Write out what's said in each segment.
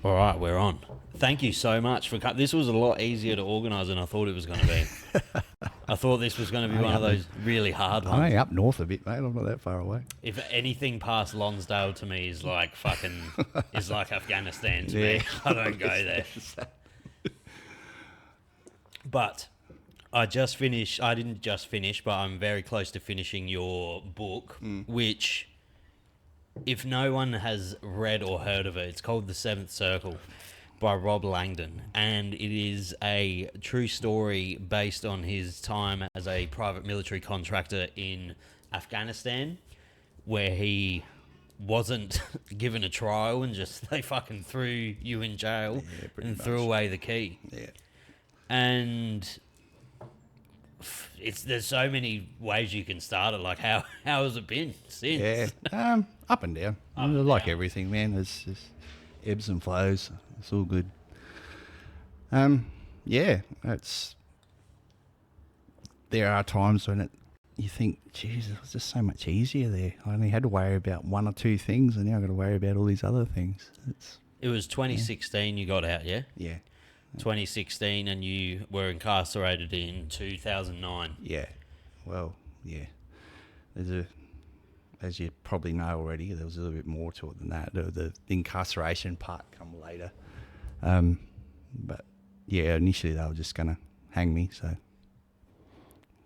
All right, we're on. Thank you so much for this was a lot easier to organise than I thought it was going to be. I thought this was going to be one of those really hard I'm ones. only up north a bit, mate. I'm not that far away. If anything past Lonsdale to me is like is like Afghanistan to me. I don't go there. But I didn't just finish, but I'm very close to finishing your book, which, if no one has read or heard of it, it's called The Seventh Circle by Rob Langdon. And it is a true story based on his time as a private military contractor in Afghanistan, where he wasn't given a trial and just they fucking threw you in jail and threw away the key. Yeah. And there's so many ways you can start it. Like how has it been since? Yeah, up and down. Like everything, man. There's ebbs and flows. It's all good. Yeah, there are times when you think, geez, it was just so much easier there. I only had to worry about one or two things, and now I've got to worry about all these other things. It was 2016 you got out, yeah? Yeah. 2016, and you were incarcerated in 2009. Yeah. Well, yeah. As you probably know already, there was a little bit more to it than that. The incarceration part come later. But yeah, initially they were just going to hang me, so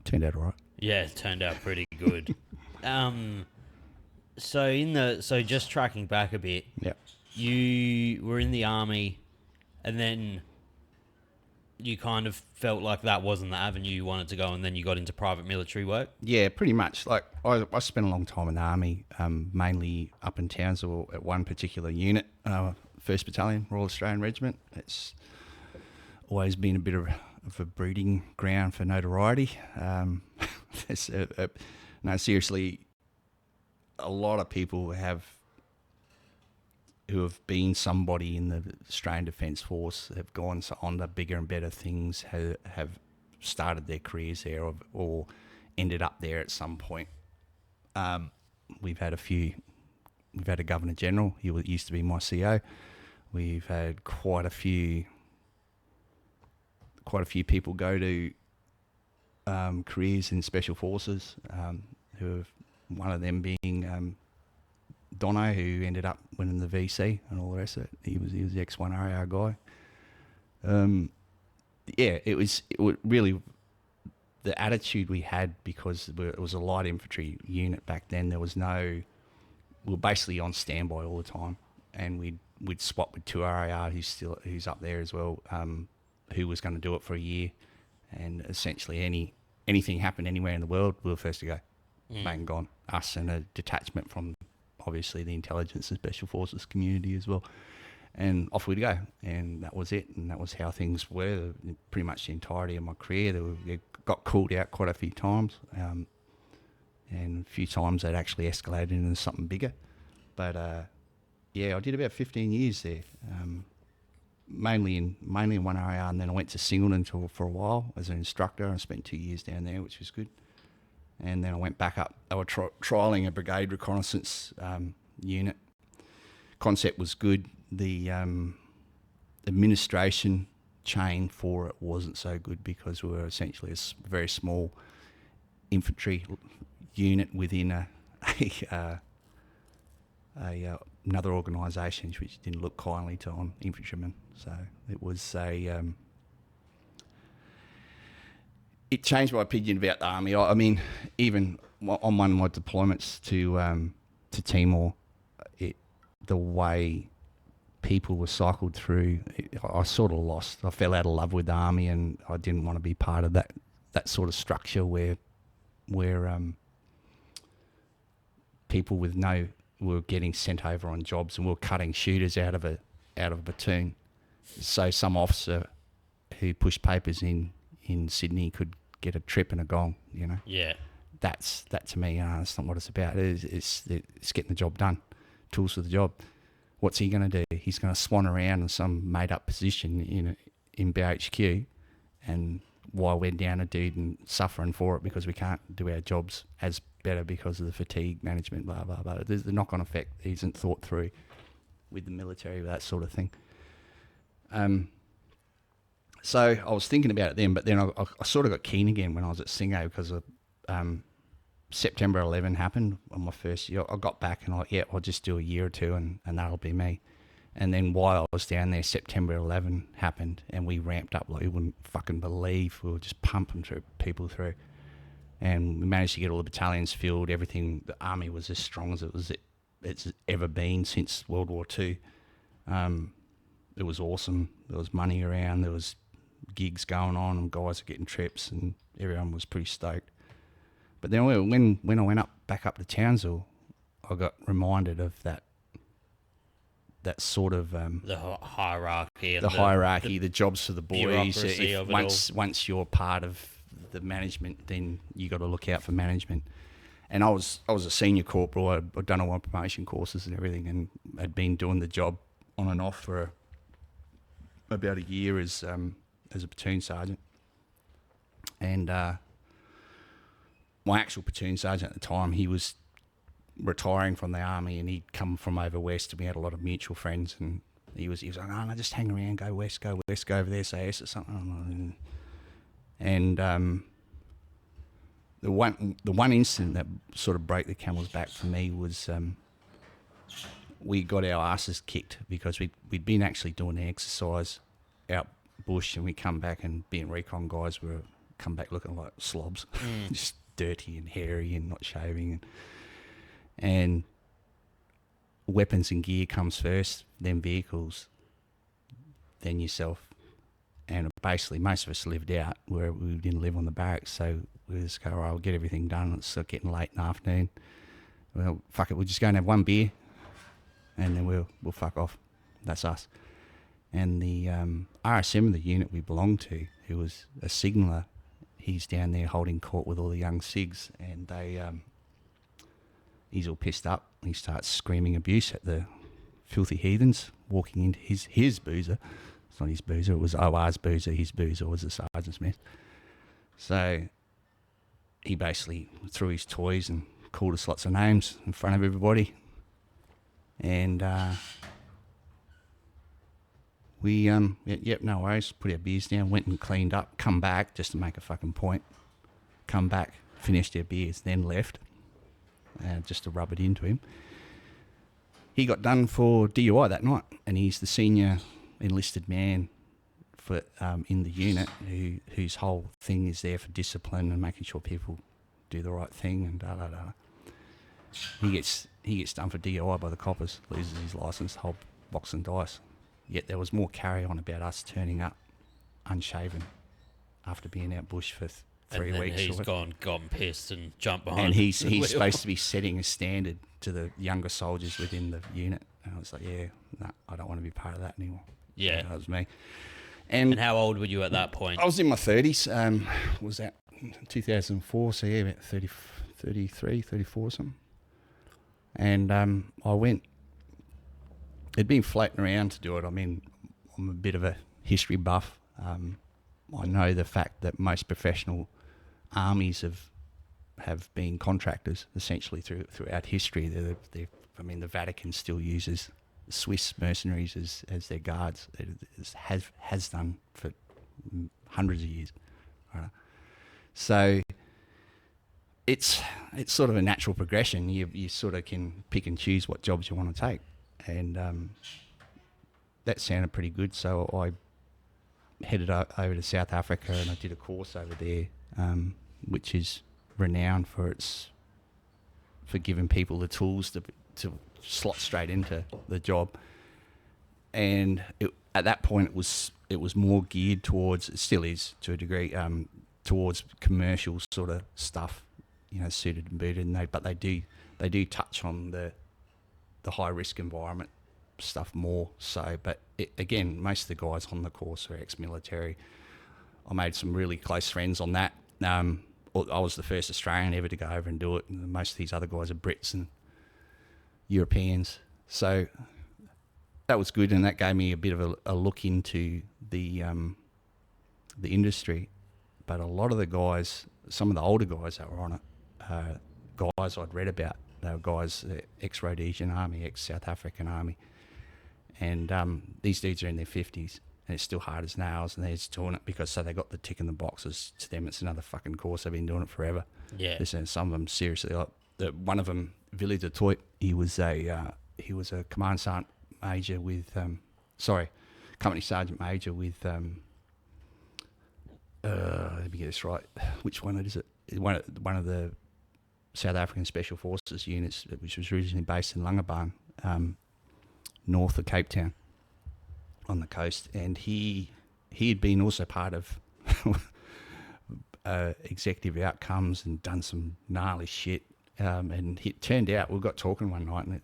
turned out all right. Yeah, it turned out pretty good. So just tracking back a bit, Yeah. you were in the army, and then you kind of felt like that wasn't the avenue you wanted to go, and then you got into private military work? Yeah, pretty much. Like, I spent a long time in the army, mainly up in Townsville at one particular unit, 1st Battalion, Royal Australian Regiment. It's always been a bit of a breeding ground for notoriety. No, seriously, a lot of people who have been somebody in the Australian Defence Force have gone on to bigger and better things, have started their careers there or ended up there at some point. We've had a Governor General. He used to be my CO. We've had quite a few people go to careers in Special Forces, one of them being Dono, who ended up winning the VC and all the rest of it. He was the X1RAR guy. It was really the attitude we had, because it was a light infantry unit back then. We were basically on standby all the time, and we'd swap with 2RAR, who's up there as well, who was going to do it for a year, and essentially anything happened anywhere in the world, we were first to go. Bang, gone. Us and a detachment from obviously the intelligence and special forces community as well, and off we'd go, and that was it. And that was how things were pretty much the entirety of my career. They got called out quite a few times, and a few times they'd actually escalated into something bigger. But yeah, I did about 15 years there, mainly in 1RAR, and then I went to Singleton for a while as an instructor. I spent 2 years down there, which was good. And then I went back up. They were trialling a brigade reconnaissance unit. Concept was good. The administration chain for it wasn't so good, because we were essentially a very small infantry unit within another organisation, which didn't look kindly on infantrymen. So it was it changed my opinion about the army. I mean, even on one of my deployments to Timor, the way people were cycled through, I sort of lost. I fell out of love with the army, and I didn't want to be part of that sort of structure where people were getting sent over on jobs, and we were cutting shooters out of a platoon. So some officer who pushed papers in Sydney could get a trip and a gong, you know. Yeah. That to me, that's not what it's about. It's getting the job done. Tools for the job. What's he going to do? He's going to swan around in some made-up position in BHQ, and while we're down a dude and suffering for it because we can't do our jobs as better because of the fatigue management, blah, blah, blah. There's the knock-on effect that isn't thought through with the military, that sort of thing. So I was thinking about it then, but then I sort of got keen again when I was at Singo because of September 11 happened on my first year. I got back and I'll just do a year or two and that'll be me. And then while I was down there, September 11 happened and we ramped up like you wouldn't fucking believe. We were just pumping people through. And we managed to get all the battalions filled. Everything, the army was as strong as it's ever been since World War II. It was awesome. There was money around. There was gigs going on, and guys were getting trips, and everyone was pretty stoked. But then when I went back up to Townsville, I got reminded of that sort of the hierarchy, and the jobs for the boys. Once you're part of the management, then you got to look out for management. And I was a senior corporal. I'd done all my promotion courses and everything, and had been doing the job on and off for about a year as a platoon sergeant. And my actual platoon sergeant at the time, he was retiring from the army, and he'd come from over west, and we had a lot of mutual friends. And he was like, "Oh no, just hang around, go west, go over there, say yes or something." And the one incident that sort of broke the camel's back for me was we got our asses kicked because we'd been actually doing an exercise out bush, and we come back, and being recon guys were come back looking like slobs, just dirty and hairy and not shaving, and weapons and gear comes first, then vehicles, then yourself. And basically most of us lived out where we didn't live on the barracks, so we just go, "Right, we'll get everything done. It's getting late in the afternoon. Well, fuck it, we'll just go and have one beer, and then we'll fuck off." That's us. And the RSM of the unit we belonged to, who was a signaller, he's down there holding court with all the young SIGs, and he's all pissed up. He starts screaming abuse at the filthy heathens walking into his boozer. It's not his boozer, it was OR's boozer. His boozer was the sergeant's mess. So he basically threw his toys and called us lots of names in front of everybody. And we, no worries, put our beers down, went and cleaned up, come back just to make a fucking point. Come back, finished our beers, then left, just to rub it into him. He got done for DUI that night, and he's the senior enlisted man for in the unit whose whole thing is there for discipline and making sure people do the right thing and da da da. He gets done for DUI by the coppers, loses his licence, whole box and dice. Yet there was more carry on about us turning up unshaven after being out bush for 3 weeks. And he's gone pissed and jumped behind. And he's supposed to be setting a standard to the younger soldiers within the unit. And I was like, I don't want to be part of that anymore. Yeah. So that was me. And how old were you at that point? I was in my 30s. Was that 2004? So yeah, about 33, 34 something. And I went. It'd been floating around to do it. I mean, I'm a bit of a history buff. I know the fact that most professional armies have been contractors essentially throughout history. The Vatican still uses Swiss mercenaries as their guards. It has done for hundreds of years. Right? So it's sort of a natural progression. You sort of can pick and choose what jobs you want to take. And that sounded pretty good, so I headed over to South Africa, and I did a course over there, which is renowned for giving people the tools to slot straight into the job. And at that point, it was more geared towards, it still is to a degree, towards commercial sort of stuff, suited and booted. But they do touch on the high risk environment stuff more so. But again, most of the guys on the course are ex-military. I made some really close friends on that. I was the first Australian ever to go over and do it. And most of these other guys are Brits and Europeans. So that was good, and that gave me a bit of a look into the industry. But a lot of the guys, some of the older guys that were on it, guys I'd read about. They were guys, ex-Rhodesian Army, ex-South African Army. And these dudes are in their 50s, and it's still hard as nails, and they're just doing it because so they got the tick in the boxes. To them, it's another fucking course. They've been doing it forever. Yeah. Listen, some of them seriously, like one of them, Billy Detroit, he was a command sergeant major with, company sergeant major with, let me get this right. Which one is it? One of the South African Special Forces units, which was originally based in Langebaan, north of Cape Town, on the coast, and he had been also part of executive outcomes and done some gnarly shit. And it turned out we got talking one night, and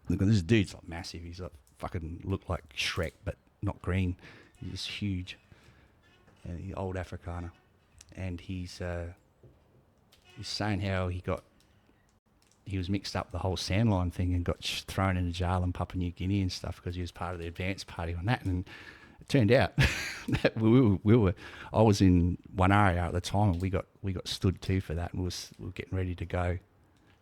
this dude's like massive. He's like fucking looked like Shrek, but not green. He's huge, the old Afrikaner, and he's saying how he was mixed up the whole Sandline thing and got thrown into jail in Papua New Guinea and stuff because he was part of the advance party on that. And it turned out that I was in one area at the time, and we got stood to for that, and we were getting ready to go.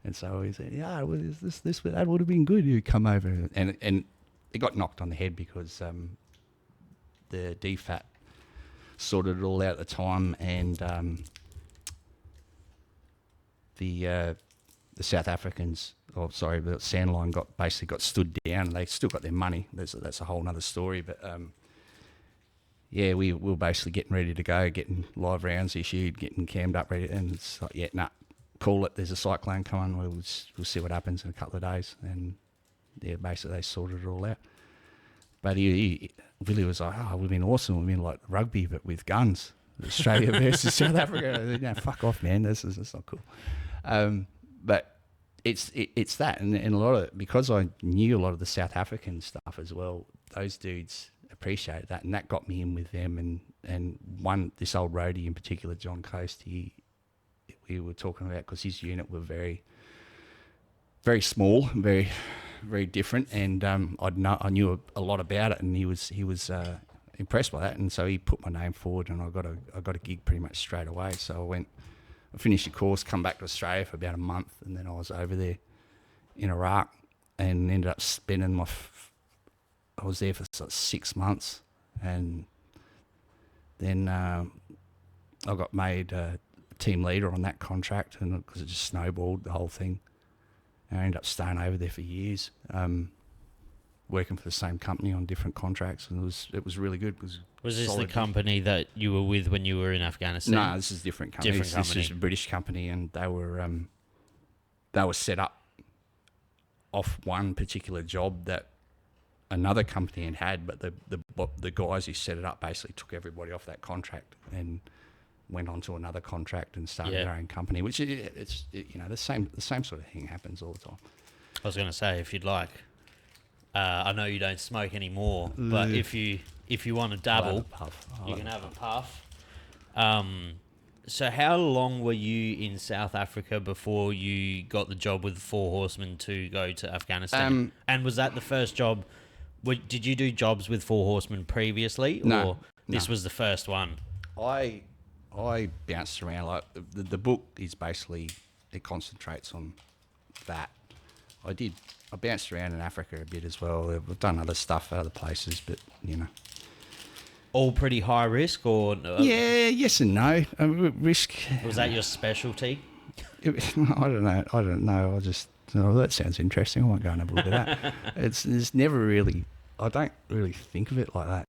And so he said, "Yeah, well, that would have been good. You come over," and it got knocked on the head because the DFAT sorted it all out at the time, and the South Africans, the Sandline got stood down, and they still got their money. That's a whole other story. But we were basically getting ready to go, getting live rounds issued, getting cammed up ready, and it's like, yeah, nah, call it. There's a cyclone coming. We'll see what happens in a couple of days, and yeah, basically they sorted it all out. But he Willie was like, "Oh, we've been awesome. We've been like rugby, but with guns. Australia versus South Africa." No, fuck off, man. This is not cool. But it's that, and a lot of, because I knew a lot of the South African stuff as well, those dudes appreciated that, and that got me in with them. And this old roadie in particular, John Coast, we were talking about, because his unit were very, very small, very, very different, and I knew a lot about it, and he was impressed by that, and so he put my name forward, and I got a gig pretty much straight away. So I finished the course, come back to Australia for about a month, and then I was over there in Iraq and ended up spending I was there for 6 months, and then I got made team leader on that contract, and because it just snowballed the whole thing, and I ended up staying over there for years, working for the same company on different contracts, and it was really good. Was this the company that you were with when you were in Afghanistan? No, this is a different company. This is a British company, and they were set up off one particular job that another company had, but the guys who set it up basically took everybody off that contract and went on to another contract and started their own company, which it's the same sort of thing happens all the time. I was going to say, if you'd like, I know you don't smoke anymore, but if you want to dabble, you can have a puff. So how long were you in South Africa before you got the job with the Four Horsemen to go to Afghanistan? And was that the first job? Did you do jobs with Four Horsemen previously, or this was the first one? I bounced around. Like the book is basically, it concentrates on that. I bounced around in Africa a bit as well. I've done other stuff at other places, but all pretty high risk, or yeah, yes and no. Risk. Was that your specialty? I don't know. That sounds interesting. I won't go and have a look at that. It's never really. I don't really think of it like that.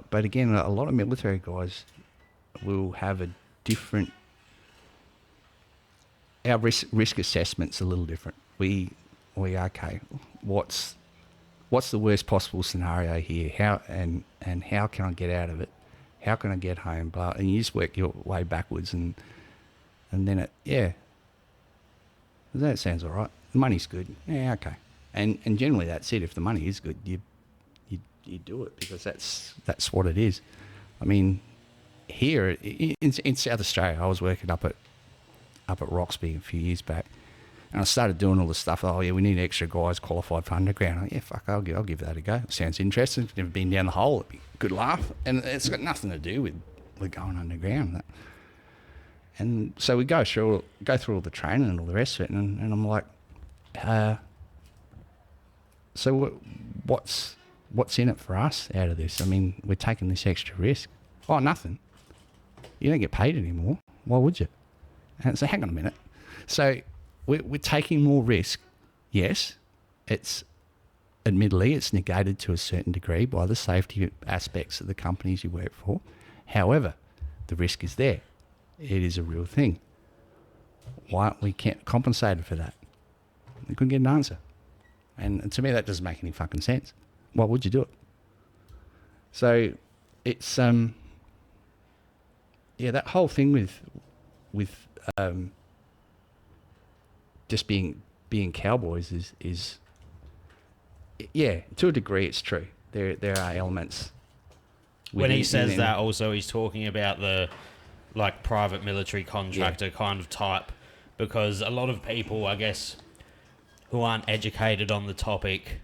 But again, a lot of military guys will have a different. Our risk assessment's a little different. We okay. What's the worst possible scenario here? How can I get out of it? How can I get home? Blah, and you just work your way backwards, and then that sounds all right. The money's good. Yeah, okay. And generally that's it. If the money is good, you do it, because that's what it is. I mean, here in South Australia, I was working up at Roxby a few years back, and I started doing all the stuff. Oh yeah, we need extra guys qualified for underground. Yeah, fuck, I'll give that a go. Sounds interesting. Never been down the hole. It'd be a good laugh, and it's got nothing to do with going underground. And so we go through all the training and all the rest of it, and I'm like, so what's in it for us out of this? I mean, we're taking this extra risk. Oh, nothing. You don't get paid anymore. Why would you? And so hang on a minute. So we're taking more risk. Yes, admittedly, it's negated to a certain degree by the safety aspects of the companies you work for. However, the risk is there. It is a real thing. Why aren't we compensated for that? We couldn't get an answer. And to me, that doesn't make any fucking sense. Why would you do it? So it's, that whole thing with just being cowboys is to a degree it's true. There are elements. When he says that, also he's talking about the like private military contractor kind of type, because a lot of people, I guess, who aren't educated on the topic,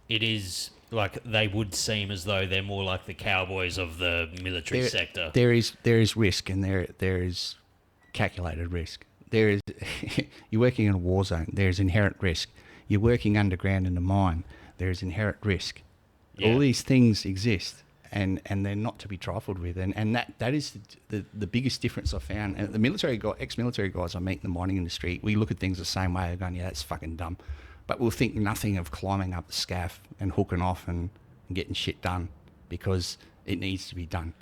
it is like they would seem as though they're more like the cowboys of the military sector. There is risk, and there is calculated risk. There is you're working in a war zone. There is inherent risk. You're working underground in a mine. There is inherent risk. Yeah. All these things exist, and they're not to be trifled with. And that is the biggest difference I found. And the ex-military guys I meet in the mining industry, we look at things the same way. They're going, yeah, that's fucking dumb. But we'll think nothing of climbing up the scaff and hooking off and getting shit done because it needs to be done.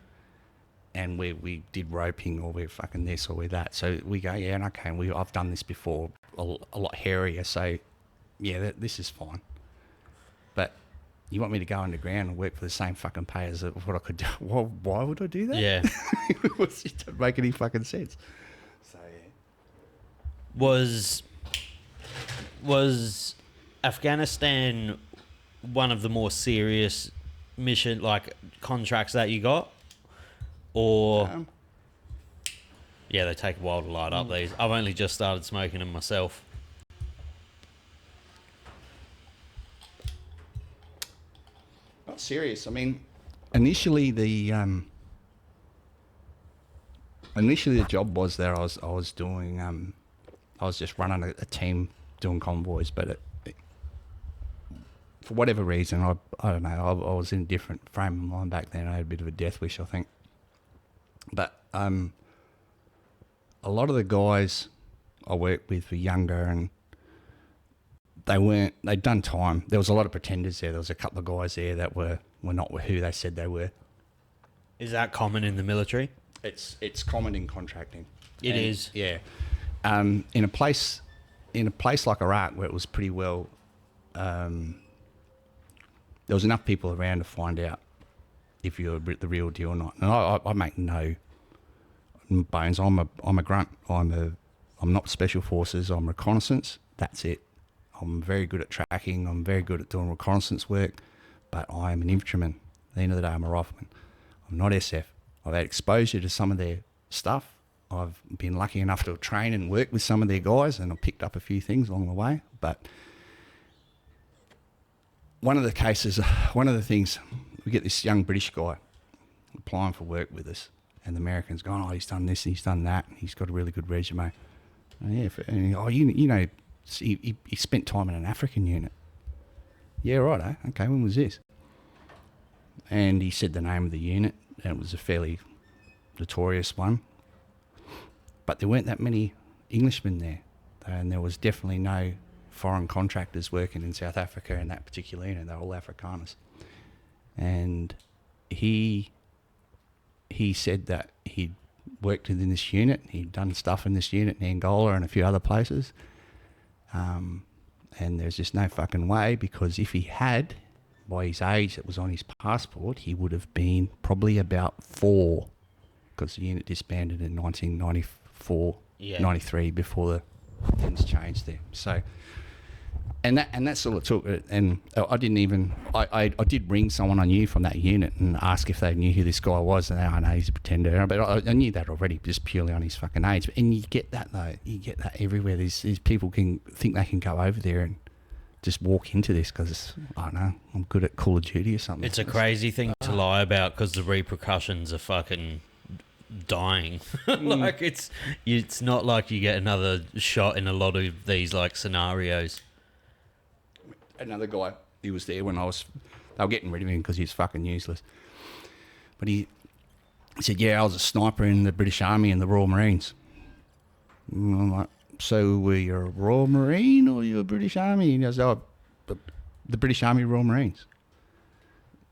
And we did roping, or we're fucking this, or we're that. So we go, yeah, and okay, I've done this before, a lot hairier. So yeah, this is fine. But you want me to go underground and work for the same fucking pay as what I could do? Well, why would I do that? Yeah. It doesn't make any fucking sense. So yeah. Was Afghanistan one of the more serious mission, like contracts that you got? Or yeah, they take a while to light up these. I've only just started smoking them myself. Not serious. I mean, initially the job was that I was doing I was just running a team doing convoys, but for whatever reason, I don't know, I was in a different frame of mind back then. I had a bit of a death wish, I think. But a lot of the guys I worked with were younger, and they'd done time. There was a lot of pretenders there. There was a couple of guys there that were not who they said they were. Is that common in the military? It's common in contracting. It is. Yeah. In a place like Iraq, where it was pretty well, there was enough people around to find out if you're the real deal or not. And I make no bones. I'm a grunt. I'm not special forces. I'm reconnaissance. That's it. I'm very good at tracking. I'm very good at doing reconnaissance work, but I am an infantryman. At the end of the day, I'm a rifleman. I'm not SF. I've had exposure to some of their stuff. I've been lucky enough to train and work with some of their guys, and I've picked up a few things along the way. But one of the things, we get this young British guy applying for work with us, and the Americans going, oh, he's done this, and he's done that, and he's got a really good resume. He spent time in an African unit. Yeah, right, okay, when was this? And he said the name of the unit, and it was a fairly notorious one. But there weren't that many Englishmen there, and there was definitely no foreign contractors working in South Africa in that particular unit. They're all Afrikaners. And he said that he'd worked in this unit, he'd done stuff in this unit in Angola and a few other places. And there's just no fucking way, because if he had, by his age that was on his passport, he would have been probably about 4, because the unit disbanded in 1994, 93, before the things changed there. So, and that's all it took. And I didn't even, I did ring someone I knew from that unit and ask if they knew who this guy was, and I know he's a pretender, but I knew that already, just purely on his fucking age. And you get that though, you get that everywhere. These people can think they can go over there and just walk into this because, I don't know, I'm good at Call of Duty or something. It's a crazy thing to lie about, because the repercussions are fucking dying. Like it's not like you get another shot in a lot of these like scenarios. Another guy, he was there when I was they were getting rid of him because he was fucking useless. But he said, yeah, I was a sniper in the British Army and the Royal Marines. And I'm like, so were you a Royal Marine or you a British Army? And he goes, oh, the British Army, Royal Marines.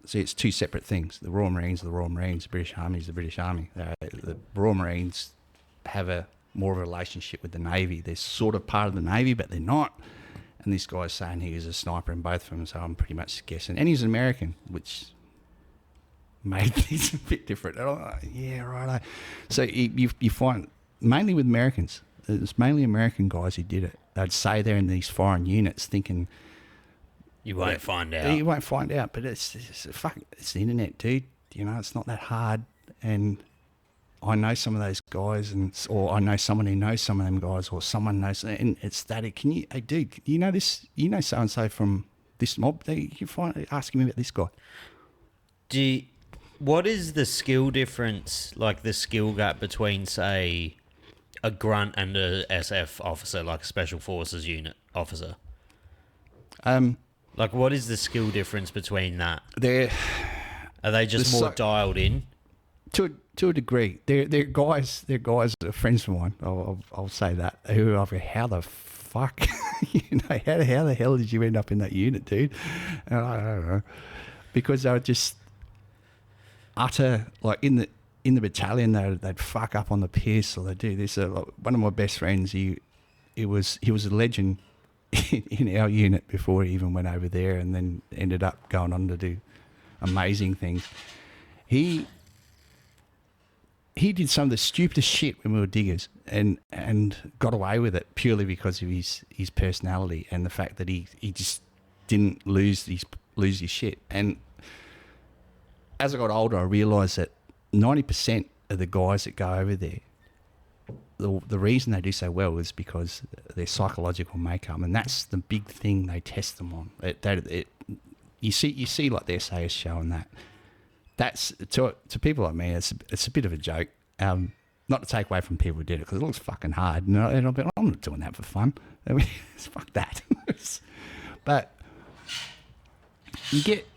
See, it's two separate things. The Royal Marines are the Royal Marines. The British Army is the British Army. The Royal Marines have more of a relationship with the Navy. They're sort of part of the Navy, but they're not. And this guy's saying he was a sniper in both of them, so I'm pretty much guessing. And he's an American, which made things a bit different. And I'm like, yeah, right. So you find, mainly with Americans, it's mainly American guys who did it. They'd say they're in these foreign units thinking, you won't find out. You won't find out, but it's the internet, dude. You know, it's not that hard. And I know some of those guys, or I know someone who knows some of them guys, or someone knows, and it's that. Can you, hey, dude, you know this? You know so and so from this mob? You can ask him about this guy. What is the skill difference, like the skill gap between, say, a grunt and a SF officer, like a special forces unit officer? Like, what is the skill difference between that? Are they just more dialed in? To a degree, they're guys. They're guys that are friends of mine. I'll say that. Who I go, how the fuck, how the hell did you end up in that unit, dude? And I don't know, because they were just utter, like in the battalion. They'd fuck up on the piss, or they do this. One of my best friends, he was a legend in our unit before he even went over there, and then ended up going on to do amazing things. He did some of the stupidest shit when we were diggers, and got away with it purely because of his personality and the fact that he just didn't lose his shit. And as I got older, I realised that 90% of the guys that go over there, the reason they do so well is because their psychological makeup, and that's the big thing they test them on. You see like the SAS show and that. That's to people like me. It's a bit of a joke. Not to take away from people who did it, because it looks fucking hard. And I'll be like, I'm not doing that for fun. I mean, fuck that. But you get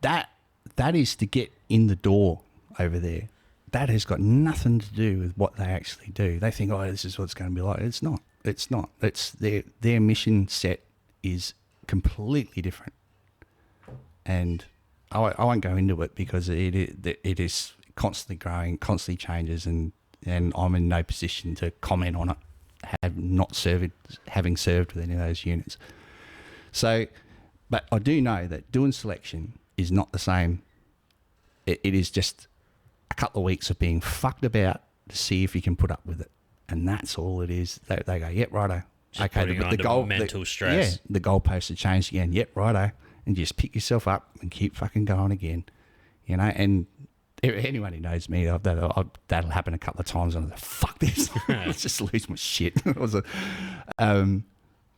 that. That is to get in the door over there. That has got nothing to do with what they actually do. They think, oh, this is what it's going to be like. It's not. It's not. It's their mission set is completely different. And I won't go into it because it is constantly growing, constantly changes, and I'm in no position to comment on it, having served with any of those units. So, but I do know that doing selection is not the same. It is just a couple of weeks of being fucked about to see if you can put up with it, and that's all it is. They go, yep, righto. Just okay, the goal, mental stress. Yeah, the goalposts have changed again. Yep, righto. And just pick yourself up and keep fucking going again, you know. And anyone who knows me, that'll happen a couple of times. And I'm like, fuck this, let's just lose my shit.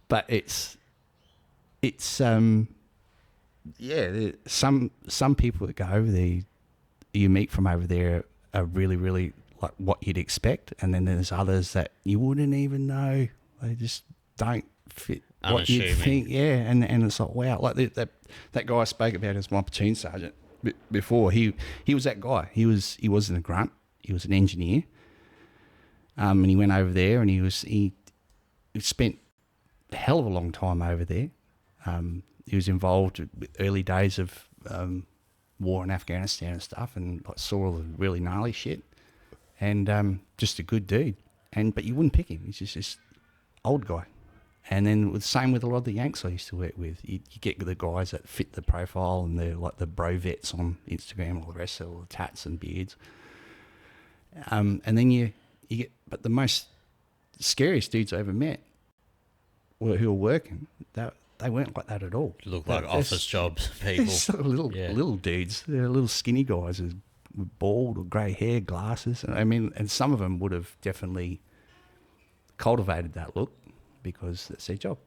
But it's yeah. Some people that go over there, you meet from over there, are really, really like what you'd expect, and then there's others that you wouldn't even know. They just don't fit what you'd think. Yeah, and it's like, wow, like that guy I spoke about as my platoon sergeant before. He was that guy. He wasn't a grunt. He was an engineer. And he went over there, and he spent a hell of a long time over there. He was involved with early days of war in Afghanistan and stuff, and like, saw all the really gnarly shit. And just a good dude. But you wouldn't pick him. He's just this old guy. And then the same with a lot of the Yanks I used to work with. You get the guys that fit the profile, and they're like the bro vets on Instagram, all the rest of all the tats and beards. And then you get, but the most scariest dudes I ever met who were working, they weren't like that at all. Look like office jobs people. Sort of little dudes. They're little skinny guys with bald or grey hair, glasses. I mean, and some of them would have definitely cultivated that look, because that's their job.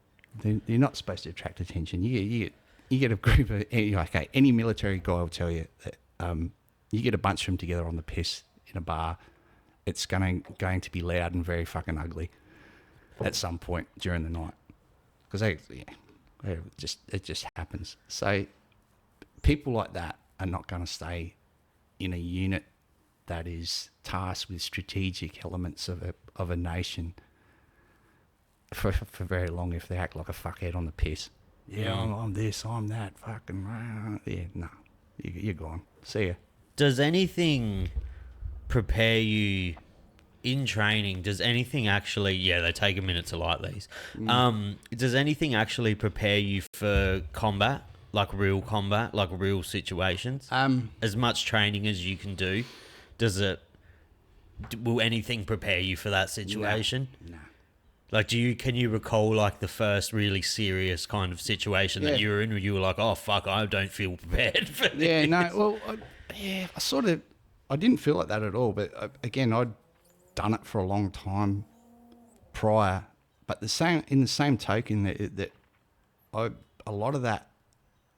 They're not supposed to attract attention. You get a group of, okay, any military guy will tell you that you get a bunch of them together on the piss in a bar, it's going to be loud and very fucking ugly at some point during the night. Because It just happens. So people like that are not going to stay in a unit that is tasked with strategic elements of a nation for very long if they act like a fuckhead on the piss. Yeah, I'm this, I'm that, fucking... Yeah, no, you're gone. See ya. Does anything prepare you in training? Does anything actually... Yeah, they take a minute to light these. Does anything actually prepare you for combat? Like real combat? Like real situations? As much training as you can do, will anything prepare you for that situation? No. Like, can you recall like the first really serious kind of situation that you were in where you were like, oh fuck, I don't feel prepared for this? Yeah, no, well, I didn't feel like that at all. But again, I'd done it for a long time prior. But in the same token, that a lot of that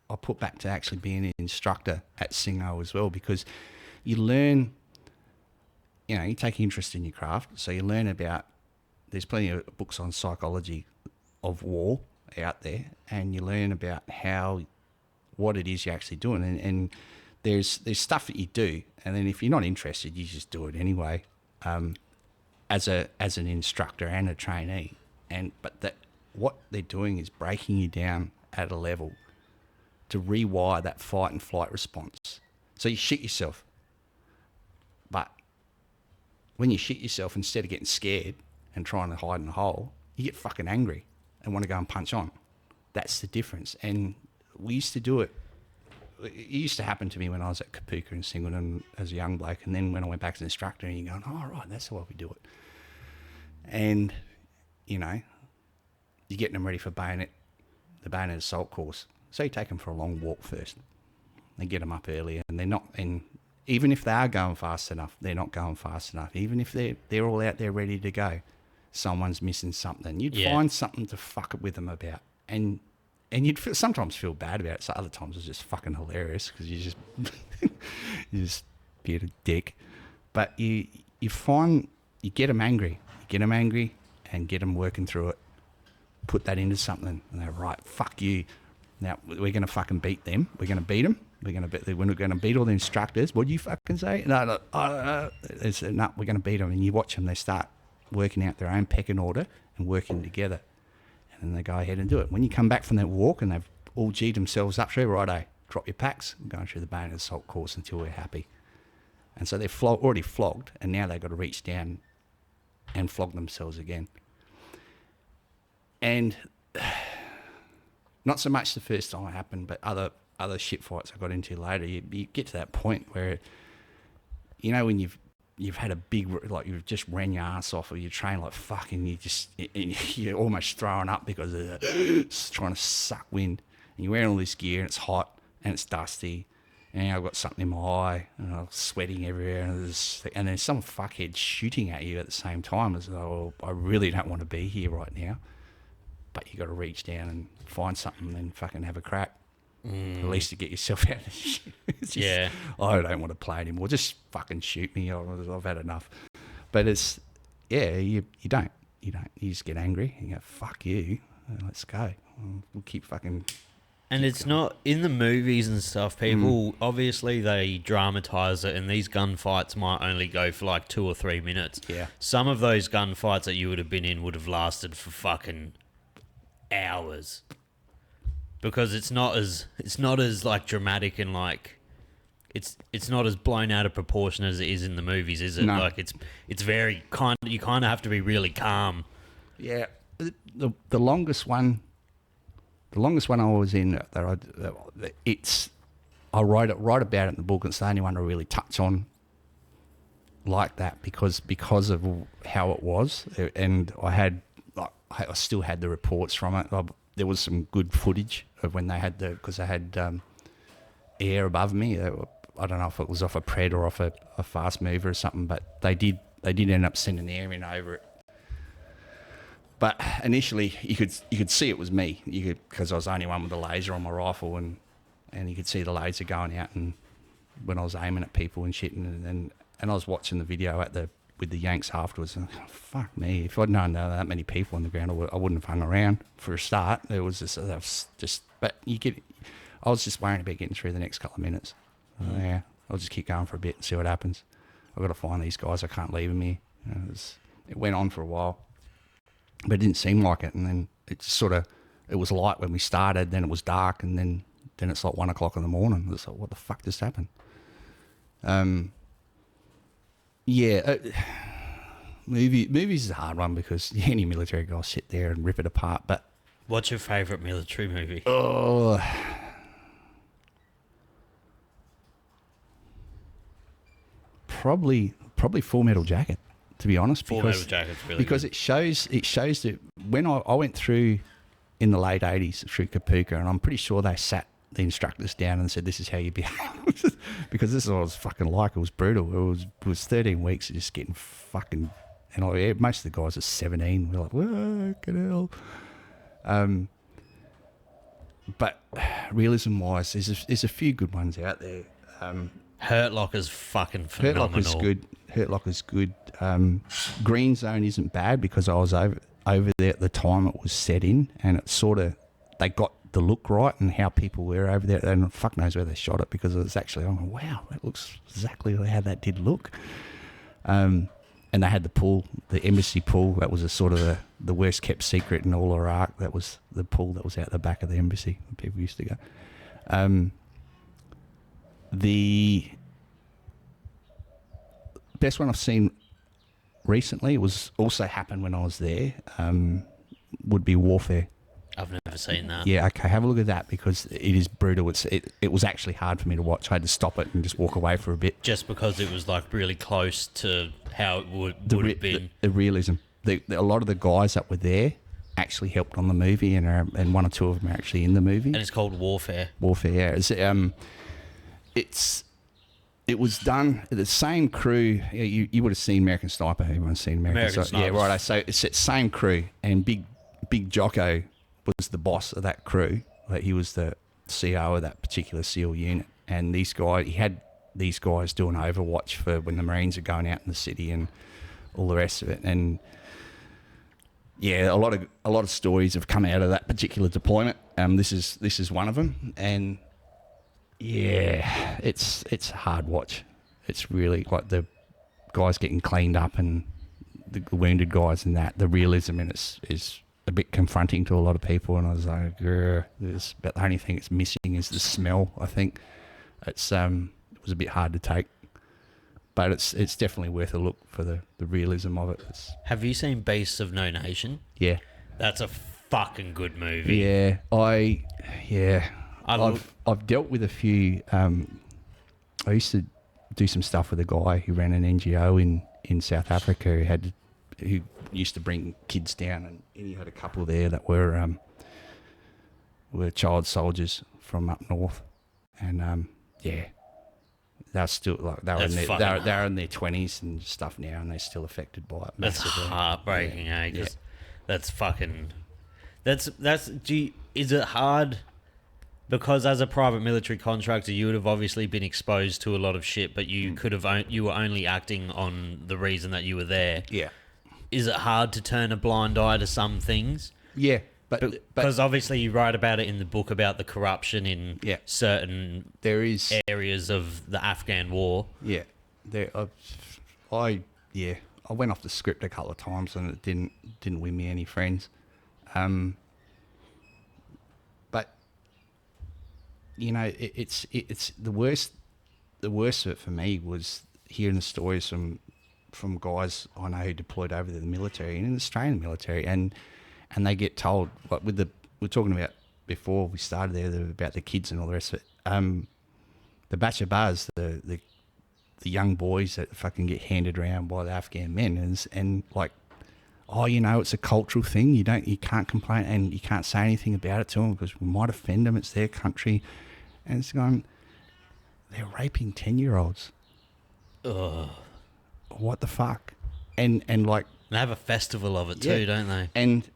I put back to actually being an instructor at Singo as well, because you learn, you take interest in your craft, so you learn about. There's plenty of books on psychology of war out there, and you learn about what it is you're actually doing, and there's stuff that you do, and then if you're not interested, you just do it anyway, as an instructor and a trainee, but what they're doing is breaking you down at a level to rewire that fight and flight response. So you shit yourself, but when you shit yourself, instead of getting scared and trying to hide in a hole, you get fucking angry and want to go and punch on. That's the difference. And we used to do it. It used to happen to me when I was at Kapuka and Singleton as a young bloke, and then when I went back as an instructor, and you're going, oh, right, that's why we do it. And, you're getting them ready for the bayonet assault course. So you take them for a long walk first. They get them up earlier, and they're not... And even if they are going fast enough, they're not going fast enough. Even if they're all out there ready to go, someone's missing something. You'd find something to fuck it with them about, and you'd sometimes feel bad about it. So other times it's just fucking hilarious because you just be a dick. But you get them angry, and get them working through it. Put that into something, and they're right. Fuck you. Now we're gonna fucking beat them. We're gonna beat them. We're going to beat all the instructors. What do you fucking say? No, we're going to beat them. And you watch them, they start working out their own pecking order and working together. And then they go ahead and do it. When you come back from that walk and they've all G'd themselves up through, righto, drop your packs, I'm going through the bayonet assault course until we're happy. And so they're already flogged, and now they've got to reach down and flog themselves again. And not so much the first time it happened, but other shit fights I got into later, you get to that point where, when you've had a big, like you've just ran your ass off, or you train like fuck, and you're almost throwing up because it's trying to suck wind, and you're wearing all this gear, and it's hot, and it's dusty, and I've got something in my eye, and I'm sweating everywhere, and there's some fuckhead shooting at you at the same time, as though, I really don't want to be here right now, but you got to reach down and find something and fucking have a crack. At least to get yourself out of the shit. I don't want to play anymore. Just fucking shoot me. I've had enough. But you don't. You just get angry and you go, fuck you. Let's go. We'll keep fucking... And it's going. Not... In the movies and stuff, people, obviously they dramatise it, and these gunfights might only go for like 2 or 3 minutes. Yeah. Some of those gunfights that you would have been in would have lasted for fucking hours. Because it's not as like dramatic, and like it's not as blown out of proportion as it is in the movies, is it? No. Like it's very you kind of have to be really calm. Yeah, the longest one I was in I write about it in the book. It's the only one I really touch on like that because of how it was, and I still had the reports from it. There was some good footage of when they had because they had air above me. I don't know if it was off a Pred or off a fast mover or something, but they did end up sending air in over it. But initially, you could see it was me. Because I was the only one with a laser on my rifle, and you could see the laser going out, and when I was aiming at people and shit, and I was watching the video at the with the Yanks afterwards. And fuck me, if I'd known there were that many people on the ground, I wouldn't have hung around for a start. There was just, but I was just worrying about getting through the next couple of minutes. Yeah, I'll just keep going for a bit and see what happens. I've got to find these guys. I can't leave them here. It went on for a while, but it didn't seem like it. And then it was light when we started, then it was dark, and then it's like 1 o'clock in the morning. It's like, what the fuck just happened? Movies is a hard one because any military guy sit there and rip it apart. But what's your favourite military movie? Oh, probably Full Metal Jacket, to be honest. Full Metal Jacket's really because good. it shows that when I went through in the late 80s through Kapuka, and I'm pretty sure they sat the instructors down and said, this is how you behave. Because this is what it was fucking like. It was brutal. It was 13 weeks of just getting fucking... And most of the guys are 17. We're like, whoa, get hell. But realism-wise, there's a few good ones out there. Hurt Locker's fucking phenomenal. Hurt Locker's good. Green Zone isn't bad because I was over there at the time it was set in, and it sort of... They got the look right and how people were over there, and fuck knows where they shot it because it was actually, oh wow, that looks exactly how that did look. And they had the pool, the embassy pool. That was a sort of the worst kept secret in all Iraq. That was the pool that was out the back of the embassy where people used to go. The best one I've seen recently was also happened when I was there. Would be Warfare. I've never seen that. Yeah, okay, have a look at that because it is brutal. It was actually hard for me to watch. I had to stop it and just walk away for a bit. Just because it was like really close to how it would have been. The realism. A lot of the guys that were there actually helped on the movie, and one or two of them are actually in the movie. And it's called Warfare. Warfare, yeah. It was done. The same crew. You would have seen American Sniper. Everyone's seen American Sniper. Yeah, right. So it's the same crew, and Big Jocko was the boss of that crew. Like he was the CO of that particular SEAL unit, and he had these guys doing Overwatch for when the Marines are going out in the city and all the rest of it. And yeah, a lot of stories have come out of that particular deployment. This is one of them, and yeah, it's a hard watch. It's really like the guys getting cleaned up and the wounded guys and that. The realism in it is a bit confronting to a lot of people, and I was like, but the only thing it's missing is the smell. I think it was a bit hard to take, but it's definitely worth a look for the realism of it. Have you seen Beasts of No Nation? Yeah, that's a fucking good movie. Yeah, I've dealt with a few. I used to do some stuff with a guy who ran an NGO in South Africa who used to bring kids down, and he had a couple there that were child soldiers from up north, and they're still like they were in their 20s and stuff now, and they're still affected by it. That's heartbreaking, Because that's fucking. Is it hard? Because as a private military contractor, you would have obviously been exposed to a lot of shit, but you you were only acting on the reason that you were there. Yeah. Is it hard to turn a blind eye to some things? Yeah, because obviously you write about it in the book about the corruption in certain areas of the Afghan war. Yeah, I went off the script a couple of times and it didn't win me any friends. But you know, it's the worst. The worst of it for me was hearing the stories from guys I know who deployed over to the military and in the Australian military, and they get told, like we're talking about before we started there, about the kids and all the rest of it. The batch of bars, the young boys that fucking get handed around by the Afghan men, and like, oh, you know, it's a cultural thing. You can't complain and you can't say anything about it to them because we might offend them. It's their country, and it's going. They're raping 10-year-olds. Ugh. What the fuck? And like... They have a festival of it too, don't they? And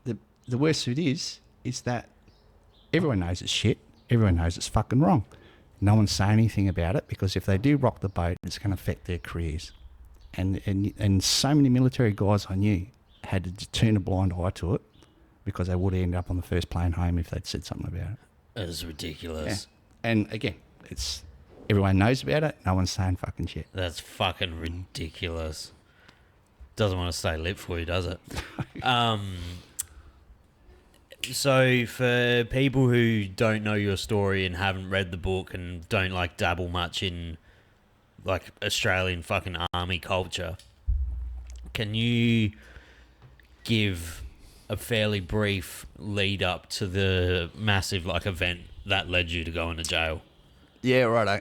the worst of it is that everyone knows it's shit. Everyone knows it's fucking wrong. No one's saying anything about it because if they do rock the boat, it's going to affect their careers. And so many military guys I knew had to turn a blind eye to it because they would have ended up on the first plane home if they'd said something about it. That is ridiculous. Yeah. And again, it's everyone knows about it. No one's saying fucking shit. That's fucking ridiculous. Doesn't want to stay lit for you, does it? So for people who don't know your story and haven't read the book and don't like dabble much in like Australian fucking army culture, can you give a fairly brief lead up to the massive like event that led you to go into jail? Yeah, righto.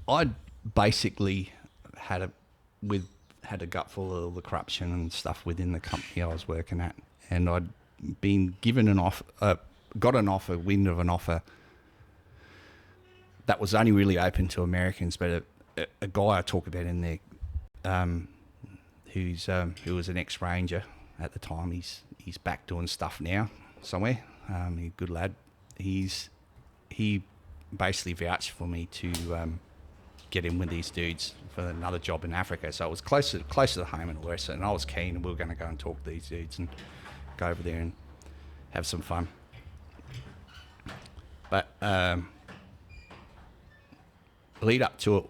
I basically had a gut full of all the corruption and stuff within the company I was working at, and I'd been given an offer, wind of an offer that was only really open to Americans, but a guy I talk about in there, who was an ex-ranger at the time. He's back doing stuff now somewhere. He's a good lad. He basically vouched for me to get in with these dudes for another job in Africa. So it was closer to home and all the rest of it. And I was keen, and we were going to go and talk to these dudes and go over there and have some fun. But lead up to it,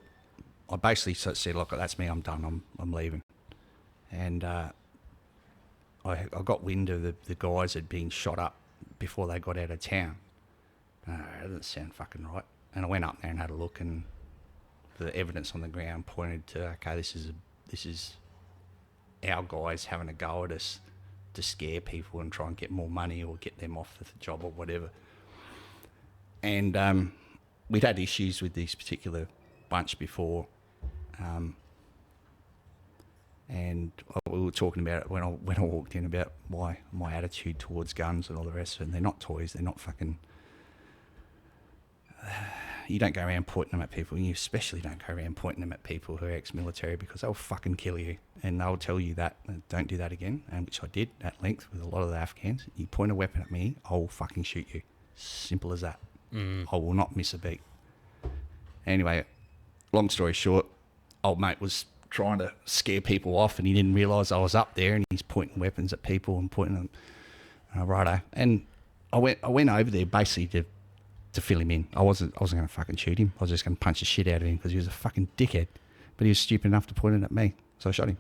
I basically said, look, that's me, I'm done, I'm leaving. And I got wind of the guys had been shot up before they got out of town. That doesn't sound fucking right. And I went up there and had a look, and the evidence on the ground pointed to, okay, this is our guys having a go at us to scare people and try and get more money or get them off the job or whatever. And we'd had issues with this particular bunch before, and we were talking about it when I walked in about my attitude towards guns and all the rest of it. And they're not toys. They're not fucking. You don't go around pointing them at people. You especially don't go around pointing them at people who are ex-military, because they'll fucking kill you, and they'll tell you that don't do that again. And which I did at length with a lot of the Afghans. You point a weapon at me, I'll fucking shoot you. Simple as that. I will not miss a beat. Anyway, long story short, old mate was trying to scare people off, and he didn't realise I was up there, and he's pointing weapons at people and pointing them. Righto. And I went over there basically to fill him in. I wasn't going to fucking shoot him. I was just going to punch the shit out of him because he was a fucking dickhead. But he was stupid enough to point it at me, so I shot him,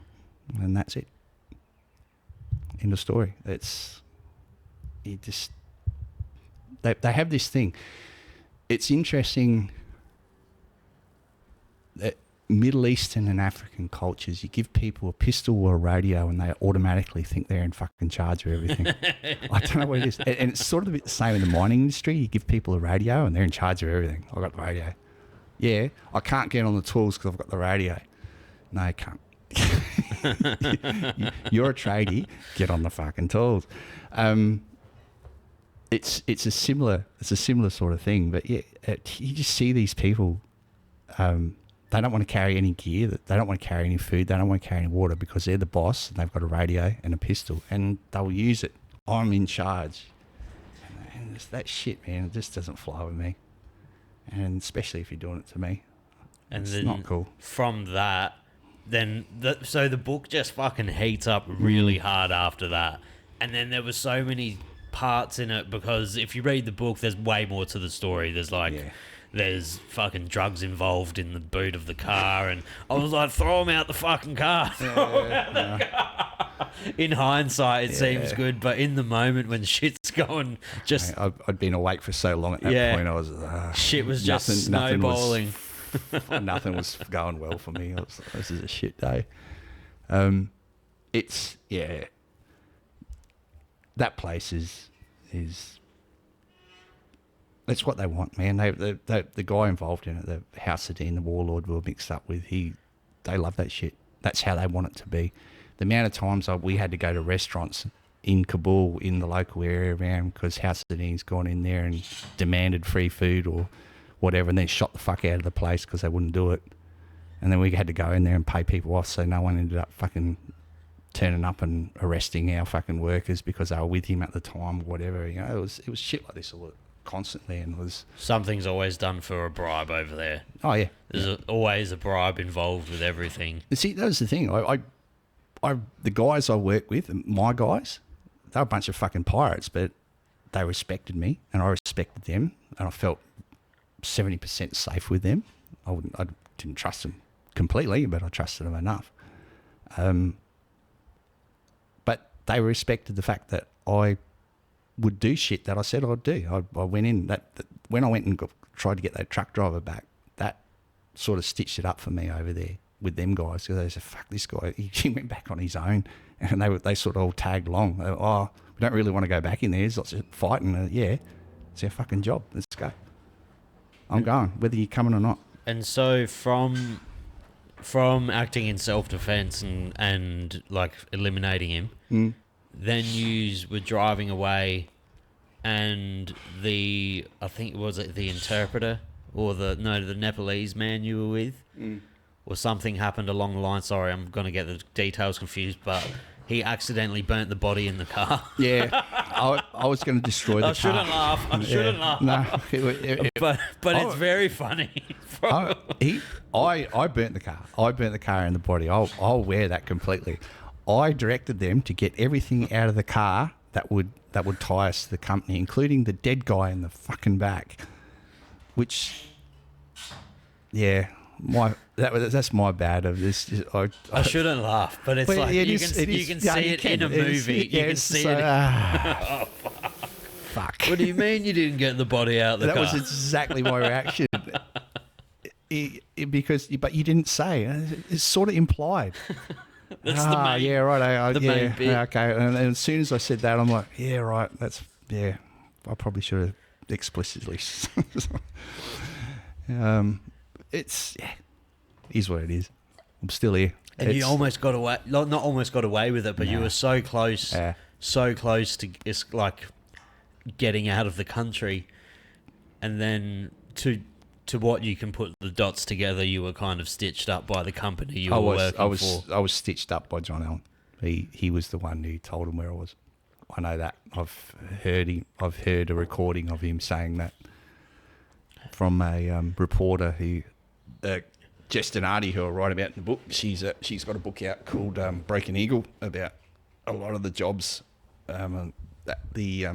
and that's it. End of story. They have this thing. It's interesting that Middle Eastern and African cultures, you give people a pistol or a radio and they automatically think they're in fucking charge of everything. I don't know what it is. And it's sort of a bit the same in the mining industry. You give people a radio and they're in charge of everything. I've got the radio. Yeah, I can't get on the tools because I've got the radio. No, you can't. You're a tradie, get on the fucking tools. It's a similar sort of thing, but yeah, you just see these people. They don't want to carry any gear. They don't want to carry any food. They don't want to carry any water because they're the boss and they've got a radio and a pistol and they'll use it. I'm in charge. And that shit, man, it just doesn't fly with me. And especially if you're doing it to me. And it's not cool. From that, so the book just fucking heats up really hard after that. And then there were so many parts in it, because if you read the book, there's way more to the story. There's there's fucking drugs involved in the boot of the car, and I was like, throw them out the fucking car. In hindsight, it seems good, but in the moment when shit's going, just... I'd been awake for so long at that point, I was... shit was just snowballing. Nothing was going well for me. This is a shit day. That place is that's what they want, man. The guy involved in it, the House of Dean, the warlord we were mixed up with, they love that shit. That's how they want it to be. The amount of times we had to go to restaurants in Kabul, in the local area around, because House of Dean's gone in there and demanded free food or whatever, and then shot the fuck out of the place because they wouldn't do it. And then we had to go in there and pay people off, so no one ended up fucking turning up and arresting our fucking workers because they were with him at the time or whatever. You know, it was shit like this constantly, and was Something's always done for a bribe over there. oh yeah. There's always a bribe involved with everything. See, that was the thing. The guys I work with, my guys, they were a bunch of fucking pirates, but they respected me, and I respected them, and I felt 70% safe with them. I didn't trust them completely, but I trusted them enough. But they respected the fact that I would do shit that I said I'd do. I went in when I went and tried to get that truck driver back. That sort of stitched it up for me over there with them guys. Because they said, "Fuck this guy." He went back on his own, and they sort of all tagged along. They were, "Oh, we don't really want to go back in there. There's lots of fighting." Yeah, it's our fucking job. Let's go. I'm going, whether you're coming or not. And so from acting in self-defense and like eliminating him, then you were driving away, and I think was it the interpreter or the Nepalese man you were with, or something happened along the line. Sorry, I'm gonna get the details confused, but he accidentally burnt the body in the car. Yeah, I was going to destroy the car. I shouldn't laugh. I shouldn't laugh. No, but it's very funny. I burnt the car. I burnt the car and the body. I'll wear that completely. I directed them to get everything out of the car that would tie us to the company, including the dead guy in the fucking back. Which, yeah, that's my bad of this. I shouldn't laugh, but it's like you can see it in a movie. You can see it. Oh, fuck. What do you mean you didn't get the body out of the car? That was exactly my reaction. But you didn't say. It's sort of implied. That's the main. Yeah, right. The main bit. Yeah, okay. And as soon as I said that, I'm like, yeah, right. I probably should have explicitly. It's is what it is. I'm still here. And you almost got away. Not almost got away with it, but you were so close. Yeah. So close to it's like getting out of the country, and then to what you can put the dots together, you were kind of stitched up by the company you were working for. I was stitched up by John Allen. He was the one who told him where I was. I know that. I've heard a recording of him saying that from a reporter who, Jess Donati, who I write about in the book. She's got a book out called Breaking Eagle about a lot of the jobs that the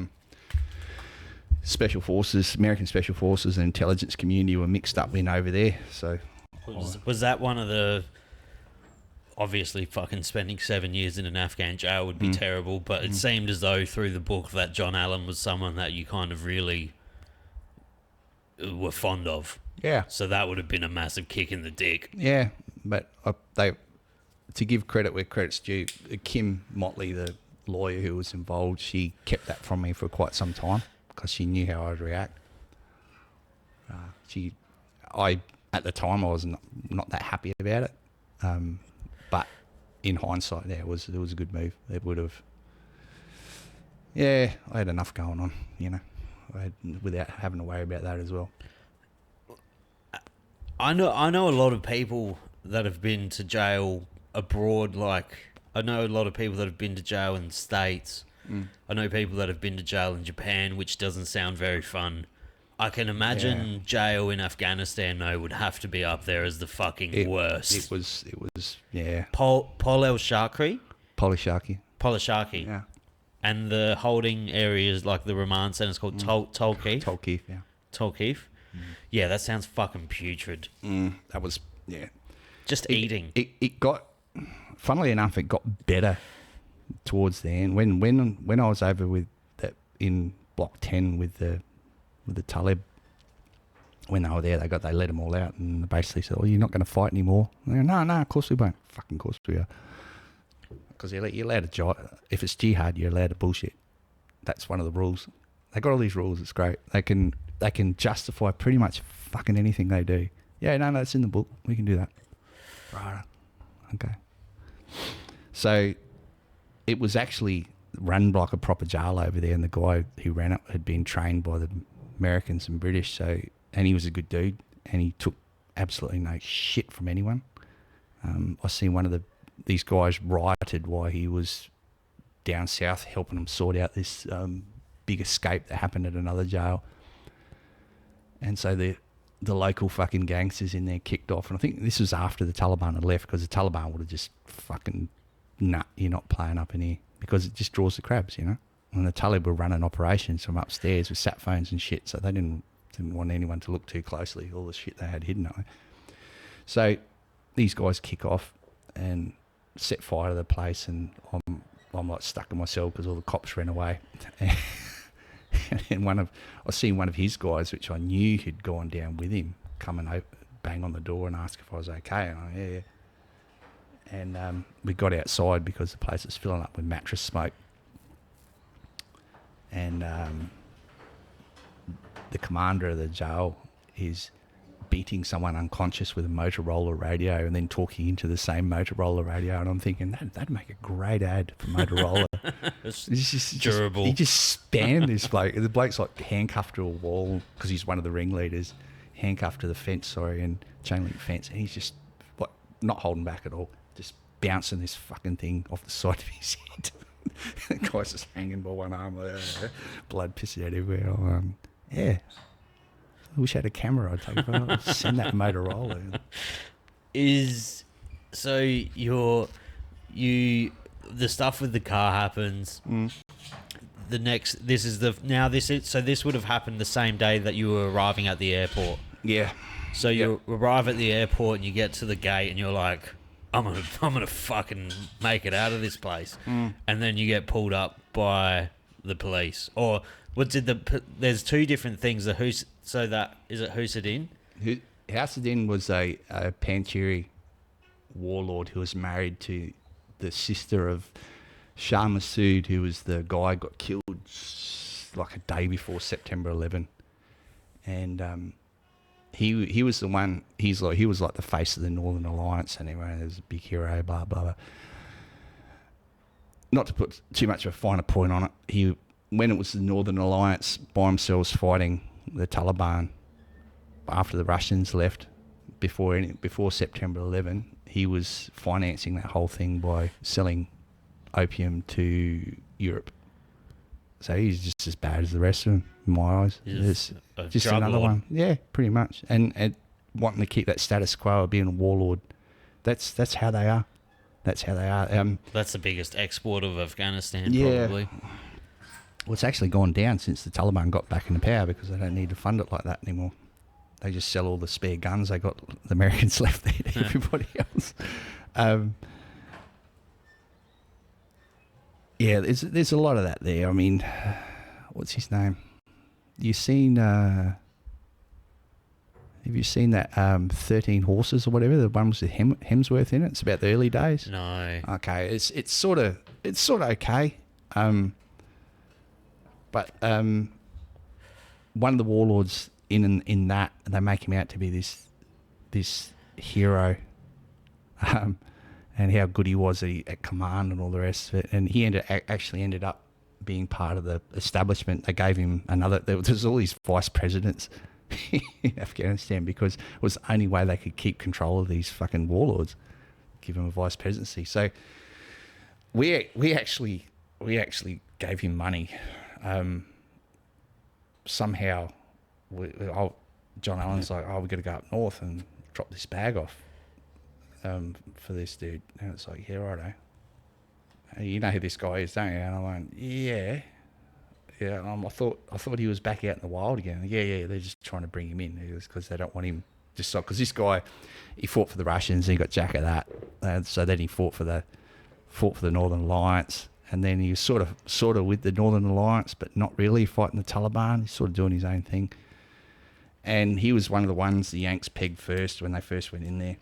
Special Forces, American Special Forces and intelligence community were mixed up in over there. So was that one of the... Obviously, fucking spending 7 years in an Afghan jail would be terrible, but it seemed as though through the book that John Allen was someone that you kind of really were fond of. Yeah. So that would have been a massive kick in the dick. Yeah, but to give credit where credit's due, Kim Motley, the lawyer who was involved, she kept that from me for quite some time because she knew how I'd react. At the time, I was not that happy about it. But in hindsight, it was a good move. It would have... Yeah, I had enough going on, without having to worry about that as well. I know a lot of people that have been to jail abroad. Like, I know a lot of people that have been to jail in the States. I know people that have been to jail in Japan, which doesn't sound very fun. I can imagine jail in Afghanistan, though, would have to be up there as the fucking worst. It was, yeah. Pul-e-Charkhi? Pul-e-Charkhi. Yeah. And the holding areas, like the remand centers called Tolkif? Tolkif, yeah. Tolkif? Yeah, that sounds fucking putrid. That was, yeah. Just eating. It got, funnily enough, it got better towards the end. When I was over with that in Block 10 with the Talib, when they were there, they let them all out and they basically said, "Oh, you're not going to fight anymore." And they go, no, of course we won't. Fucking course we are. Because you're allowed to, if it's jihad, you're allowed to bullshit. That's one of the rules. They got all these rules. It's great. They can justify pretty much fucking anything they do. Yeah, no, it's in the book. We can do that. Right. Okay. So it was actually run like a proper jail over there, and the guy who ran it had been trained by the Americans and British, and he was a good dude, and he took absolutely no shit from anyone. I seen one of these guys rioted while he was down south helping them sort out this big escape that happened at another jail, And so the local fucking gangsters in there kicked off. And I think this was after the Taliban had left, because the Taliban would have just fucking, nah, you're not playing up in here, because it just draws the crabs, you know. And the Taliban were running operations from upstairs with sat phones and shit, so they didn't want anyone to look too closely, all the shit they had hidden away. So these guys kick off and set fire to the place, and I'm like stuck in my cell because all the cops ran away. And I seen one of his guys, which I knew had gone down with him, come and bang on the door and ask if I was okay. And I, yeah. And we got outside because the place was filling up with mattress smoke. And the commander of the jail is beating someone unconscious with a Motorola radio and then talking into the same Motorola radio. And I'm thinking, that'd make a great ad for Motorola. It's durable. He just spanned this bloke. The bloke's like handcuffed to a wall because he's one of the ringleaders, handcuffed to the fence, and chain link fence. And he's just like not holding back at all, just bouncing this fucking thing off the side of his head. The guy's just hanging by one arm, like, blood pissing out everywhere. Yeah. I wish I had a camera. I'd take it. I'd send that Motorola. The stuff with the car happens. This would have happened the same day that you were arriving at the airport. Yeah. So you arrive at the airport and you get to the gate and you're like, I'm gonna fucking make it out of this place. And then you get pulled up by the police. Or there's two different things. Is it Husadin? Husadin was a Panjshiri warlord who was married to the sister of Shah Massoud, who was the guy who got killed like a day before September 11. And he was the one. He was like the face of the Northern Alliance anyway. There's a big hero, blah blah blah. Not to put too much of a finer point on it, when it was the Northern Alliance by themselves fighting the Taliban after the Russians left before September 11, he was financing that whole thing by selling opium to Europe. So he's just as bad as the rest of them, in my eyes. He's just another one. Yeah, pretty much. And wanting to keep that status quo of being a warlord. That's how they are. That's how they are. That's the biggest export of Afghanistan, yeah. probably. Well, it's actually gone down since the Taliban got back into power because they don't need to fund it like that anymore. They just sell all the spare guns they got. The Americans left there to everybody else. Yeah, there's a lot of that there. I mean, what's his name? Have you seen that 13 Horses or whatever? The one with Hemsworth in it. It's about the early days. No. Okay, it's sort of okay. But one of the warlords in that, they make him out to be this hero, and how good he was at command and all the rest of it. And he actually ended up being part of the establishment. They gave him there's all these vice presidents in Afghanistan because it was the only way they could keep control of these fucking warlords, give him a vice presidency. So we actually gave him money. Somehow, John Allen's like, we've got to go up north and drop this bag off for this dude. And it's like, yeah, righto. You know who this guy is, don't you? And I went, yeah. I thought he was back out in the wild again. Yeah. They're just trying to bring him in because they don't want him just because this guy, he fought for the Russians. And he got jack of that. And so then he fought for the Northern Alliance. And then he was sort of with the Northern Alliance, but not really fighting the Taliban. He's sort of doing his own thing. And he was one of the ones the Yanks pegged first when they first went in there.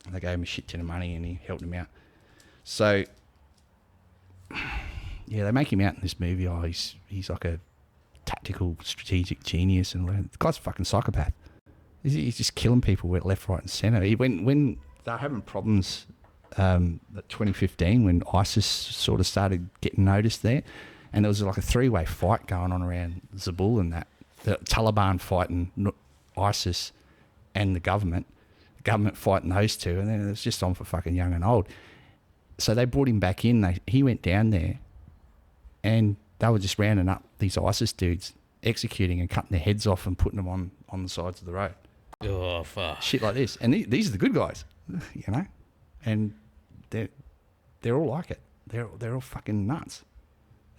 They gave him a shit ton of money and he helped him out. So, yeah, they make him out in this movie. Oh, he's like a tactical, strategic genius. And the guy's a fucking psychopath. He's just killing people left, right and centre. When they're having problems... 2015 when ISIS sort of started getting noticed there, and there was like a three-way fight going on around Zabul and that. The Taliban fighting ISIS and the government fighting those two, and then it was just on for fucking young and old. So they brought him back in. He went down there and they were just rounding up these ISIS dudes, executing and cutting their heads off and putting them on on the sides of the road. Oh, fuck. Shit like this. And these are the good guys, you know? And they're all like it. They're all fucking nuts.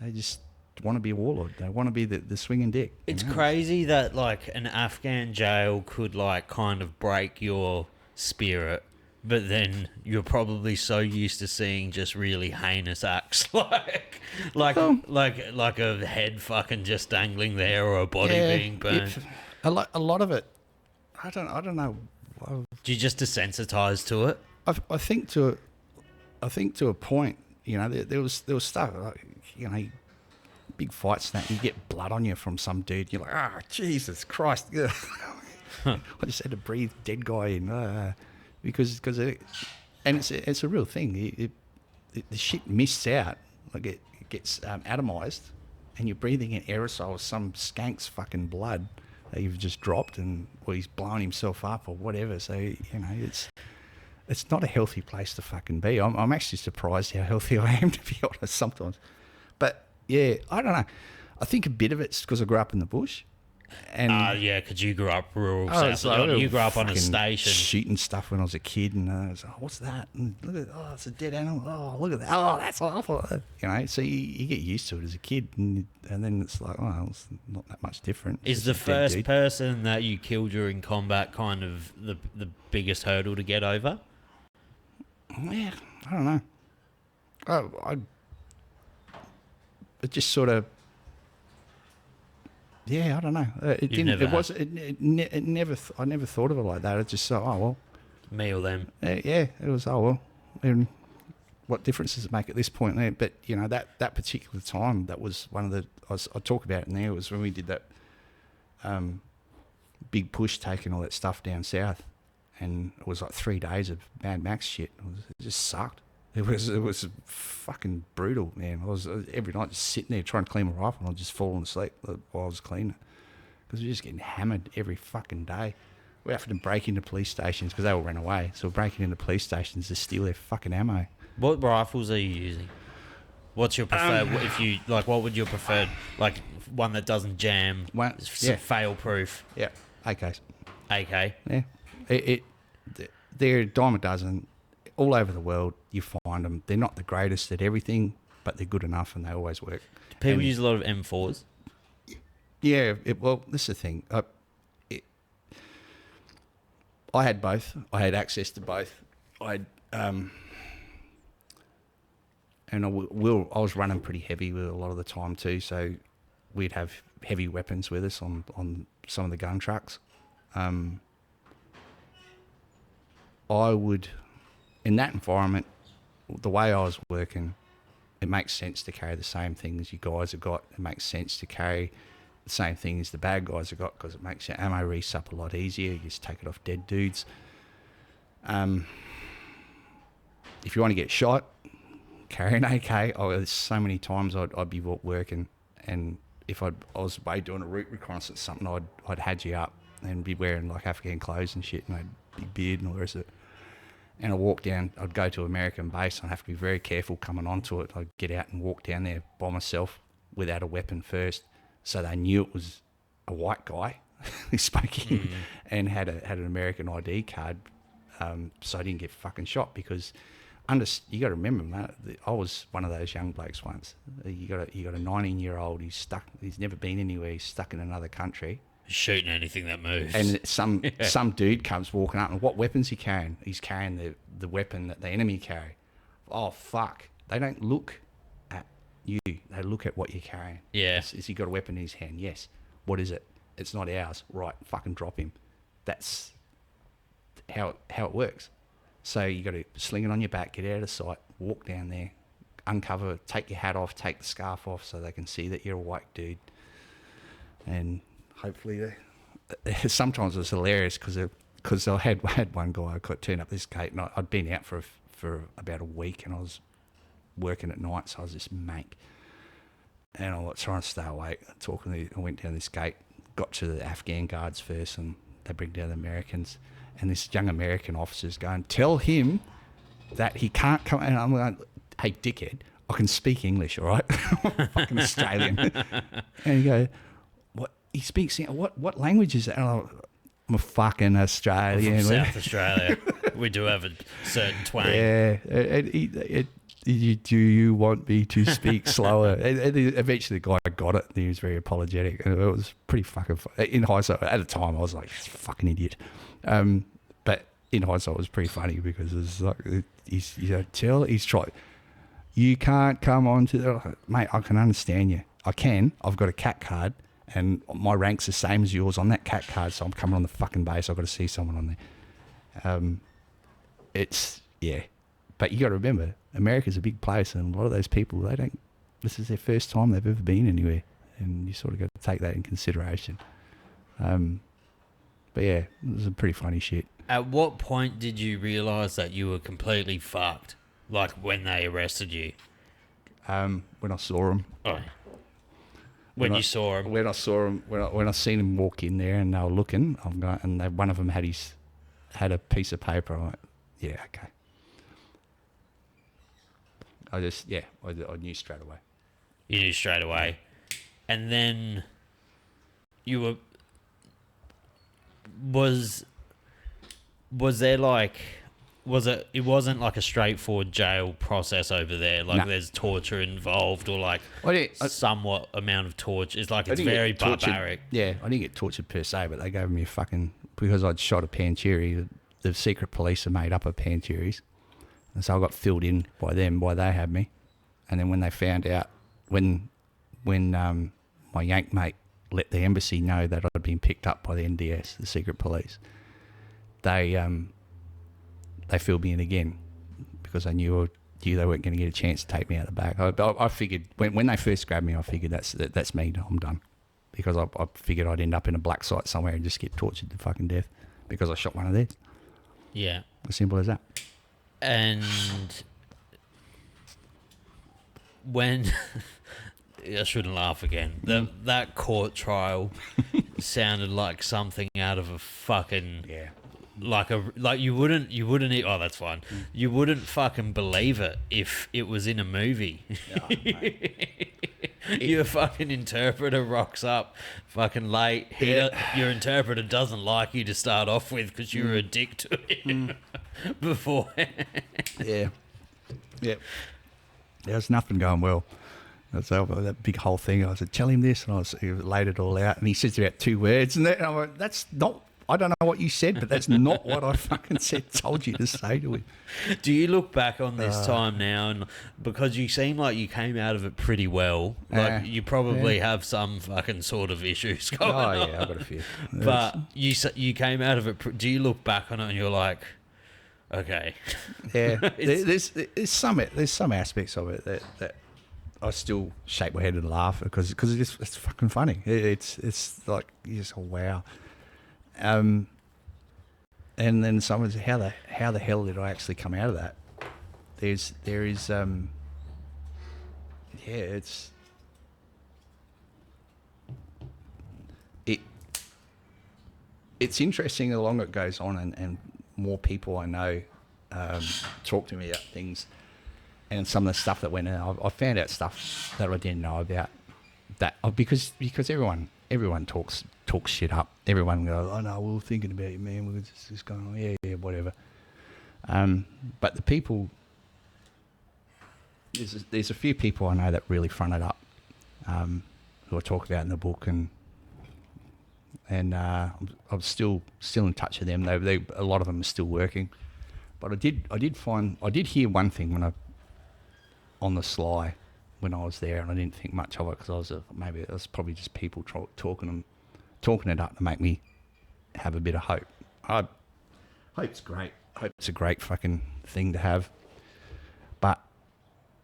They just want to be a warlord. They want to be the swinging dick. It's crazy that, like, an Afghan jail could, like, kind of break your spirit, but then you're probably so used to seeing just really heinous acts, like a head fucking just dangling there or a body being burnt. A lot of it, I don't know. Do you just desensitize to it? I think to a point, you know, there was stuff, like, you know, big fights that you get blood on you from some dude. You're like, Jesus Christ! I just had to breathe dead guy in because it's a real thing. The shit mists out, like it gets atomized, and you're breathing in aerosols, some skank's fucking blood that you've just dropped, or he's blown himself up or whatever. So, you know, it's not a healthy place to fucking be. I'm actually surprised how healthy I am, to be honest, sometimes. But yeah, I don't know. I think a bit of it's because I grew up in the bush. And yeah, because you grew up rural south. Like, you grew up on a station. Shooting stuff when I was a kid, and I was like, what's that? And look at it's a dead animal. Oh, look at that. Oh, that's awful. You know, so you get used to it as a kid, and then it's like, oh, it's not that much different. Is the first person that you killed during combat kind of the biggest hurdle to get over? Yeah, I don't know. It just sort of, yeah, I don't know. It didn't. It was. It never. I never thought of it like that. It just so. Oh well. Me or them. Yeah, it was. Oh well. And what difference does it make at this point there? But you know that particular time, that was one of the. I talk about it in there. Was when we did that big push, taking all that stuff down south, and it was like 3 days of Mad Max shit. It just sucked. It was fucking brutal, man. I was every night just sitting there trying to clean my rifle, and I was just falling asleep while I was cleaning, because we were just getting hammered every fucking day. We having to break into police stations because they all ran away. So we're breaking into police stations to steal their fucking ammo. What rifles are you using? What's your preferred? If you like, what would your preferred? Like one that doesn't jam, fail proof. Yeah, AKs. AK. Yeah, they're a dime a dozen. All over the world, you find them. They're not the greatest at everything, but they're good enough, and they always work. People use a lot of M4s. Yeah, well, this is the thing. I had both. I had access to both. I was running pretty heavy with a lot of the time too, so we'd have heavy weapons with us on some of the gun trucks. I would. In that environment, the way I was working, it makes sense to carry the same things you guys have got. It makes sense to carry the same thing as the bad guys have got, because it makes your ammo resup a lot easier. You just take it off dead dudes. If you want to get shot, carry an AK. There's so many times I'd be working, and if I was away doing a route reconnaissance, something, I'd had you up and be wearing like Afghan clothes and shit, and I had a big beard and all the rest of it. And I'd walk down, I'd go to American base, and I'd have to be very careful coming onto it. I'd get out and walk down there by myself without a weapon first, so they knew it was a white guy who spoke in and had an American ID card, so I didn't get fucking shot. Because you got to remember, mate, I was one of those young blokes once. You got a 19-year-old, he's never been anywhere, he's stuck in another country. Shooting anything that moves. And some dude comes walking up, and what weapon's he carrying? He's carrying the weapon that the enemy carry. Oh, fuck. They don't look at you. They look at what you're carrying. Yeah. Has he got a weapon in his hand? Yes. What is it? It's not ours. Right. Fucking drop him. That's how it works. So you got to sling it on your back, get out of sight, walk down there, uncover, take your hat off, take the scarf off so they can see that you're a white dude. And hopefully, sometimes it was hilarious because I had one guy I could turn up this gate, and I'd been out for about a week, and I was working at night, so I was just mank, and I was trying to stay awake. I went down this gate, got to the Afghan guards first, and they bring down the Americans, and this young American officer's going, "Tell him that he can't come," and I'm like, "Hey, dickhead, I can speak English, all right?" Fucking Australian. And he goes, "What? he speaks, what language is that? Oh, I'm a fucking Australian. From South Australia. We do have a certain twang. Yeah. Do you want me to speak slower? And eventually the guy got it, and he was very apologetic. And it was pretty fucking in hindsight, at the time, I was like, fucking idiot. But in hindsight, it was pretty funny because it's like, he's tried. You can't come on to the... Mate, I can understand you. I can. I've got a cat card, and my rank's the same as yours on that cat card, so I'm coming on the fucking base. I've got to see someone on there. It's... Yeah. But you got to remember, America's a big place, and a lot of those people, this is their first time they've ever been anywhere, and you sort of got to take that in consideration. But yeah, it was a pretty funny shit. At what point did you realise that you were completely fucked? Like when they arrested you? When I saw them. Oh. When you saw them? When I saw them, when I seen them walk in there and they were looking, one of them had a piece of paper. I'm like, yeah, okay. I knew straight away. You knew straight away. And then you were... Was there like... It wasn't like a straightforward jail process over there. Like there's torture involved or like somewhat amount of torture. It's like it's very barbaric. Yeah, I didn't get tortured per se, but they gave me because I'd shot a Pancheri. The secret police are made up of Pancheris. And so I got filled in by them, why they had me. And then when they found out, when my Yank mate let the embassy know that I'd been picked up by the NDS, the secret police, they filled me in again because I knew they weren't going to get a chance to take me out the back. I figured, when they first grabbed me, I figured that's me, I'm done. Because I figured I'd end up in a black site somewhere and just get tortured to fucking death because I shot one of theirs. Yeah. As simple as that. And when... I shouldn't laugh again. That court trial sounded like something out of a fucking... Yeah. Like you wouldn't oh, that's fine. You wouldn't fucking believe it if it was in a movie. Oh, Your fucking interpreter rocks up fucking late. Your interpreter doesn't like you to start off with because you were a dick to him beforehand. Yeah. There's nothing going well. That's that big whole thing. I said, tell him this, and he laid it all out, and he says about 2 words, and I'm like, that's not... I don't know what you said, but that's not what I fucking told you to say to him. Do you look back on this time now, and because you seem like you came out of it pretty well, like you probably have some fucking sort of issues going on. Oh, yeah, I've got a few. But you came out of it, do you look back on it and you're like, okay. Yeah, there's some aspects of it that I still shake my head and laugh because it's fucking funny. It's like, you just, oh, wow. And then someone said, how the hell did I actually come out of that? It's interesting the longer it goes on and more people I know talk to me about things and some of the stuff that went in. I found out stuff that I didn't know about that because everyone talks shit up. Everyone goes, oh no, we were thinking about you, man. We were just going, oh, yeah, whatever. But the people, there's a few people I know that really fronted up, who I talk about in the book, and I'm still in touch with them. They a lot of them are still working, but I did hear one thing when on the sly when I was there, and I didn't think much of it because maybe it was probably just people talking it up to make me have a bit of hope. Hope's great. Hope's a great fucking thing to have. But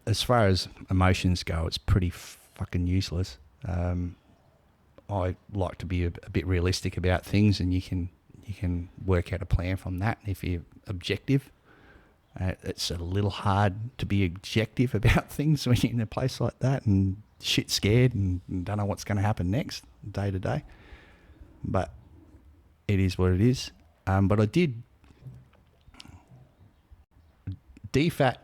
as far as emotions go, it's pretty fucking useless. I like to be a bit realistic about things, and you can work out a plan from that if you're objective. It's a little hard to be objective about things when you're in a place like that and shit scared and don't know what's going to happen next day to day. But it is what it is. But I did defat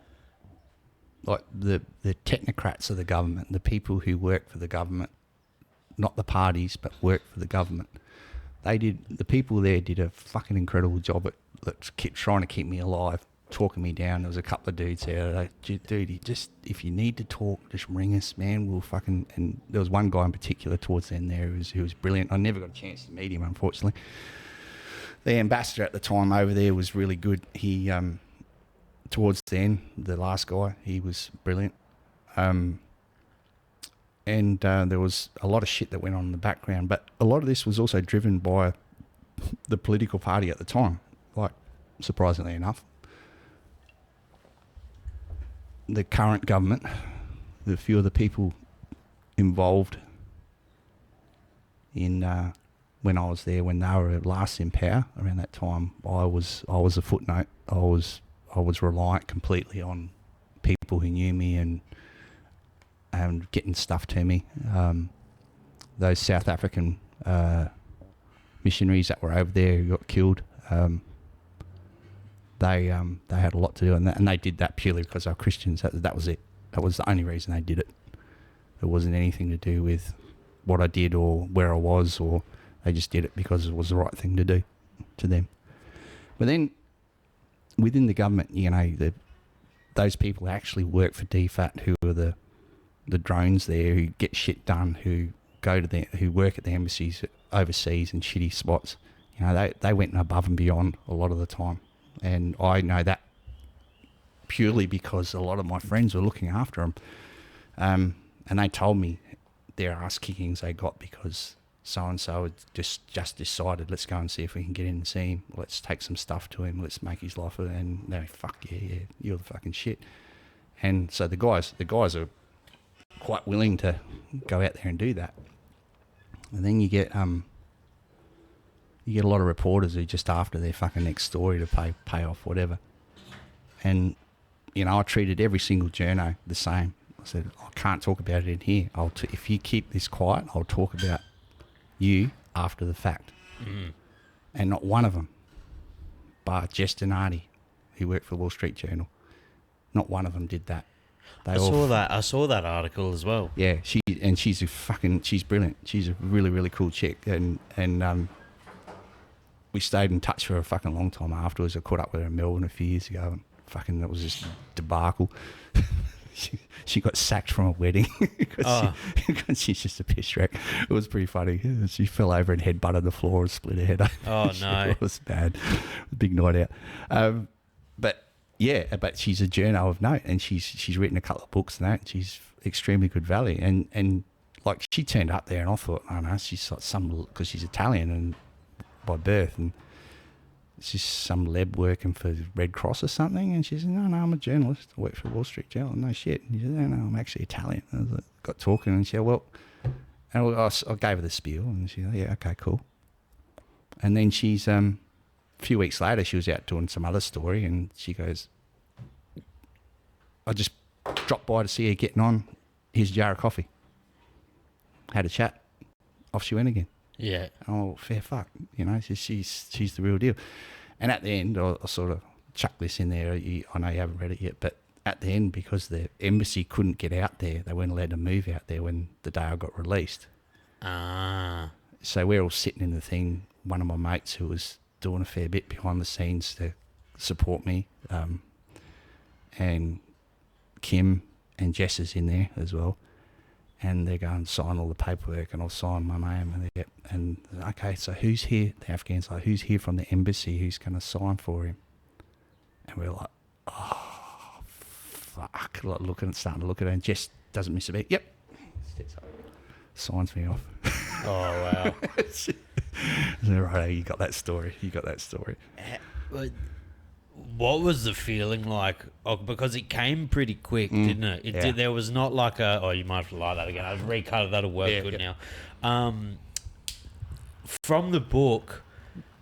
like the technocrats of the government, the people who work for the government, not the parties, but worked for the government. The people there did a fucking incredible job at kept trying to keep me alive, talking me down. There was a couple of dudes there, like, dude, if you need to talk, just ring us, man. We'll fucking... And there was one guy in particular towards the end there who was brilliant. I never got a chance to meet him, unfortunately. The ambassador at the time over there was really good. He, towards the end, the last guy, he was brilliant. And there was a lot of shit that went on in the background, but a lot of this was also driven by the political party at the time. Like, surprisingly enough, the current government, the few of the people involved in when I was there, when they were last in power around that time, I was a footnote. I was reliant completely on people who knew me and getting stuff to me. Those South African missionaries that were over there who got killed, they had a lot to do, and they did that purely because they were Christians. That was it. That was the only reason they did it. It wasn't anything to do with what I did or where I was, or they just did it because it was the right thing to do to them. But then within the government, you know, those people actually work for DFAT, who are the drones there, who get shit done, who work at the embassies overseas in shitty spots. You know, they went above and beyond a lot of the time. And I know that purely because a lot of my friends were looking after them. And they told me their ass kickings they got because so-and-so had just decided, let's go and see if we can get in and see him. Let's take some stuff to him. Let's make his life. And they're like, fuck yeah, you're the fucking shit. And so the guys are quite willing to go out there and do that. And then you get a lot of reporters who just after their fucking next story to pay off whatever. And, you know, I treated every single journo the same. I said, I can't talk about it in here. If you keep this quiet, I'll talk about you after the fact. Mm. And not one of them, bar Jess Donati, who worked for the Wall Street Journal, not one of them did that. I saw that article as well. Yeah, she's brilliant. She's a really, really cool chick. And we stayed in touch for a fucking long time afterwards. I caught up with her in Melbourne a few years ago, and fucking that was just debacle. She got sacked from a wedding because she's just a piss wreck. It was pretty funny. She fell over and headbutted the floor and split her head open. Oh, no. It was bad. Big night out. But she's a journo of note, and she's written a couple of books and that, and she's extremely good value. And like, she turned up there and I thought, oh no, she's like because she's Italian and by birth, and she's some lab working for Red Cross or something. And she said, no, I'm a journalist. I work for Wall Street Journal. No shit. And she said, no, I'm actually Italian. And I was like, got talking, and she said, well, and I gave her the spiel, and she said, yeah, okay, cool. And then she's a few weeks later, she was out doing some other story, and she goes, I just dropped by to see her getting on. Here's a jar of coffee. Had a chat. Off she went again. Yeah. Oh, fair fuck. You know, she's the real deal. And at the end, I sort of chucked this in there. I know you haven't read it yet, but at the end, because the embassy couldn't get out there, they weren't allowed to move out there when the day I got released. Ah. So we're all sitting in the thing. One of my mates who was doing a fair bit behind the scenes to support me, and Kim and Jess is in there as well, and they're going to sign all the paperwork, and I'll sign my name, and okay, so who's here? The Afghans like, who's here from the embassy who's going to sign for him? And we're like, oh fuck, like starting to look at her, and Jess doesn't miss a beat. Yep, steps up, signs me off. Oh wow. Right, you got that story. What was the feeling like? Oh, because it came pretty quick, didn't it? There was not like you might have to lie that again. I've recut it. That'll work good now. From the book,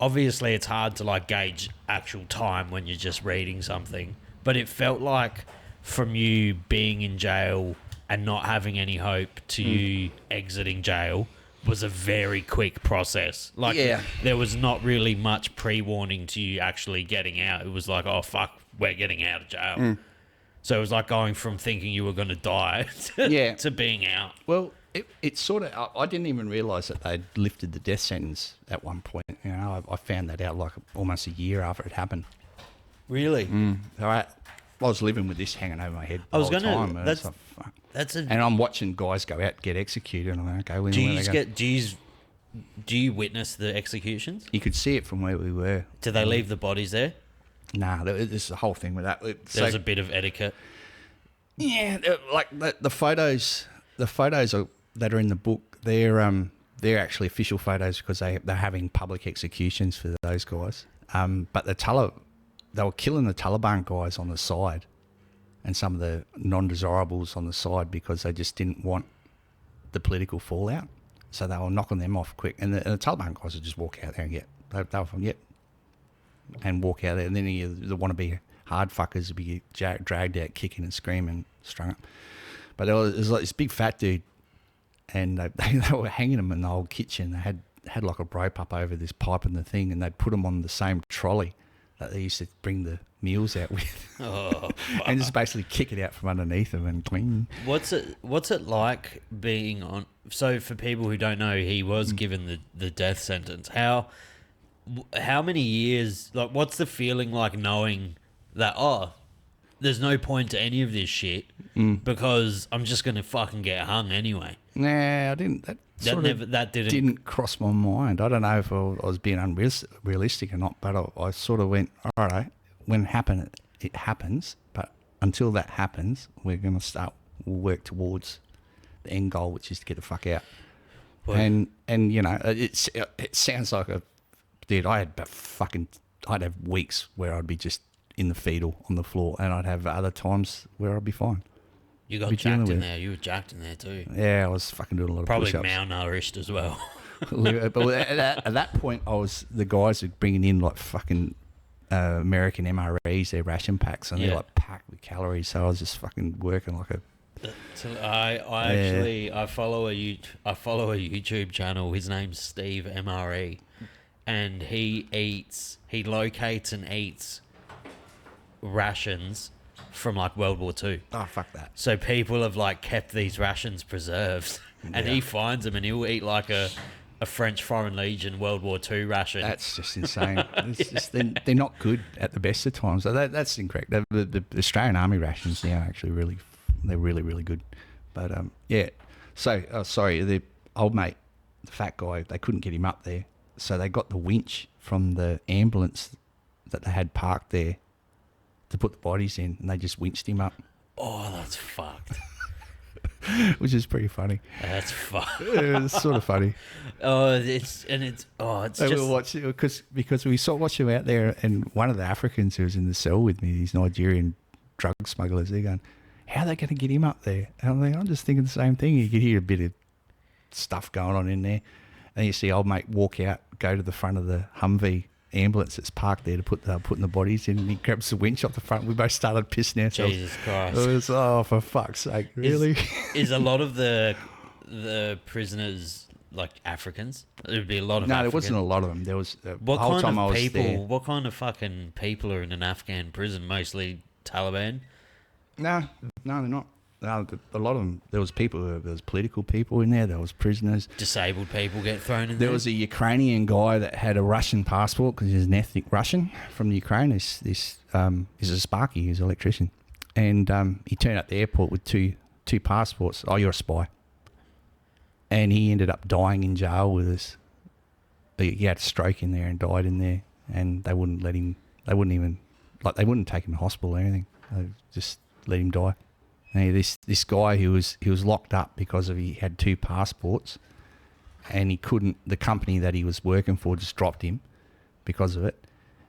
obviously it's hard to like gauge actual time when you're just reading something, but it felt like from you being in jail and not having any hope to you exiting jail was a very quick process. Like, there was not really much pre-warning to you actually getting out. It was like, oh, fuck, we're getting out of jail. So it was like going from thinking you were going to die to being out. Well, It sort of. I didn't even realise that they'd lifted the death sentence at one point. You know, I found that out like almost a year after it happened. Really? So I was living with this hanging over my head the whole time. And it's like, fuck. And I'm watching guys go out and get executed. And I'm like, okay, do you witness the executions? You could see it from where we were. Do they leave the bodies there? Nah, there's a whole thing with that. There's a bit of etiquette. Yeah, like the photos that are in the book, they're actually official photos because they're having public executions for those guys. But they were killing the Taliban guys on the side, and some of the non-desirables on the side because they just didn't want the political fallout. So they were knocking them off quick, and the Taliban guys would just walk out there and they were from and walk out there, and then the wannabe hard fuckers would be dragged out, kicking and screaming, strung up. But there was like this big fat dude, and they were hanging him in the old kitchen. They had like a rope up over this pipe and the thing, and they'd put him on the same trolley that they used to bring the meals out with. Oh, and just basically kick it out from underneath him and clean. What's it like being on? So for people who don't know, he was given the death sentence. How many years? Like, what's the feeling like knowing that? Oh, there's no point to any of this shit because I'm just gonna fucking get hung anyway. Nah, I didn't. That didn't cross my mind. I don't know if I was being unrealistic or not, but I sort of went, all right, when it happens, but until that happens, we're going to work towards the end goal, which is to get the fuck out. Well, and you know, it sounds like dude, I'd have weeks where I'd be just in the fetal on the floor, and I'd have other times where I'd be fine. You got jacked in there. You were jacked in there too. Yeah, I was fucking doing a lot of push-ups. Probably malnourished as well. But at that point, the guys were bringing in like fucking American MREs, their ration packs, and they're like packed with calories. So I was just fucking working like a. So I follow a YouTube channel. His name's Steve MRE, and he locates and eats rations from like World War II. Oh, fuck that. So people have like kept these rations preserved, and he finds them and he'll eat like a French Foreign Legion World War II ration. That's just insane. It's just, they're not good at the best of times. So that's incorrect. The Australian Army rations now actually they're really good. But yeah. So sorry, the old mate, the fat guy, they couldn't get him up there, so they got the winch from the ambulance that they had parked there to put the bodies in, and they just winched him up. Oh, that's fucked. Which is pretty funny. That's fucked. It's sort of funny. It's so we'll watch it because we saw watch him out there, and one of the Africans who was in the cell with me, these Nigerian drug smugglers, they're going, how are they going to get him up there? And I'm just thinking the same thing. You could hear a bit of stuff going on in there, and you see old mate walk out, go to the front of the Humvee ambulance that's parked there to putting the bodies in, and he grabs the winch off the front. We both started pissing ourselves. Jesus Christ. It was, for fuck's sake, really? Is a lot of the prisoners like Africans? There'd be a lot of there wasn't a lot of them. There was what kind of people? What kind of fucking people are in an Afghan prison? Mostly Taliban? No, they're not. No, a lot of them. There was political people in there. There was prisoners. Disabled people get thrown in there. There was a Ukrainian guy that had a Russian passport because he's an ethnic Russian from Ukraine. This is a Sparky. He's an electrician, and he turned up at the airport with two passports. Oh, you're a spy. And he ended up dying in jail with us. He had a stroke in there and died in there, and they wouldn't let him. They wouldn't take him to hospital or anything. They just let him die. And this guy he was locked up because he had two passports, and he couldn't. The company that he was working for just dropped him because of it,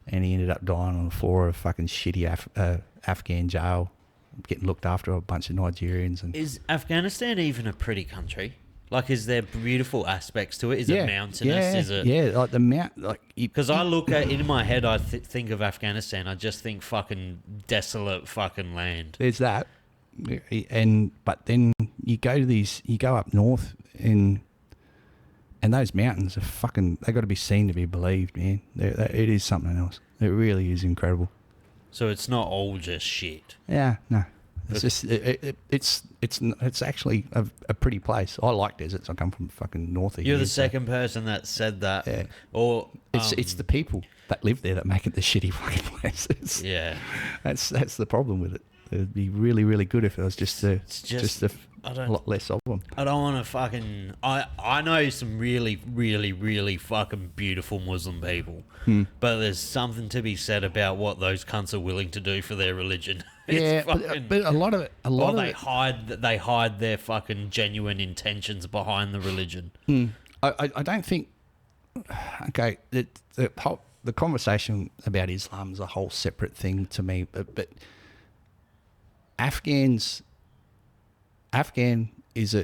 and he ended up dying on the floor of a fucking shitty Afghan jail, getting looked after by a bunch of Nigerians. And is Afghanistan even a pretty country? Like, is there beautiful aspects to it? Is it mountainous? Is it like the mount? Like because I look at in my head, I think of Afghanistan. I just think fucking desolate fucking land. There's that. But then you go up north and those mountains are fucking, they got to be seen to be believed, man. It is something else. It really is incredible. So it's not all just shit. Yeah, no. It's just it's actually a pretty place. I like deserts. I come from fucking north of You're here, the second person that said that. Yeah. Or It's the people that live there that make it the shitty fucking places. yeah. That's the problem with it. It'd be really, really good if it was just a lot less of them. I don't want to fucking. I know some really, really, really fucking beautiful Muslim people, but there's something to be said about what those cunts are willing to do for their religion. Yeah, but a lot of they hide their fucking genuine intentions behind the religion. I don't think. Okay, the conversation about Islam is a whole separate thing to me, but Afghanistan is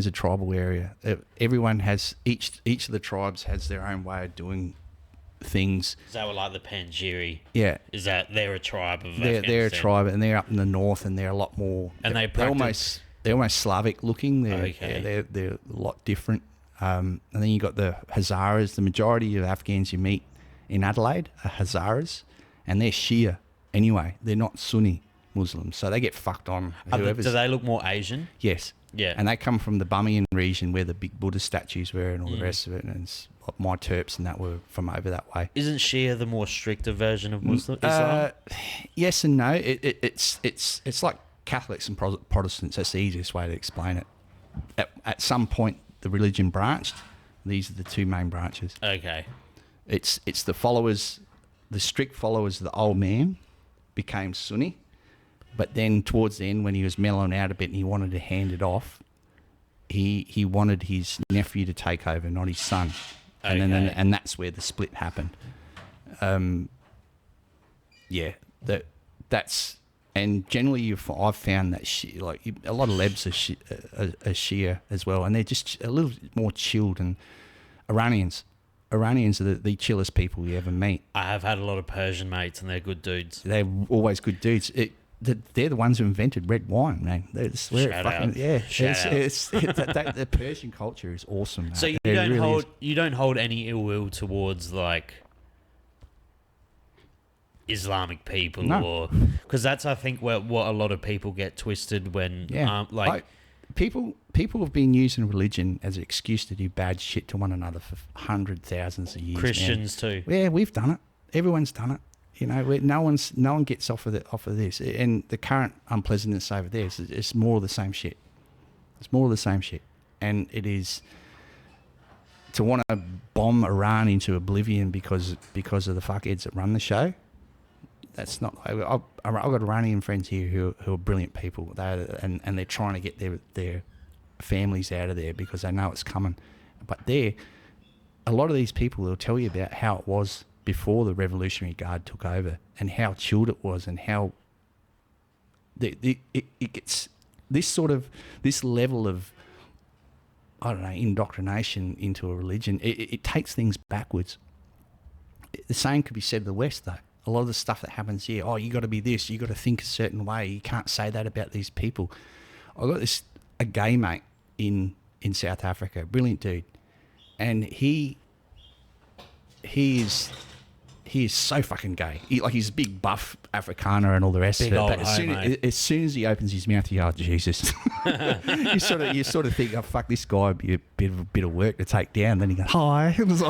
a tribal area. Everyone has each of the tribes has their own way of doing things. Is that what, like the Panjiri? Yeah. Is that they're a tribe of They're a tribe, and they're up in the north, and they're a lot more. And they're almost Slavic looking. They're a lot different. And then you got the Hazaras. The majority of Afghans you meet in Adelaide are Hazaras, and they're Shia anyway. They're not Sunni Muslims, so they get fucked on. Do they look more Asian? Yes. Yeah. And they come from the Bamiyan region where the big Buddha statues were and all the rest of it. And my Terps and that were from over that way. Isn't Shia the more stricter version of Muslim Islam? Yes and no. It's like Catholics and Protestants. That's the easiest way to explain it. At some point, the religion branched. These are the two main branches. Okay. It's the followers, the strict followers of the old man became Sunni. But then towards the end, when he was mellowing out a bit and he wanted to hand it off, he wanted his nephew to take over, not his son. Okay. And that's where the split happened. That's and generally I've found that a lot of Lebs are Shia as well, and they're just a little more chilled. And Iranians are the chillest people you ever meet. I have had a lot of Persian mates, and they're good dudes. They're always good dudes. They're the ones who invented red wine, man. Shout out. Yeah, the Persian culture is awesome. Man. So you don't hold any ill will towards like Islamic people, or because that's I think what a lot of people get twisted when people have been using religion as an excuse to do bad shit to one another for thousands of years. Christians too. Yeah, we've done it. Everyone's done it. You know, no one gets off of this, and the current unpleasantness over there is more of the same shit. It's more of the same shit, and it is to want to bomb Iran into oblivion because of the fuckheads that run the show. That's not. I've got Iranian friends here who are brilliant people. And they're trying to get their families out of there because they know it's coming. But a lot of these people will tell you about how it was before the Revolutionary Guard took over, and how chilled it was, and how it gets this level of, I don't know, indoctrination into a religion. It takes things backwards. The same could be said of the West, though. A lot of the stuff that happens here, you got to be this, you got to think a certain way. You can't say that about these people. I got a gay mate in South Africa, brilliant dude, and he is so fucking gay. He's a big buff Afrikaner and all the rest of it. But as soon as he opens his mouth, you go, oh, Jesus. you sort of think, oh, fuck, this guy would be a bit of work to take down. Then he goes, hi. It was,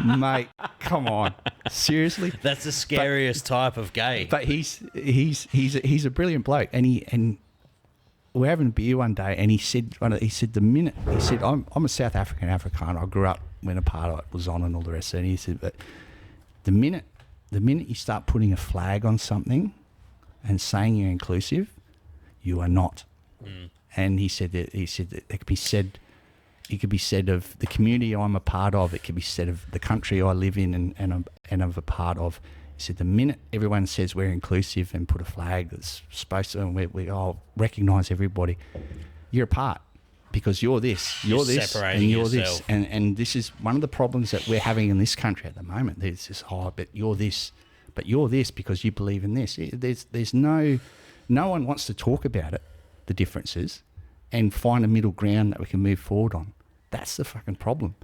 mate, come on. Seriously? That's the scariest type of gay. But he's a brilliant bloke. And we're having a beer one day, and he said I'm a South African Afrikaner. I grew up when apartheid was on and all the rest of it. And he said, but the minute you start putting a flag on something and saying you're inclusive, you are not. And he said that it could be said of the community I'm a part of. It could be said of the country I live in and I'm a part of. He said the minute everyone says we're inclusive and put a flag that's supposed to, and we all recognise everybody, you're a part. Because you're this, and you're yourself. this. And this is one of the problems that we're having in this country at the moment. There's this, but you're this because you believe in this. There's no one wants to talk about it, the differences, and find a middle ground that we can move forward on. That's the fucking problem.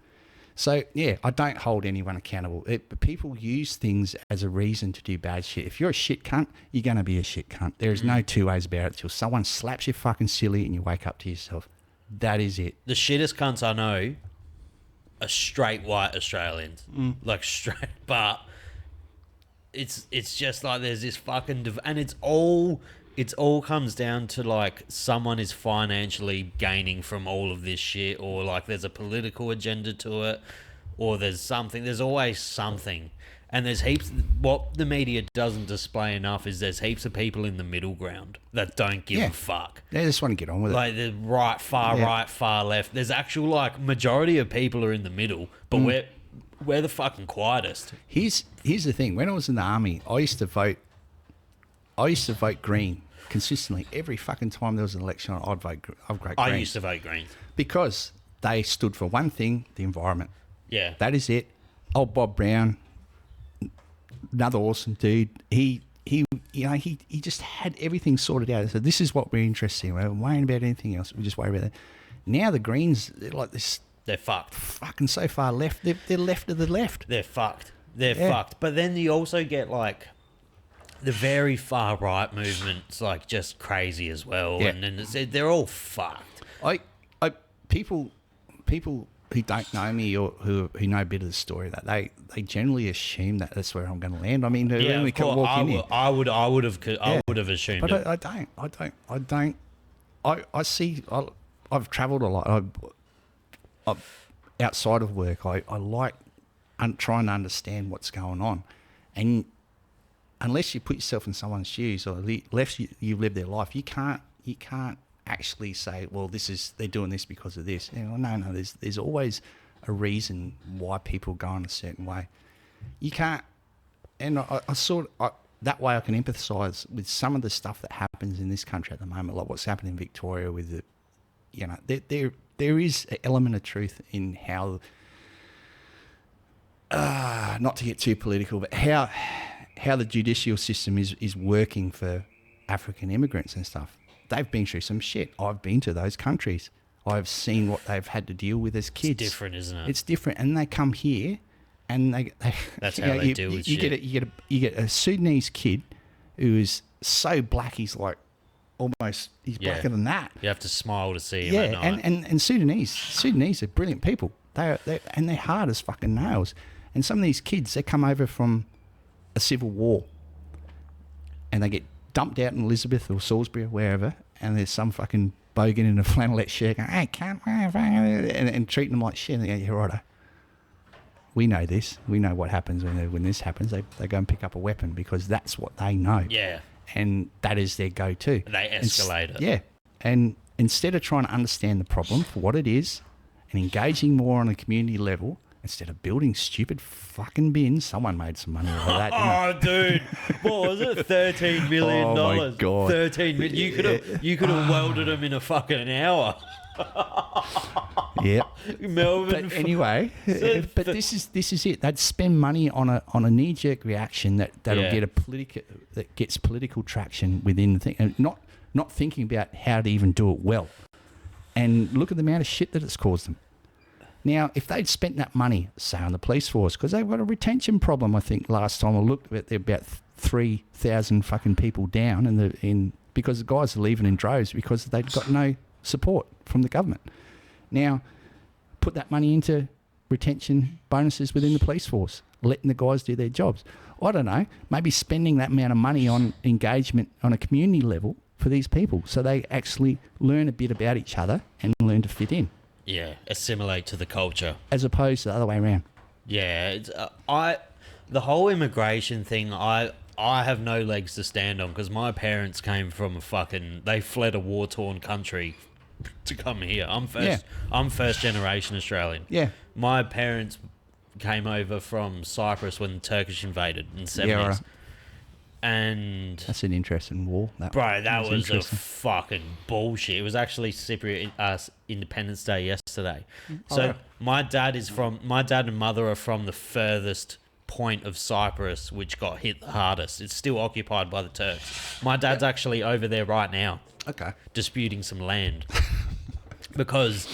So, yeah, I don't hold anyone accountable. People use things as a reason to do bad shit. If you're a shit cunt, you're going to be a shit cunt. There is no two ways about it till someone slaps you fucking silly and you wake up to yourself. That is it. The shittest cunts I know are straight white Australians. Like straight, but it's just like there's this fucking... and it's all comes down to like someone is financially gaining from all of this shit, or like there's a political agenda to it, or there's something. There's always something. And there's heaps... What the media doesn't display enough is there's heaps of people in the middle ground that don't give a fuck. They just want to get on with it. Like the right, far left. There's actual like majority of people are in the middle, but we're the fucking quietest. Here's the thing. When I was in the army, I used to vote Green consistently. Every fucking time there was an election, I'd vote Green. I used to vote Green. Because they stood for one thing, the environment. Yeah. That is it. Old Bob Brown, another awesome dude. He just had everything sorted out. So this is what we're interested in. We're not worrying about anything else. We just worry about that. Now the Greens, they're like this. They're fucked. Fucking so far left. They're left of the left. They're fucked. They're fucked. But then you also get like the very far right movements, like just crazy as well. Yeah. And then they're all fucked. People who don't know me or who know a bit of the story, that they generally assume that that's where I'm going to land. I mean, when we can walk in here, I would have assumed. But it. I don't. I see. I've travelled a lot. Outside of work, I like trying to understand what's going on, and unless you put yourself in someone's shoes or unless you've lived their life, you can't actually say, well, they're doing this because of this. No. There's always a reason why people go in a certain way. You can't, and that way I can empathise with some of the stuff that happens in this country at the moment, like what's happening in Victoria with there is an element of truth in how, not to get too political, but how the judicial system is working for African immigrants and stuff. They've been through some shit. I've been to those countries. I've seen what they've had to deal with as kids. It's different, isn't it? It's different, and they come here, and they that's how they deal with shit. You get a Sudanese kid who is so black, he's like he's blacker than that. You have to smile to see him at night. and Sudanese are brilliant people. They're hard as fucking nails. And some of these kids, they come over from a civil war, and they get dumped out in Elizabeth or Salisbury or wherever, and there's some fucking bogan in a flannelette shirt going, hey, can't, and treating them like shit. And they go, yeah, righto. We know this. We know what happens when this happens. They go and pick up a weapon because that's what they know. Yeah. And that is their go-to. They escalate it. Yeah. And instead of trying to understand the problem for what it is and engaging more on a community level, instead of building stupid fucking bins, someone made some money out of that. Dude, what was it? $13 million. Oh my God. 13 million. You could have welded them in a fucking hour. Yeah. Melbourne. But anyway, but this is it. They'd spend money on a knee-jerk reaction that'll get that gets political traction within the thing, and not thinking about how to even do it well. And look at the amount of shit that it's caused them. Now, if they'd spent that money, say, on the police force, because they've got a retention problem, I think last time I looked at it, they're about 3,000 fucking people down, because the guys are leaving in droves because they've got no support from the government. Now, put that money into retention bonuses within the police force, letting the guys do their jobs. I don't know, maybe spending that amount of money on engagement on a community level for these people so they actually learn a bit about each other and learn to fit in. Yeah, assimilate to the culture. As opposed to the other way around. Yeah, it's, the whole immigration thing, I have no legs to stand on because my parents came from they fled a war-torn country to come here. I'm first generation Australian. Yeah. My parents came over from Cyprus when the Turkish invaded in the 70s. Yeah, right. And that's an interesting war. That was a fucking bullshit. It was actually Cypriot Independence Day yesterday. So my dad and mother are from the furthest point of Cyprus, which got hit the hardest. It's still occupied by the Turks. My dad's actually over there right now. Okay. Disputing some land. Because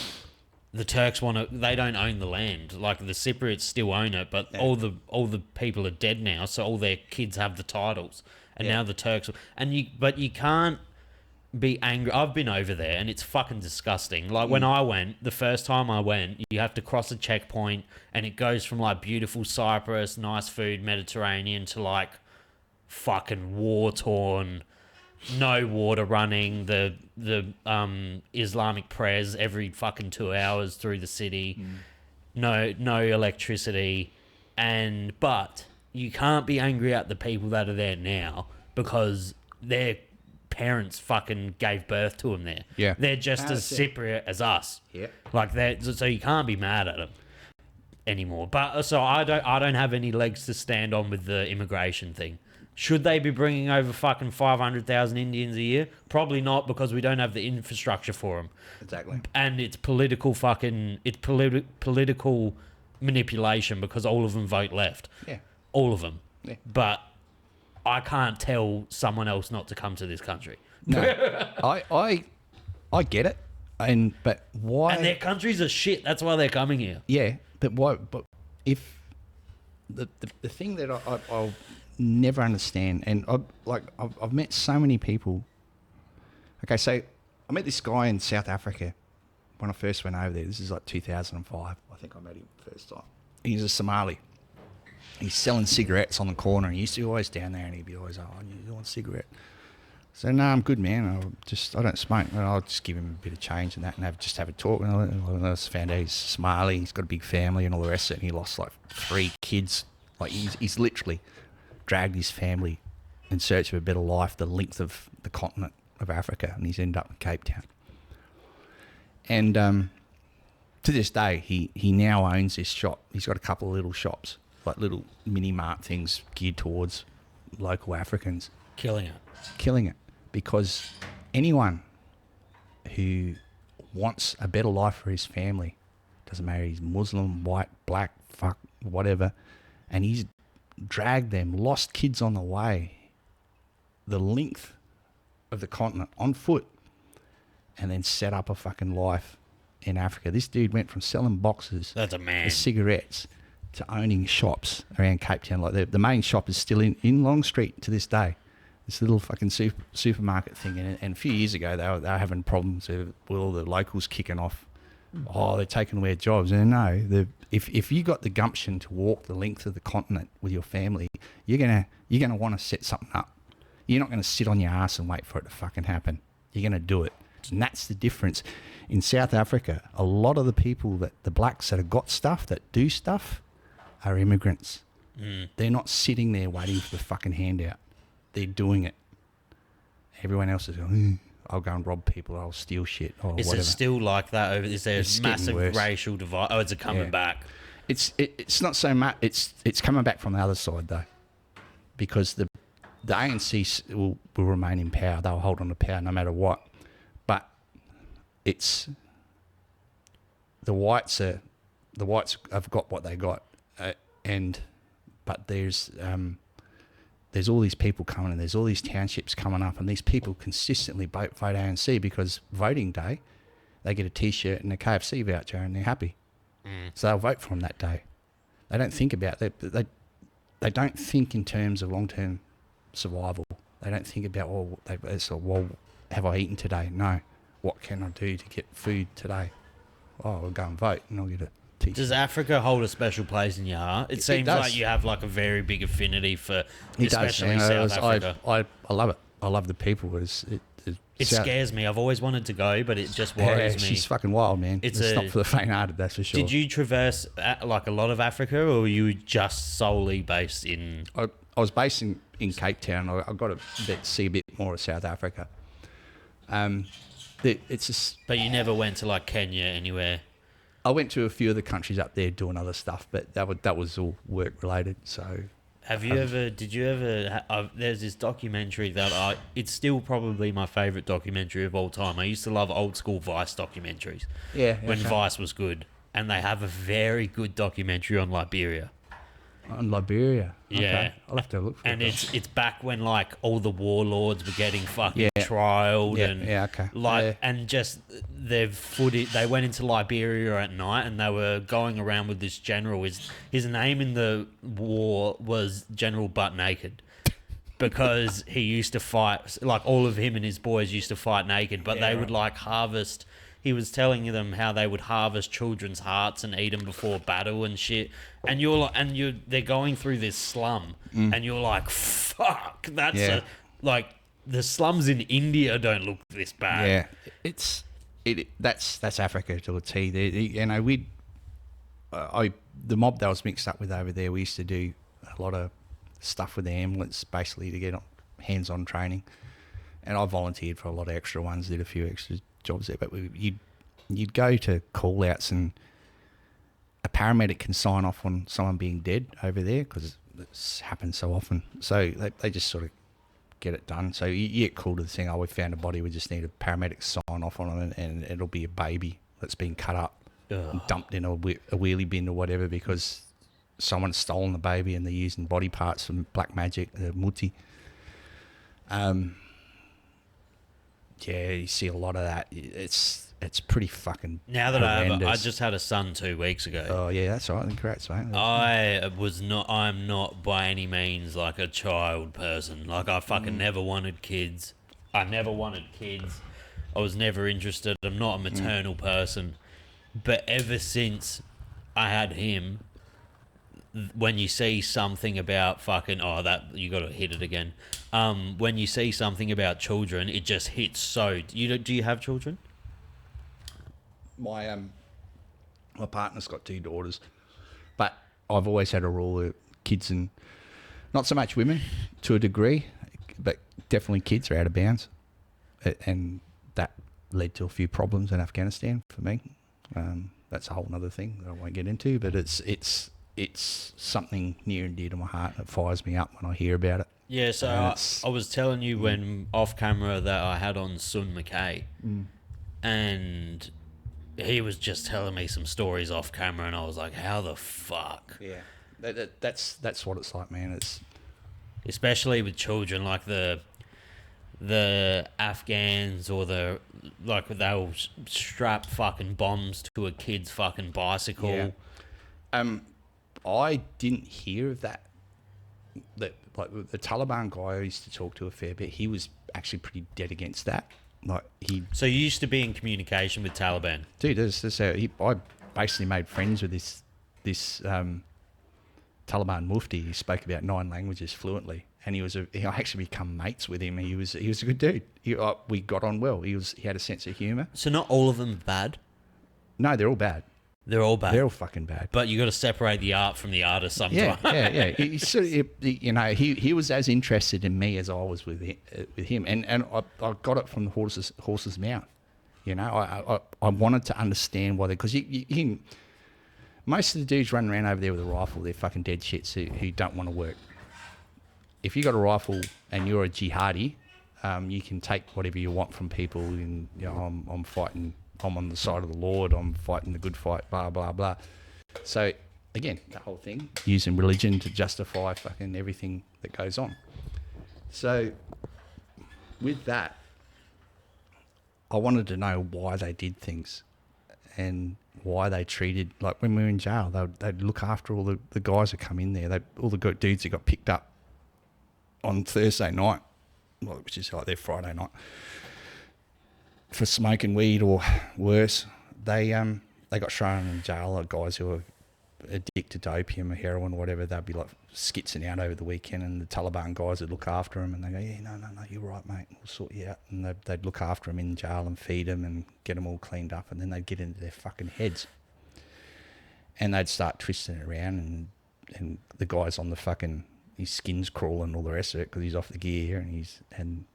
the Turks want to. They don't own the land. Like the Cypriots still own it, but all the people are dead now, so all their kids have the titles, and now the Turks. But you can't be angry. I've been over there, and it's fucking disgusting. Like when I went, the first time I went, you have to cross a checkpoint, and it goes from like beautiful Cyprus, nice food, Mediterranean, to like fucking war torn. No water running, the Islamic prayers every fucking 2 hours through the city, no electricity, but you can't be angry at the people that are there now because their parents fucking gave birth to them there. Yeah, they're just as Cypriot as us. Yeah, like that. So you can't be mad at them anymore. But so I don't have any legs to stand on with the immigration thing. Should they be bringing over fucking 500,000 Indians a year? Probably not, because we don't have the infrastructure for them. Exactly. And it's political political manipulation because all of them vote left. Yeah. All of them. Yeah. But I can't tell someone else not to come to this country. No, I get it, but why? And their countries are shit. That's why they're coming here. Yeah, but why? But if the thing that I'll never understand, and I've met so many people. Okay, so I met this guy in South Africa when I first went over there. This is like 2005. I think I met him first time. He's a Somali. He's selling cigarettes on the corner. He used to be always down there, and he'd be always, "Oh, you want a cigarette?" So no, I'm good, man. I don't smoke. And I'll just give him a bit of change and that, and have a talk. And I found out he's Somali. He's got a big family and all the rest of it. And he lost like 3 kids. Like he's literally dragged his family in search of a better life the length of the continent of Africa, and he's ended up in Cape Town. And to this day, he now owns this shop. He's got a couple of little shops, like little mini mart things geared towards local Africans. Killing it. Because anyone who wants a better life for his family, doesn't matter, he's Muslim, white, black, fuck, whatever, and he's dragged them, lost kids on the way, the length of the continent on foot, and then set up a fucking life in Africa. This dude went from selling boxes That's a man. of cigarettes to owning shops around Cape Town. Like the main shop is still in Long Street to this day. This little fucking supermarket thing. And a few years ago, they were having problems with all the locals kicking off. Oh, they're taking away jobs. And no, if you got the gumption to walk the length of the continent with your family, you're gonna want to set something up. You're not going to sit on your ass and wait for it to fucking happen. You're going to do it. And that's the difference. In South Africa, a lot of the people the blacks that have got stuff, that do stuff, are immigrants. They're not sitting there waiting for the fucking handout. They're doing it. Everyone else is going, I'll go and rob people, I'll steal shit, or Is whatever. it still like that? Is there It's a getting massive worse. racial divide? Oh, is it coming back? It's not so much. It's coming back from the other side though, because the ANC will remain in power. They'll hold on to power no matter what. But it's the whites have got what they got, but there's all these people coming, and there's all these townships coming up, and these people consistently vote ANC because voting day, they get a T-shirt and a KFC voucher, and they're happy. So they'll vote for them that day. They don't think about that. They don't think in terms of long-term survival. They don't think about, well, have I eaten today? No. What can I do to get food today? Oh, I'll go and vote, and I'll get a T-shirt. Does Africa hold a special place in your heart? It seems does. like you have like a very big affinity for, It especially does. South Africa. I love it. I love the people. It scares me. I've always wanted to go, but it just worries me. She's fucking wild, man. It's not for the faint-hearted, that's for sure. Did you traverse like a lot of Africa, or were you just solely based in? I was based in Cape Town. I got to see a bit more of South Africa. It's just, But you never went to like Kenya anywhere. I went to a few of the countries up there doing other stuff, but that was all work related. So Have you ever? Did you ever? There's this documentary that it's still probably my favorite documentary of all time. I used to love old school Vice documentaries. Yeah. When Vice was good, and they have a very good documentary on Liberia. On Liberia. Yeah. Okay. I'll have to look for And it. it's back when like all the warlords were getting fucking trialed Yeah, and yeah, okay. and just they went into Liberia at night and they were going around with this general. His name in the war was General Butt Naked. Because he used to fight, like all of him and his boys used to fight naked, but they would like harvest. He was telling them how they would harvest children's hearts and eat them before battle and shit. And they're going through this slum, and you're like, fuck, like the slums in India don't look this bad. Yeah, that's Africa to a T. You know, the mob that I was mixed up with over there, we used to do a lot of stuff with the ambulance basically to get hands-on training, and I volunteered for a lot of extra ones, did a few extra jobs there, but you'd go to call-outs and a paramedic can sign off on someone being dead over there because it's happened so often, so they just sort of get it done. So you get called to the thing, we found a body, we just need a paramedic sign off on it, and it'll be a baby that's been cut up and dumped in a wheelie bin or whatever because someone's stolen the baby and they're using body parts from black magic, muti. Yeah, you see a lot of that. It's pretty fucking Now that horrendous. I just had a son 2 weeks ago. Oh yeah, that's right. Congrats, mate. I'm not by any means like a child person. Like I fucking never wanted kids. I was never interested. I'm not a maternal person. But ever since I had him, when you see something about fucking that you got to hit it again. When you see something about children, it just hits so. Do you have children? My partner's got 2 daughters, but I've always had a rule that kids and not so much women to a degree, but definitely kids are out of bounds, and that led to a few problems in Afghanistan for me. That's a whole other thing that I won't get into, but it's something near and dear to my heart. It fires me up when I hear about it. Yeah, so I was telling you when off camera that I had on Sun McKay, and he was just telling me some stories off camera, and I was like, how the fuck? Yeah, that's what it's like, man. It's especially with children, like the Afghans or they'll strap fucking bombs to a kid's fucking bicycle. Yeah. I didn't hear of that. That like the Taliban guy I used to talk to a fair bit, he was actually pretty dead against that. So you used to be in communication with Taliban, dude. I basically made friends with this Taliban mufti. He spoke about 9 languages fluently, and I actually become mates with him. He was a good dude. We got on well. He had a sense of humour. So not all of them bad? No, they're all bad. They're all bad. They're all fucking bad. But you got to separate the art from the artist sometimes. Yeah. He was as interested in me as I was with him, and I got it from the horse's mouth. You know, I wanted to understand why because most of the dudes running around over there with a rifle, they're fucking dead shits who don't want to work. If you got a rifle and you're a jihadi, you can take whatever you want from people. And I'm fighting. I'm on the side of the Lord, I'm fighting the good fight, blah, blah, blah. So, again, the whole thing, using religion to justify fucking everything that goes on. So, with that, I wanted to know why they did things and why they treated, like when we were in jail, they'd look after all the guys that come in there, all the dudes that got picked up on Thursday night, which is like their Friday night, for smoking weed or worse, they got thrown in jail. Like guys who were addicted to opium or heroin or whatever, they'd be like skitzing out over the weekend, and the Taliban guys would look after them, and they go, yeah, no, you're right, mate, we'll sort you out. And they'd look after them in jail and feed them and get them all cleaned up, and then they'd get into their fucking heads, and they'd start twisting it around, and the guy's on the fucking, his skin's crawling and all the rest of it because he's off the gear, and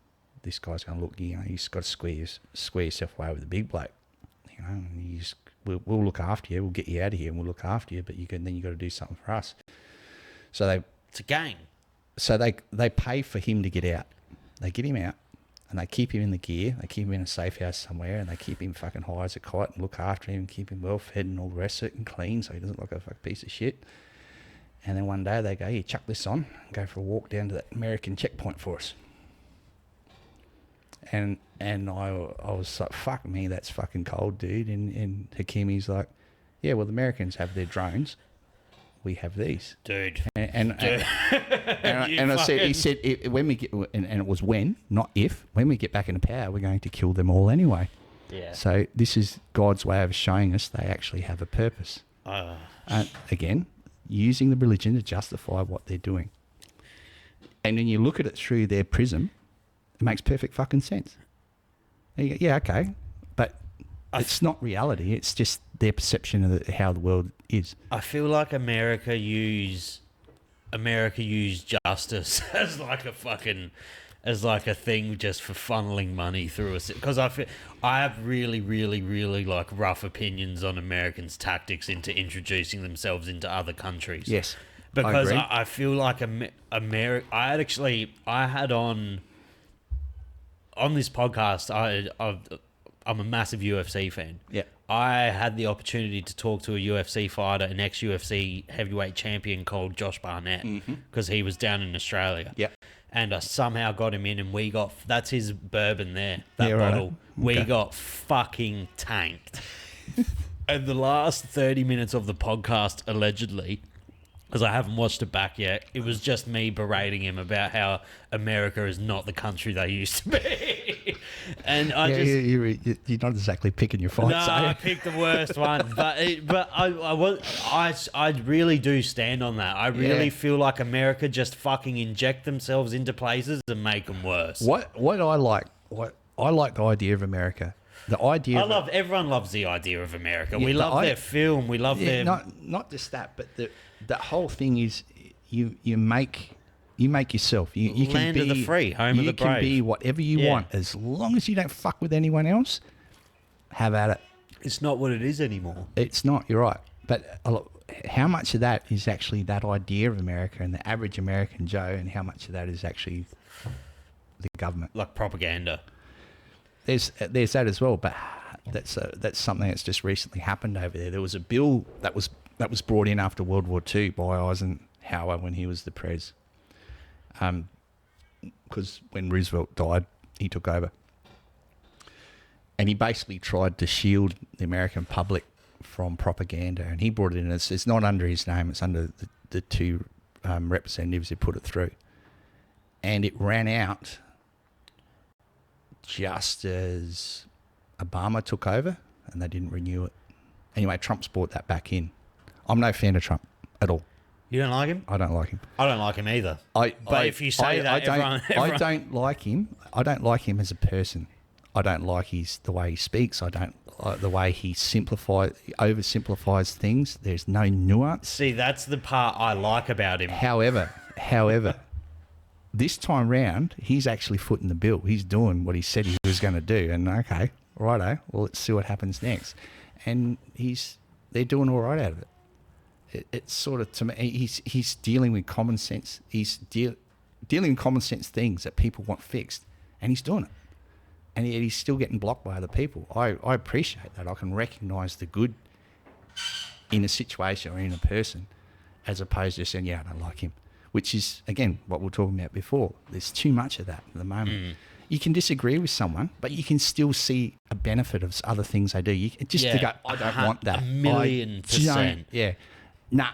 this guy's going, look, you've got to square yourself away with the big bloke, and we'll look after you, we'll get you out of here and we'll look after you, but then you got to do something for us. So it's a gang. So they pay for him to get out. They get him out and they keep him in the gear, they keep him in a safe house somewhere, and they keep him fucking high as a kite and look after him, keep him well fed and all the rest of it and clean so he doesn't look like a fucking piece of shit. And then one day they go, chuck this on and go for a walk down to that American checkpoint for us. And I was like, fuck me, that's fucking cold, dude. And Hakimi's like, yeah, well, the Americans have their drones. We have these. Dude. And I said, he said, when we get, and it was when, not if, when we get back into power, we're going to kill them all anyway. Yeah. So this is God's way of showing us they actually have a purpose. Again, using the religion to justify what they're doing. And when you look at it through their prism, it makes perfect fucking sense. And you go, yeah, okay. But it's not reality. It's just their perception of how the world is. I feel like America use justice as like a thing just for funneling money through us. Because I have really, really, really like rough opinions on Americans' tactics into introducing themselves into other countries. Yes, because I agree. I feel like America. I had on this podcast. I'm a massive UFC fan. Yeah. I had the opportunity to talk to a UFC fighter, an ex-UFC heavyweight champion called Josh Barnett, because he was down in Australia. Yeah. And I somehow got him in, and we got... That's his bourbon there, that Yeah, right. bottle. Okay. We got fucking tanked. And the last 30 minutes of the podcast, allegedly, because I haven't watched it back yet, it was just me berating him about how America is not the country they used to be. And you're not exactly picking your fights. no, I picked the worst one, but I really do stand on that. I really feel like America just fucking inject themselves into places and make them worse. What I like the idea of America. The idea. Everyone loves the idea of America. Yeah, we love their film. We love their. Not just that, but the whole thing is you make yourself. You can Land be of the free, home of the brave. You can be whatever you want as long as you don't fuck with anyone else. Have at it. It's not what it is anymore. It's not. You're right. But how much of that is actually that idea of America and the average American Joe, and how much of that is actually the government? Like propaganda. There's that as well, but that's something that's just recently happened over there. There was a bill that was brought in after World War II by Eisenhower when he was the pres. Because when Roosevelt died, he took over, and he basically tried to shield the American public from propaganda. And he brought it in. It's not under his name; it's under the two representatives who put it through, and it ran out just as Obama took over, and they didn't renew it. Anyway, Trump's brought that back in. I'm no fan of Trump at all. You don't like him? I don't like him. I don't like him either. But if you say that, everyone... I don't like him. I don't like him as a person. I don't like the way he speaks. I don't like the way he oversimplifies things. There's no nuance. See, that's the part I like about him. However, this time round, he's actually footing the bill. He's doing what he said he was going to do. And okay, righto, well, let's see what happens next. And they're doing all right out of it. It's sort of, to me, he's dealing with common sense. He's dealing with common sense things that people want fixed, and he's doing it. And yet he's still getting blocked by other people. I appreciate that. I can recognise the good in a situation or in a person, as opposed to just saying, yeah, I don't like him. Which is, again, what we were talking about before. There's too much of that at the moment. You can disagree with someone, but you can still see a benefit of other things they do. To go, I don't want that. 1,000,000%. Yeah. Nah.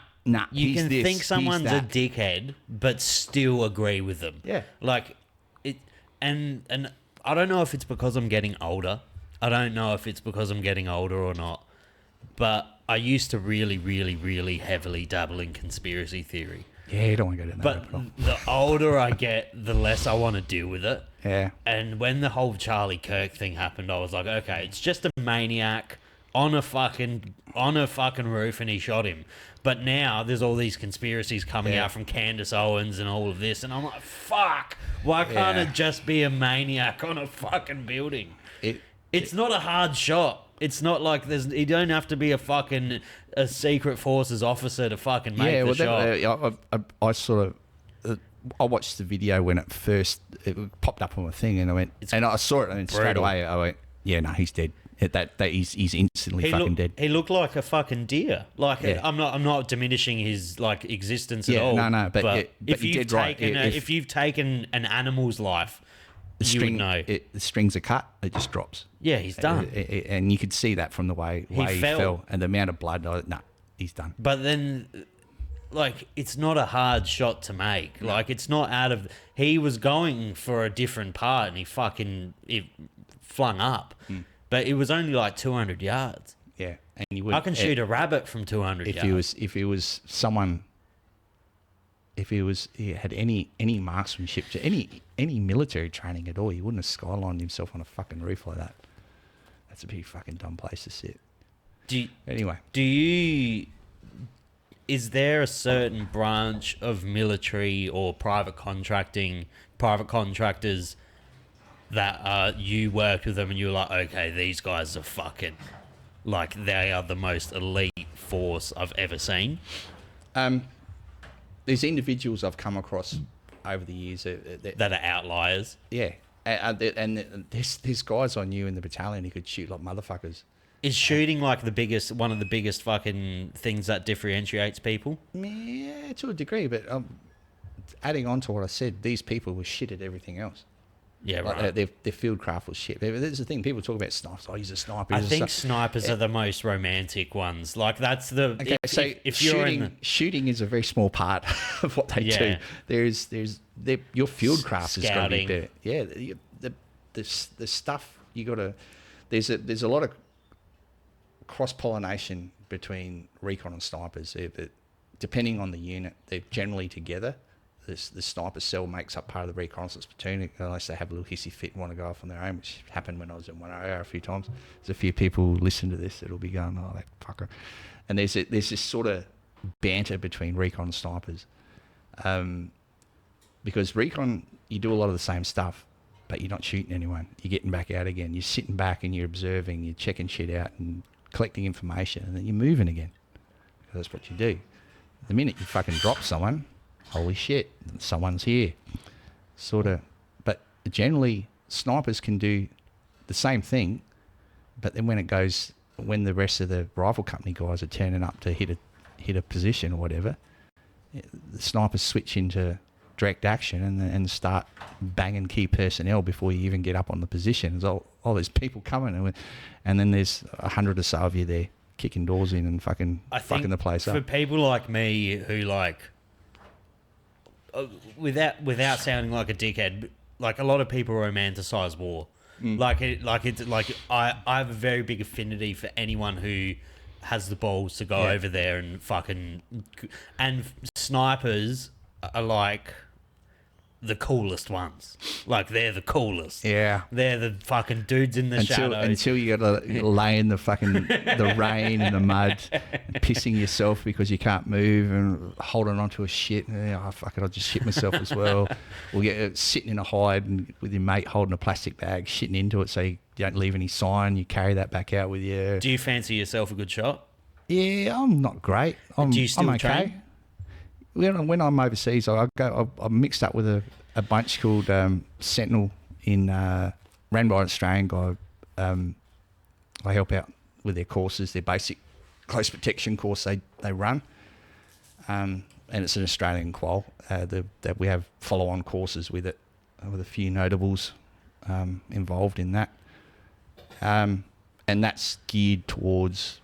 You can think someone's a dickhead, but still agree with them. Yeah. Like, and I don't know if it's because I'm getting older. I don't know if it's because I'm getting older or not. But I used to really, really, really heavily dabble in conspiracy theory. Yeah, you don't want to go down that. But the older I get, the less I want to deal with it. Yeah. And when the whole Charlie Kirk thing happened, I was like, okay, it's just a maniac on a fucking roof, and he shot him. But now there's all these conspiracies coming out from Candace Owens and all of this, and I'm like, fuck, why can't it just be a maniac on a fucking building? It's not a hard shot. It's not like you don't have to be a secret forces officer to fucking make the shot. I watched the video when it popped up on my thing, and I saw it, and straight away I went, yeah, no, he's dead. He's instantly fucking dead. He looked like a fucking deer. Like I'm not diminishing his like existence at all. No, but if you've taken an animal's life, you would know. The strings are cut. It just drops. Yeah, he's done. And you could see that from the way he fell and the amount of blood. He's done. But then, like, it's not a hard shot to make. Like, it's not out of... He was going for a different part and it flung up. But it was only like 200 yards. Yeah. And you would... I can shoot a rabbit from 200 yards. If he was someone... If he had any marksmanship, any military training at all, he wouldn't have skylined himself on a fucking roof like that. That's a pretty fucking dumb place to sit. Is there a certain branch of military or private contractors that you worked with them and you were like, okay, these guys are fucking, like, they are the most elite force I've ever seen? There's individuals I've come across over the years that are outliers. Yeah, and there's guys I knew in the battalion who could shoot like motherfuckers. Is shooting like one of the biggest fucking things that differentiates people? Yeah, to a degree, but adding on to what I said, these people were shit at everything else. Yeah, like right. Their field craft was shit. There's the thing, people talk about snipers. Oh, he's a sniper. I think snipers are the most romantic ones. Like, that's the... Okay, if you're shooting is a very small part of what they do. Your field craft has got to be better. Yeah, the stuff you got to... There's a lot of cross-pollination between recon and snipers. Depending on the unit, they're generally together. The sniper cell makes up part of the reconnaissance platoon, unless they have a little hissy fit and want to go off on their own, which happened when I was in 1OR a few times. There's a few people who listen to this that'll be going, oh, that fucker. And there's this sort of banter between recon and snipers. Because recon, you do a lot of the same stuff, but you're not shooting anyone. You're getting back out again. You're sitting back and you're observing, you're checking shit out and collecting information, and then you're moving again. Because that's what you do. The minute you fucking drop someone... holy shit, someone's here. Sort of, but generally snipers can do the same thing, but then when the rest of the rifle company guys are turning up to hit a position or whatever, the snipers switch into direct action and start banging key personnel before you even get up on the position. There's there's people coming, and then there's 100 or so of you there kicking doors in and fucking the place up. For people like me who like... without sounding like a dickhead, like a lot of people romanticize war. I have a very big affinity for anyone who has the balls to go over there and fucking... And snipers are like the coolest ones. Like, they're the coolest. Yeah. They're the fucking dudes in the shadows. Until you got to lay in the fucking the rain and the mud, and pissing yourself because you can't move and holding onto a shit. And, oh, fuck it, I'll just shit myself as well. Or get sitting in a hide and with your mate holding a plastic bag, shitting into it so you don't leave any sign. You carry that back out with you. Do you fancy yourself a good shot? Yeah, I'm not great. Do you still I'm okay. train? When I'm overseas, I'm mixed up with a bunch called Sentinel ran by an Australian guy. I help out with their courses, their basic close protection course they run, and it's an Australian qual. That we have follow-on courses with it, with a few notables involved in that, and that's geared towards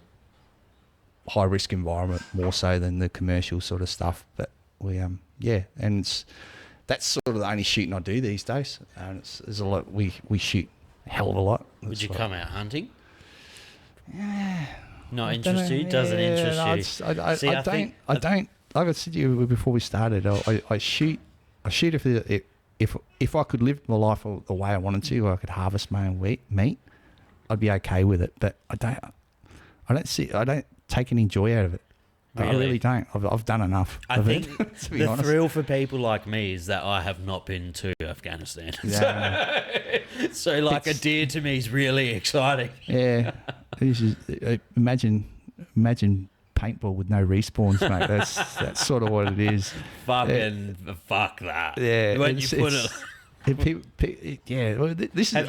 high risk environment more so than the commercial sort of stuff. But we and that's sort of the only shooting I do these days. And there's a lot we shoot a hell of a lot. Would you come out hunting? Yeah. Not interest you? Doesn't interest you? I don't. Like I said to you before we started, I shoot if I could live my life the way I wanted to, or I could harvest my own meat, I'd be okay with it. But I don't take any joy out of it. Really? I really don't. I've done enough. I think the honest. thrill for people like me is that I have not been to Afghanistan. Yeah. So like, a deer to me is really exciting. Yeah. Imagine paintball with no respawns, mate. That's sort of what it is. Fucking fuck that. Yeah. When you put it. Yeah, well, this is.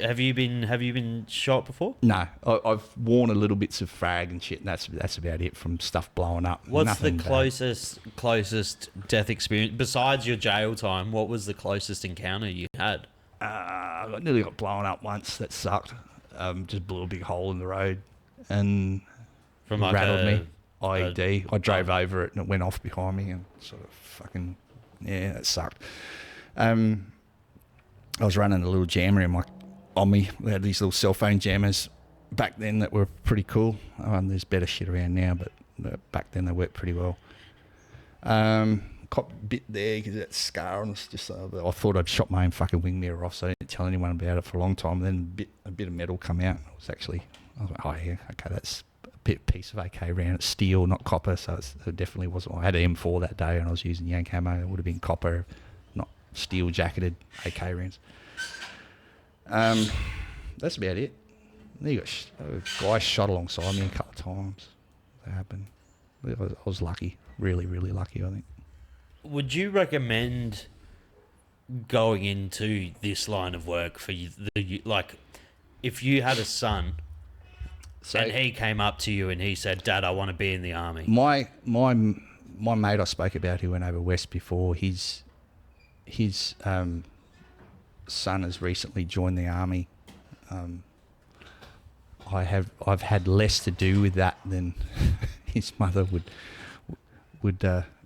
Have you been shot before? No, I've worn a little bits of frag and shit. And that's about it from stuff blowing up. What's Nothing the closest death experience besides your jail time? What was the closest encounter you had? I nearly got blown up once. That sucked. Just blew a big hole in the road and From like rattled me. a IED. I drove over it and it went off behind me and sort of fucking, yeah, that sucked. I was running a little jammer on me. We had these little cell phone jammers back then that were pretty cool. There's better shit around now, but back then they worked pretty well. Cop bit there because that scar on us. Just I thought I'd shot my own fucking wing mirror off, so I didn't tell anyone about it for a long time. Then a bit of metal come out. I was like, oh yeah, okay, that's a piece of AK round. It's steel, not copper, so it definitely wasn't. I had an M4 that day, and I was using Yank ammo. It would have been copper, not steel jacketed AK rounds. That's about it. Then you got a guy shot alongside me a couple of times. That happened. I was lucky, really, really lucky, I think. Would you recommend going into this line of work for you? Like, if you had a son and he came up to you and he said, "Dad, I want to be in the army." My mate I spoke about who went over west before, his son has recently joined the army. I've had less to do with that than his mother would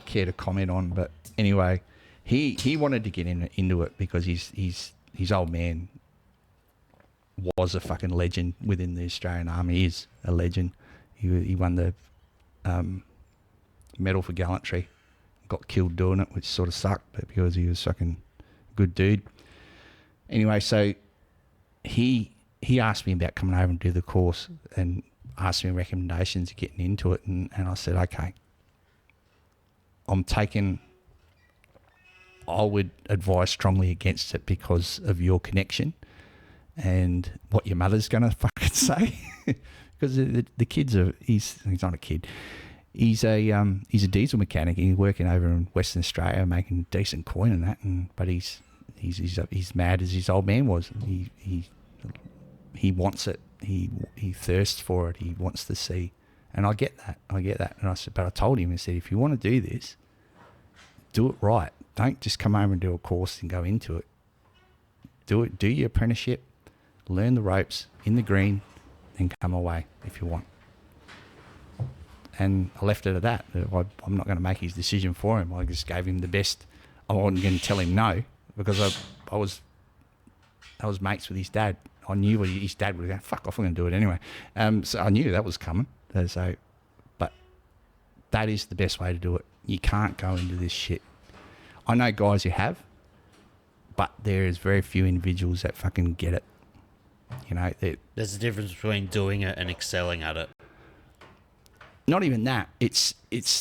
care to comment on, but anyway, he wanted to get into it because his old man was a fucking legend within the Australian Army. He is a legend. He won the medal for gallantry, got killed doing it, which sort of sucked, but because he was fucking good dude. Anyway, so he asked me about coming over and do the course and asked me recommendations of getting into it, and I said, okay, I would advise strongly against it because of your connection and what your mother's going to fucking say. Because the kids he's not a kid. He's a diesel mechanic. He's working over in Western Australia, making decent coin and that. But he's mad as his old man was. He wants it. He thirsts for it. He wants to see. And I get that. And I said, but I told him, I said, if you want to do this, do it right. Don't just come over and do a course and go into it. Do your apprenticeship, learn the ropes in the green, then come away if you want. And I left it at that. I'm not going to make his decision for him. I just gave him the best. I wasn't going to tell him no because I was mates with his dad. I knew his dad would go, fuck off, I'm going to do it anyway. So I knew that was coming. But that is the best way to do it. You can't go into this shit. I know guys who have, but there is very few individuals that fucking get it. You know, there's a difference between doing it and excelling at it. Not even that. It's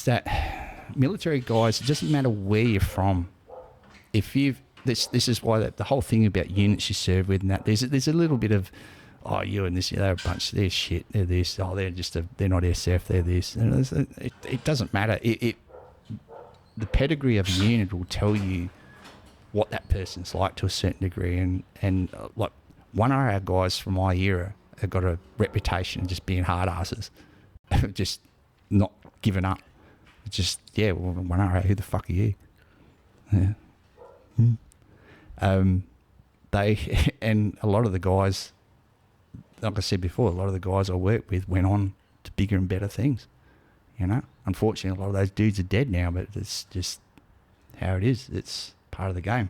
that military guys. It doesn't matter where you're from. If you've this is why the whole thing about units you serve with and that there's a little bit of you and this, they're a bunch, they're shit, they're this, they're not SF, they're this. And it doesn't matter. The pedigree of a unit will tell you what that person's like to a certain degree, and like one of our guys from my era have got a reputation of just being hard asses, just not giving up. Just one hour, who the fuck are you? Yeah. They and a lot of the guys, like I said before, a lot of the guys I worked with went on to bigger and better things. You know, unfortunately, a lot of those dudes are dead now, but it's just how it is. It's part of the game.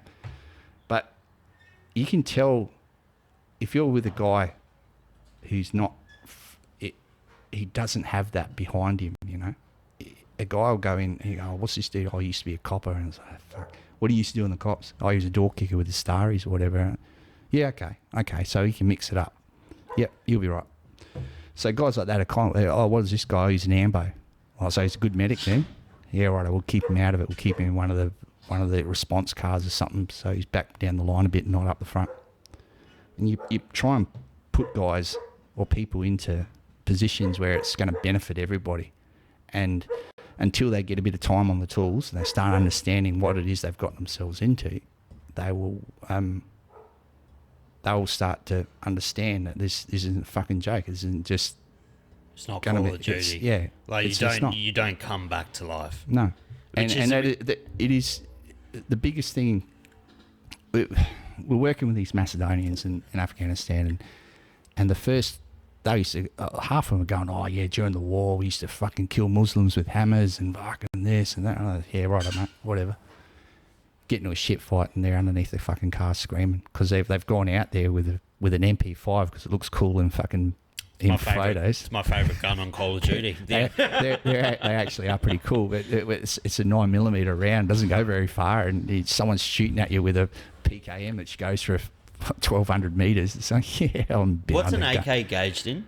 But you can tell if you're with a guy who's not, he doesn't have that behind him. You know, a guy will go in, and go, "Oh, what's this dude? Oh, I used to be a copper," and it's like, "Fuck, what do you used to do in the cops?" "Oh, he was a door kicker with the Starries or whatever." Yeah, okay, so he can mix it up. Yep, you'll be right. So guys like that are kind of, "Oh, what is this guy? He's an ambo." I'll say he's a good medic then. Yeah, right. We'll keep him out of it. We'll keep him in one of the response cars or something, so he's back down the line a bit, not up the front. And you try and put guys or people into positions where it's going to benefit everybody, and until they get a bit of time on the tools and they start understanding what it is they've got themselves into, they will start to understand that this isn't a fucking joke. This isn't just. It's not Call of Duty. Yeah, like you don't come back to life. No, it is the biggest thing. we're working with these Macedonians in Afghanistan, and the first, they used to, half of them were going, oh yeah, during the war we used to fucking kill Muslims with hammers and fucking this and that. And I was, yeah, right, mate, whatever. Get into a shit fight and they're underneath their fucking car screaming because they've gone out there with an MP5 because it looks cool in fucking in photos. It's my favourite gun on Call of Duty. They actually are pretty cool, but it's a 9mm round, doesn't go very far, and someone's shooting at you with a PKM which goes for 1,200 metres. It's like, yeah, I'm behind. What's an AK gauged in?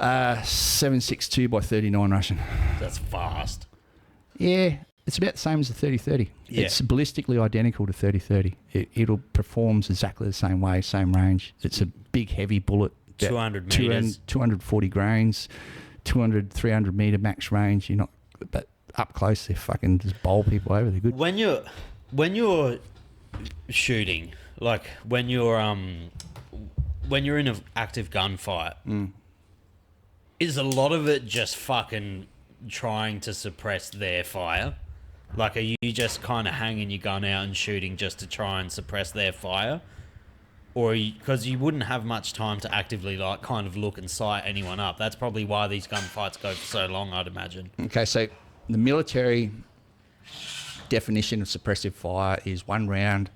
7.62 by 39 Russian. That's fast. Yeah, it's about the same as the 30-30. Yeah. It's ballistically identical to 30-30. It'll performs exactly the same way, same range. It's a big, heavy bullet. 200 metres. 240 grains, 200, 300 metre max range. You're not, but up close, they fucking just bowl people over. They're good. When you're shooting, like when you're in an active gunfight, is a lot of it just fucking trying to suppress their fire? Like, are you just kind of hanging your gun out and shooting just to try and suppress their fire? Or because you wouldn't have much time to actively like kind of look and sight anyone up. That's probably why these gunfights go for so long, I'd imagine. Okay, so the military definition of suppressive fire is 1 round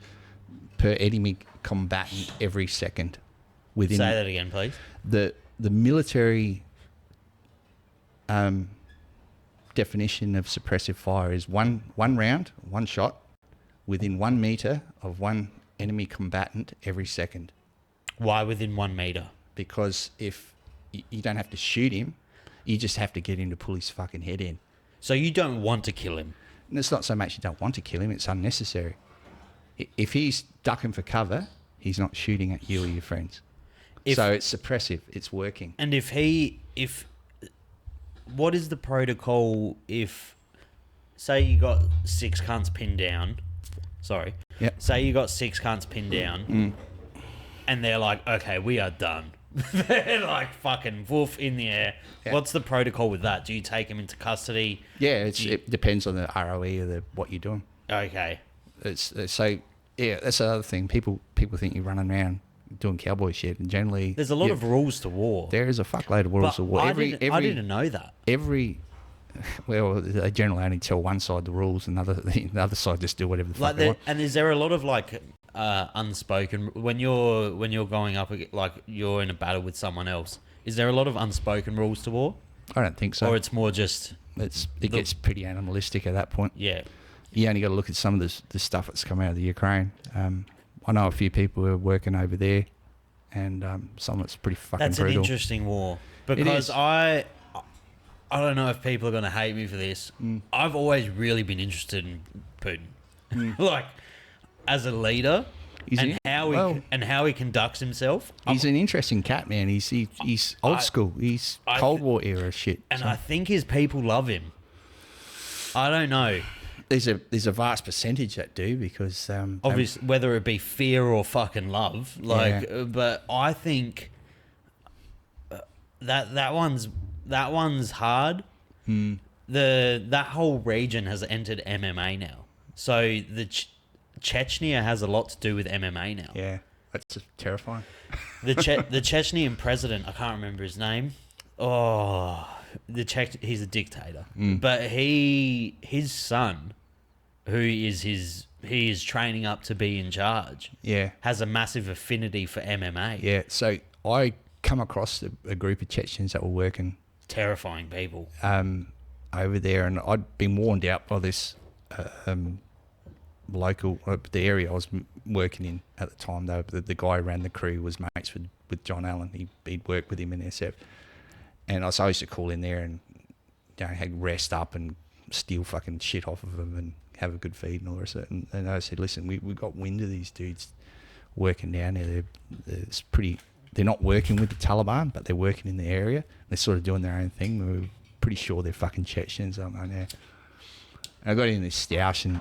per enemy combatant every second. Say that again, please. The military definition of suppressive fire is one round, 1 shot, within 1 metre of one enemy combatant every second. Why within 1 metre? Because if you don't have to shoot him, you just have to get him to pull his fucking head in. So you don't want to kill him? And it's not so much you don't want to kill him, it's unnecessary. If he's ducking for cover, he's not shooting at you or your friends. So it's suppressive, it's working. And what is the protocol if, say you got 6 cunts pinned down, Yep. Say you got 6 cunts pinned down, and they're like, okay, we are done. They're like fucking woof in the air. Yeah. What's the protocol with that? Do you take them into custody? Yeah, it depends on the ROE or what you're doing. Okay. So that's the other thing. People think you're running around doing cowboy shit, and generally there's a lot of rules to war. There is a fuckload of rules to war. I didn't know that. Well, they generally only tell one side the rules, and the other side just do whatever the fuck they want. And is there a lot of like unspoken when you're going up, like you're in a battle with someone else? Is there a lot of unspoken rules to war? I don't think so. Or it's more just it gets pretty animalistic at that point. Yeah. You only got to look at some of the stuff that's come out of the Ukraine. I know a few people who are working over there, and some that's pretty fucking brutal. That's an interesting war because I don't know if people are going to hate me for this. I've always really been interested in Putin, like as a leader, how he conducts himself. He's an interesting cat, man. He's old school. He's Cold War era shit. And I think his people love him. I don't know. There's a vast percentage that do because obviously whether it be fear or fucking love, but I think that one's hard. That whole region has entered MMA now, so the Chechnya has a lot to do with MMA now. Yeah, that's just terrifying. The Chechnyan president, I can't remember his name. He's a dictator, but his son, who is he is training up to be in charge. Yeah, has a massive affinity for MMA. Yeah, so I come across a group of Chechens that were working. Terrifying people. Over there, and I'd been warned out by this local, the area I was working in at the time. The guy who ran the crew was mates with John Allen. He'd worked with him in SF, and I used to call in there and rest up and steal fucking shit off of them and have a good feed and all the rest of it. And I said, listen, we got wind of these dudes working down there. They're not working with the Taliban, but they're working in the area. They're sort of doing their own thing. We were pretty sure they're fucking Chechens. I'm like, yeah. And I got in this stoush, and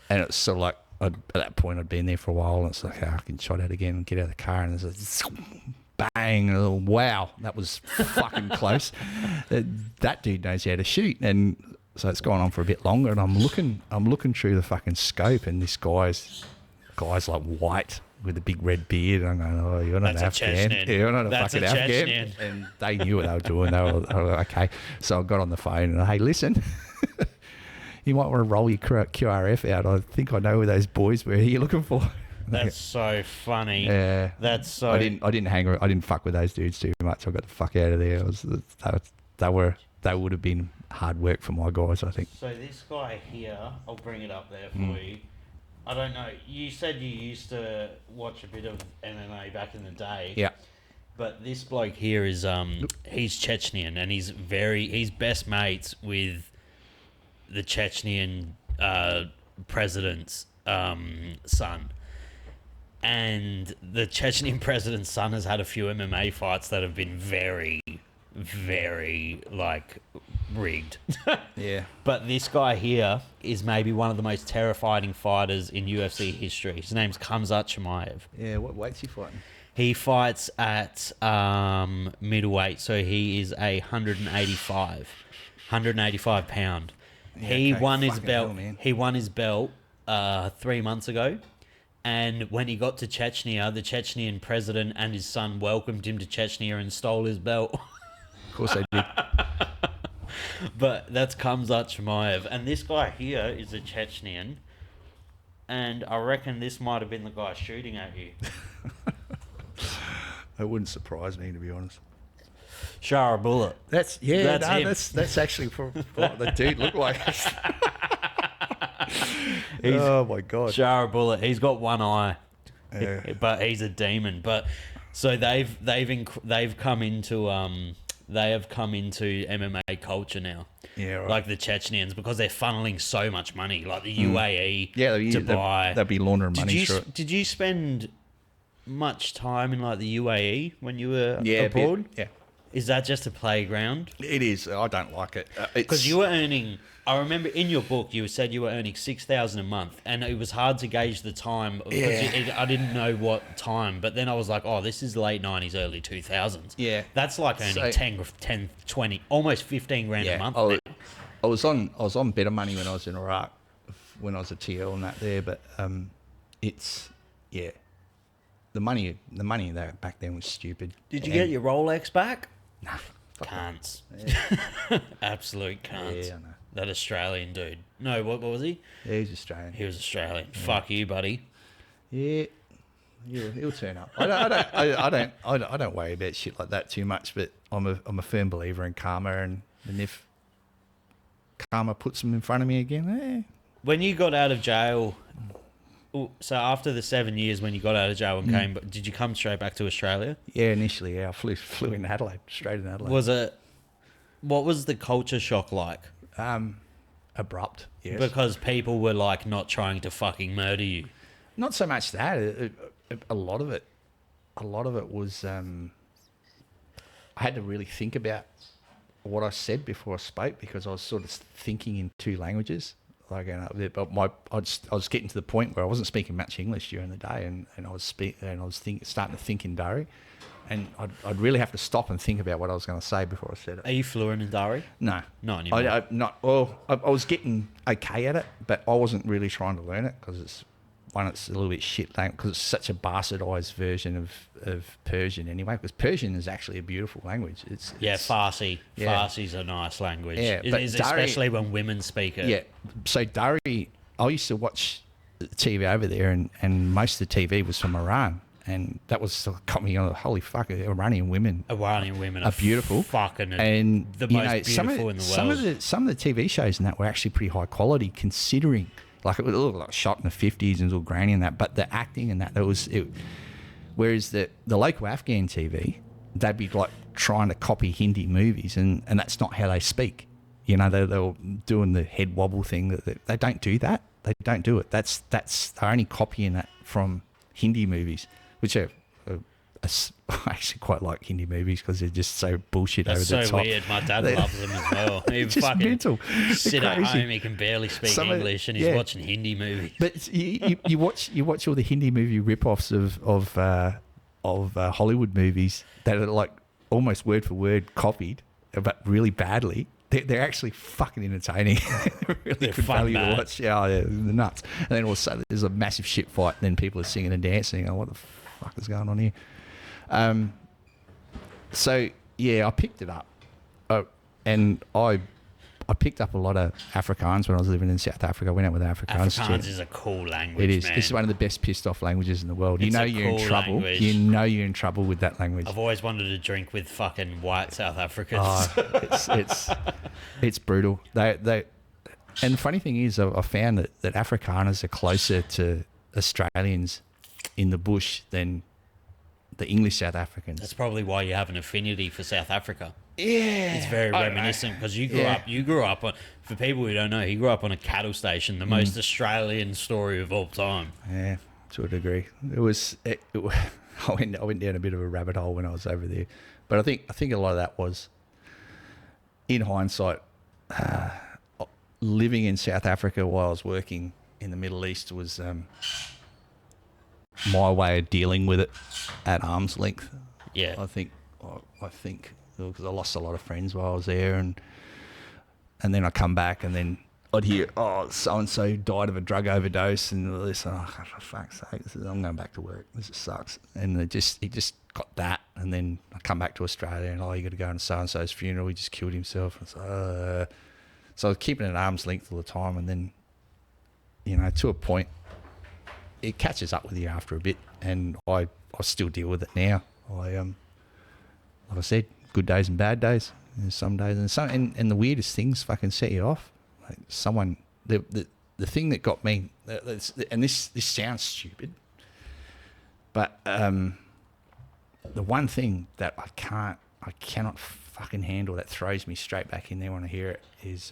it was sort of like, at that point, I'd been there for a while, and it's like, I can shot out again and get out of the car, and there's a bang, and wow, that was fucking close. That dude knows how to shoot, and so it's gone on for a bit longer, and I'm looking through the fucking scope, and this guy's guy's like white with a big red beard. I'm going, oh, you're not an That's a Afghan. Chechen. Yeah, you're not a That's fucking a Afghan. Chechen. And they knew what they were doing. They were okay. So I got on the phone and, hey, listen, you might want to roll your QRF out. I think I know who those boys were. Who are you looking for? That's so funny. Yeah. That's so. I didn't fuck with those dudes too much. I got the fuck out of there. They would have been hard work for my guys, I think. So this guy here, I'll bring it up there for you. I don't know. You said you used to watch a bit of MMA back in the day. Yeah. But this bloke here is he's Chechnyan, and he's best mates with the Chechnyan president's son. And the Chechnyan president's son has had a few MMA fights that have been very, very, like, rigged. Yeah. But this guy here is maybe one of the most terrifying fighters in UFC history. His name's Khamzat Chimaev. Yeah, what weight's he fighting? He fights at middleweight, so he is 185 pound. Yeah, He okay. won his Fucking belt. hell, man. He won his belt 3 months ago. And when he got to Chechnya, the Chechnyan president and his son welcomed him to Chechnya and stole his belt. Of course they did. But that's Khamzat Chimaev. And this guy here is a Chechnyan. And I reckon this might have been the guy shooting at you. That wouldn't surprise me, to be honest. Shara Bullet. That's him. That's actually for what the dude looked like. Oh my god! Shara Bullet. He's got one eye, Yeah. but he's a demon. But so they have come into MMA culture now. Yeah, right. Like the Chechnyans, because they're funneling so much money, like the UAE, Yeah, Dubai. they'll be laundering money through it. Did you spend much time in like the UAE when you were Yeah, a bit, abroad? yeah. Is that just a playground? It is. I don't like it. Because you were earning. I remember in your book you said you were earning $6,000 a month, and it was hard to gauge the time. Because I didn't know what time, but then I was like, oh, this is late '90s, early 2000s. Yeah. That's like earning 10, 20, almost 15 grand a month. Now. I was on better money when I was in Iraq, when I was a TL and that there. But it's the money that back then was stupid. Did you get your Rolex back? Nah, Cunts. Absolute cunts. Yeah, I know. That Australian dude. No, what was he? Yeah, he's Australian. He was Australian. Fuck you, buddy. Yeah, he'll turn up. I don't worry about shit like that too much. But I'm a firm believer in karma, and if karma puts him in front of me again, When you got out of jail, so after the 7 years when you got out of jail and came, did you come straight back to Australia? yeah, initially, I flew in Adelaide, straight in Adelaide. What was the culture shock like? Abrupt, yes. Because people were like not trying to fucking murder you. Not so much that. A lot of it was. I had to really think about what I said before I spoke, because I was sort of thinking in two languages. Like, but I was getting to the point where I wasn't speaking much English during the day, and I was starting to think in Dari, and I'd really have to stop and think about what I was going to say before I said it. Are you fluent in Dari? No, Not anymore. I was getting okay at it, but I wasn't really trying to learn it, because it's a little bit shit, because it's such a bastardized version of Persian anyway. Because Persian is actually a beautiful language. It's Farsi. Yeah. Farsi's a nice language. Yeah, but especially when women speak it. Yeah. So Dari, I used to watch TV over there, and most of the TV was from Iran, and that was got me on. Holy fuck, Iranian women are beautiful, fucking and the most beautiful in the world. Some of the TV shows and that were actually pretty high quality, considering. Like, it was all like shot in the 50s and it was all grainy and that, but the acting and that was it. Whereas the local Afghan TV, they'd be like trying to copy Hindi movies, and that's not how they speak. You know, they were doing the head wobble thing. They don't do that. They don't do it. They're only copying that from Hindi movies, which are I actually quite like Hindi movies because they're just so bullshit over the top. That's so weird. My dad loves them as well. He just fucking mental. sit at home, he can barely speak English, and he's watching Hindi movies. But you watch all the Hindi movie rip-offs of Hollywood movies that are like almost word for word copied, but really badly. they're actually fucking entertaining. They're really They're good fun, value man. to watch. Yeah, they're nuts. And then also there's a massive shit fight. And then people are singing and dancing. Oh, what the fuck is going on here? So yeah, I picked it up, and I picked up a lot of Afrikaans when I was living in South Africa. I went out with Afrikaans. Afrikaans is a cool language, It is. man. It's one of the best pissed off languages in the world. It's you know a you're in cool trouble. language. You know you're in trouble with that language. I've always wanted to drink with fucking white South Africans. Oh, it's brutal. They and the funny thing is, I found that Afrikaners are closer to Australians in the bush than the English South Africans. That's probably why you have an affinity for South Africa. Yeah, It's very reminiscent because you grew up on. For people who don't know, he grew up on a cattle station. The most Australian story of all time. Yeah, to a degree. It was. I went down a bit of a rabbit hole when I was over there, but I think a lot of that was, in hindsight, living in South Africa while I was working in the Middle East was my way of dealing with it at arm's length. Yeah. I think because I lost a lot of friends while I was there, and then I come back and then I'd hear, oh, so and so died of a drug overdose, and all this. Oh, for fuck's sake, I'm going back to work. This just sucks. And he just got that, and then I come back to Australia, and you got to go to so and so's funeral. He just killed himself. And so I was keeping it at arm's length all the time, and then to a point, it catches up with you after a bit, and I still deal with it now. Like I said, good days and bad days. There's some days and the weirdest things fucking set you off. Like the thing that got me, and this sounds stupid, but the one thing that I cannot fucking handle, that throws me straight back in there when I hear it, is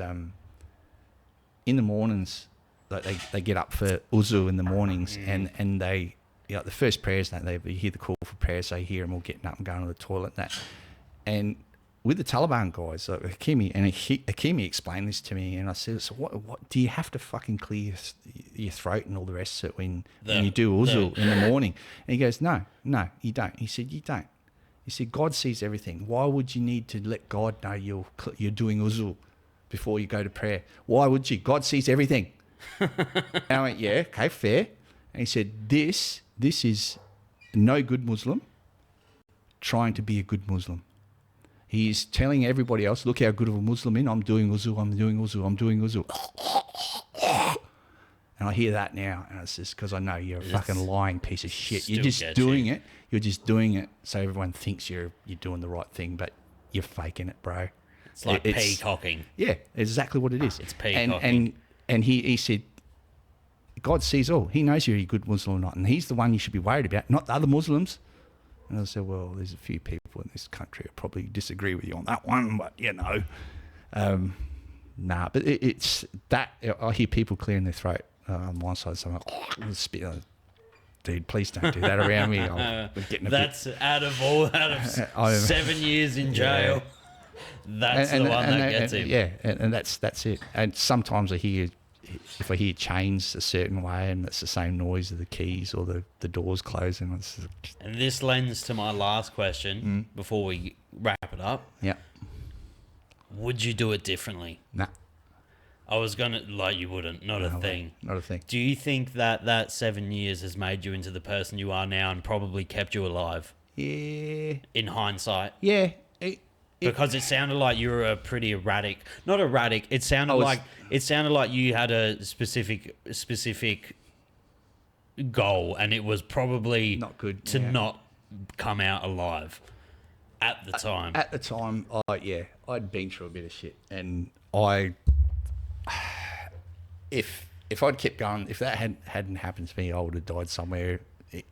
in the mornings, like they get up for uzu in the mornings, and they, the first prayers, they hear the call for prayers, so you hear them all getting up and going to the toilet and that. And with the Taliban guys, like Hakimi explained this to me, and I said, so what do you have to fucking clear your throat and all the rest of it when you do uzu in the morning? And he goes, no, you don't. He said, you don't. He said, God sees everything. Why would you need to let God know you're doing uzu before you go to prayer? Why would you? God sees everything. And I went, yeah, okay, fair. And he said, this is no good Muslim trying to be a good Muslim. He's telling everybody else, look how good of a Muslim I'm doing uzu, I'm doing uzu, I'm doing uzu. And I hear that now, and it's just because I know you're a fucking lying piece of shit. You're just doing it. You're just doing it so everyone thinks you're doing the right thing, but you're faking it, bro. It's like peacocking. Yeah, exactly what it is. It's peacocking. And he said, God sees all. He knows you're a good Muslim or not, and he's the one you should be worried about, not the other Muslims. And I said, well, there's a few people in this country who probably disagree with you on that one, but nah. But it's that I hear people clearing their throat on one side. So I'm like, dude, please don't do that around me. I'm getting That's out of 7 years in jail. That's the one that gets him. Yeah, and that's it. And sometimes if I hear chains a certain way and it's the same noise of the keys or the doors closing. And this lends to my last question before we wrap it up. Yeah. Would you do it differently? Nah. I was going to, you wouldn't, not a thing. Not a thing. Do you think that 7 years has made you into the person you are now and probably kept you alive? Yeah. In hindsight? Yeah. Because it sounded like you were a pretty erratic, not erratic. It sounded like you had a specific goal, and it was probably not good to not come out alive at the time. At the time, I'd been through a bit of shit, and if I'd kept going, if that hadn't happened to me, I would have died somewhere.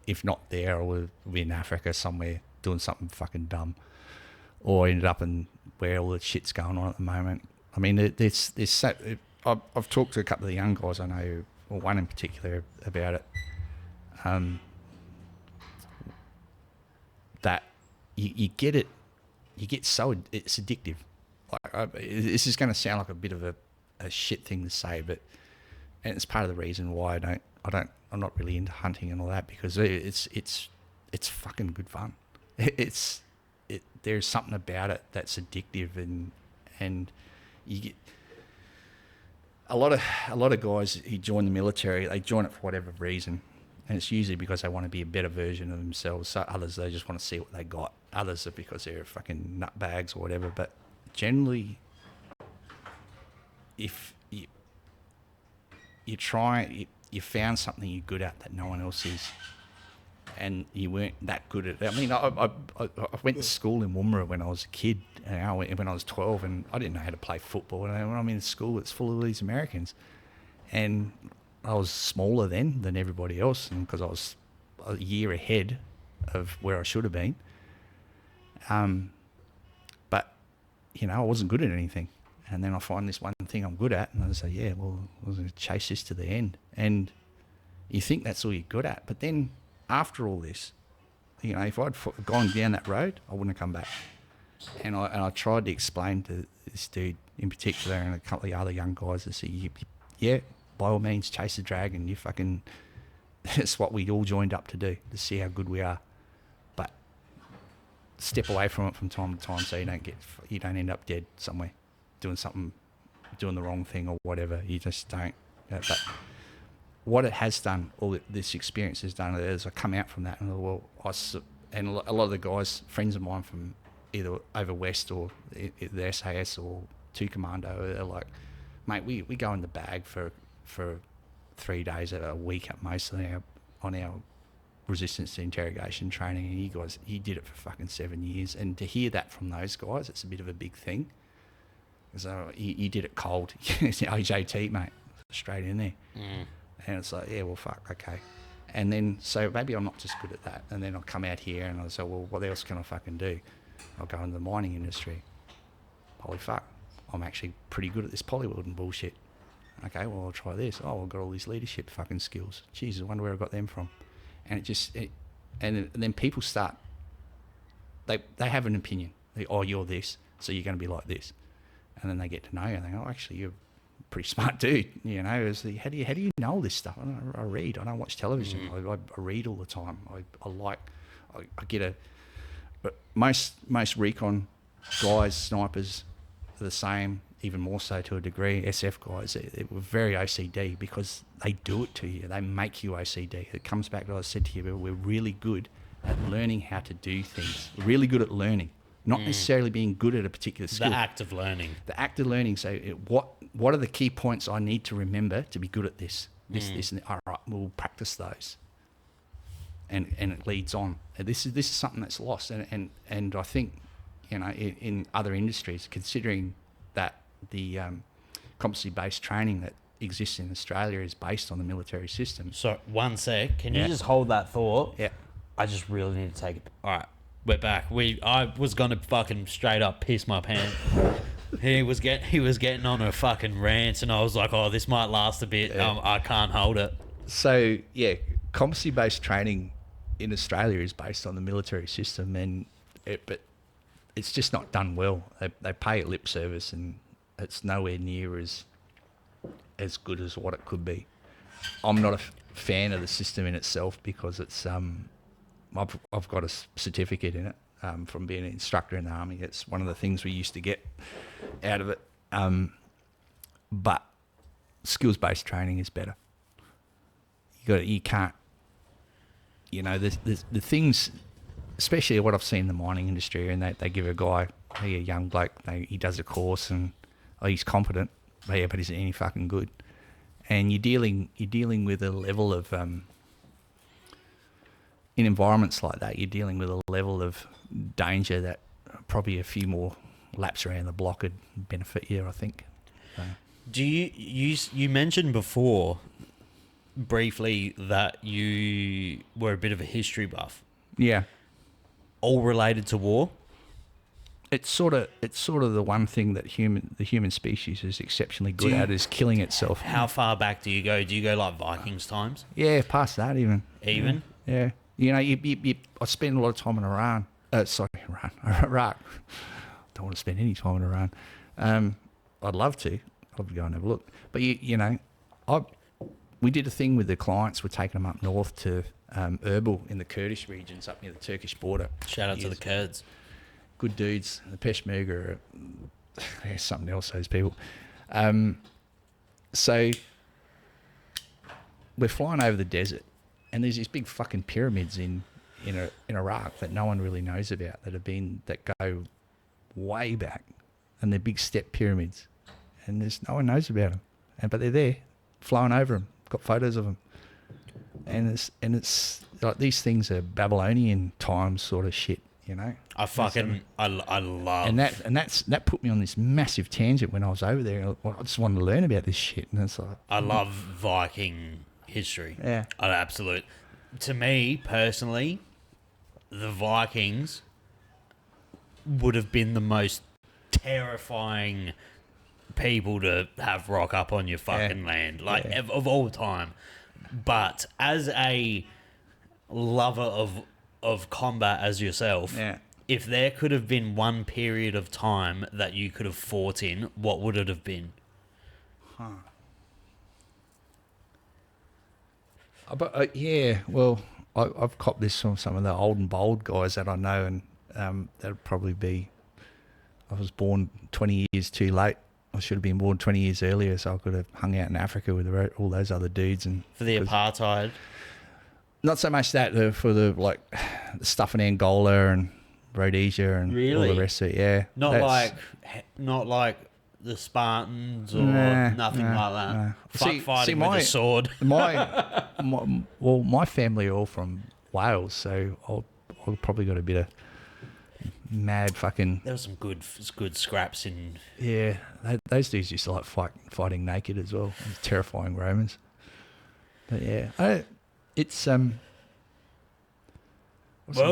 If not there, I would have been in Africa somewhere doing something fucking dumb. Or ended up in where all the shit's going on at the moment. I mean, I've talked to a couple of the young guys I know, or one in particular, about it. That you get it, it's addictive. This is going to sound like a bit of a shit thing to say, and it's part of the reason why I'm not really into hunting and all that, because it's fucking good fun. There's something about it that's addictive, and you get a lot of guys who join the military. They join it for whatever reason, and it's usually because they want to be a better version of themselves. So others, they just want to see what they got. Others are because they're fucking nutbags or whatever. But generally, if you found something you're good at that no one else is, and you weren't that good at it. I mean, I went to school in Woomera when I was a kid, and when I was 12, and I didn't know how to play football. And when I'm in school, it's full of these Americans, and I was smaller then than everybody else, and because I was a year ahead of where I should have been. But I wasn't good at anything. And then I find this one thing I'm good at, and I say, yeah, well, I was going to chase this to the end. And you think that's all you're good at. But then after all this, if I'd gone down that road, I wouldn't have come back. And I tried to explain to this dude in particular and a couple of other young guys, I said, yeah, by all means, chase the dragon. You fucking, that's what we all joined up to do, to see how good we are. But step away from it from time to time so you don't end up dead somewhere. Doing the wrong thing or whatever. You just don't. But what it has done, all this experience has done, is I come out from that and and a lot of the guys, friends of mine from either over west or the SAS or 2 Commando, are like, mate, we go in the bag for 3 days a week at most on our resistance to interrogation training, and he did it for fucking 7 years. And to hear that from those guys, it's a bit of a big thing. So he did it cold. It's OJT, mate, straight in there. And it's like, yeah, well, fuck, okay. And then, so maybe I'm not just good at that. And then I'll come out here and I'll say, well, what else can I fucking do? I'll go into the mining industry. Holy fuck, I'm actually pretty good at this polywielding bullshit. Okay, well, I'll try this. Oh, I've got all these leadership fucking skills. Jesus, I wonder where I got them from. And and then people start, they have an opinion. Oh, you're this, so you're going to be like this. And then they get to know you and they go, oh, actually, you're a pretty smart dude. It's how do you know all this stuff? I read. I don't watch television. I read all the time. I get most recon guys, snipers are the same, even more so to a degree. SF guys, they were very OCD because they do it to you. They make you OCD. It comes back to what I said to you, we're really good at learning how to do things. We're really good at learning. Not necessarily being good at a particular skill. The act of learning. The act of learning. So what are the key points I need to remember to be good at this? This, and all right, we'll practice those. And it leads on. And this is something that's lost. And I think, in other industries, considering that the competency-based training that exists in Australia is based on the military system. So, one sec. Can you just hold that thought? Yeah. I just really need to take it. All right. We're back. I was gonna fucking straight up piss my pants. He was getting on a fucking rant, and I was like, "Oh, this might last a bit. Yeah. I can't hold it." So yeah, competency-based training in Australia is based on the military system, but it's just not done well. They pay it lip service, and it's nowhere near as good as what it could be. I'm not a fan of the system in itself because it's I've got a certificate in it from being an instructor in the Army. It's one of the things we used to get out of it. But skills-based training is better. You can't, the things, especially what I've seen in the mining industry, and they give a guy, a young bloke, he does a course and he's competent, but he's any fucking good. And you're dealing with a level of in environments like that, you're dealing with a level of danger that probably a few more laps around the block would benefit you, I think. So. Do you mentioned before briefly that you were a bit of a history buff? Yeah. All related to war? It's sort of the one thing that the human species is exceptionally good at is killing itself. How far back do you go? Do you go like Vikings times? Yeah, past that even. Even? Yeah. I spend a lot of time in Iraq. Don't want to spend any time in Iran. I'd love to. I'd go and have a look. But we did a thing with the clients. We're taking them up north to Erbil in the Kurdish regions, up near the Turkish border. Shout out to the Kurds. Good dudes. The Peshmerga are they're something else, those people. So we're flying over the desert, and there's these big fucking pyramids in Iraq that no one really knows about, that go way back, and they're big step pyramids, and no one knows about them, but they're there, flying over them. Got photos of them, and it's like these things are Babylonian times sort of shit, you know. I love and that put me on this massive tangent when I was over there. I just wanted to learn about this shit, and it's like I love Viking history. Yeah, Absolute. To me personally, the Vikings would have been the most terrifying people to have rock up on your fucking land, like of all time. But as a lover of combat as yourself, if there could have been one period of time that you could have fought in, what would it have been? But well, I've copped this from some of the old and bold guys that I know, and that'd probably be, I was born 20 years too late. I should have been born 20 years earlier, so I could have hung out in Africa with all those other dudes. And for the apartheid? Not so much that, for the stuff in Angola and Rhodesia and all the rest of it, yeah. Not like the Spartans or nothing like that. Nah. Fighting with a sword. My family are all from Wales, so I've probably got a bit of mad fucking... There was some good scraps in... Yeah, those dudes used to like fighting naked as well. Terrifying Romans. But yeah, it's... World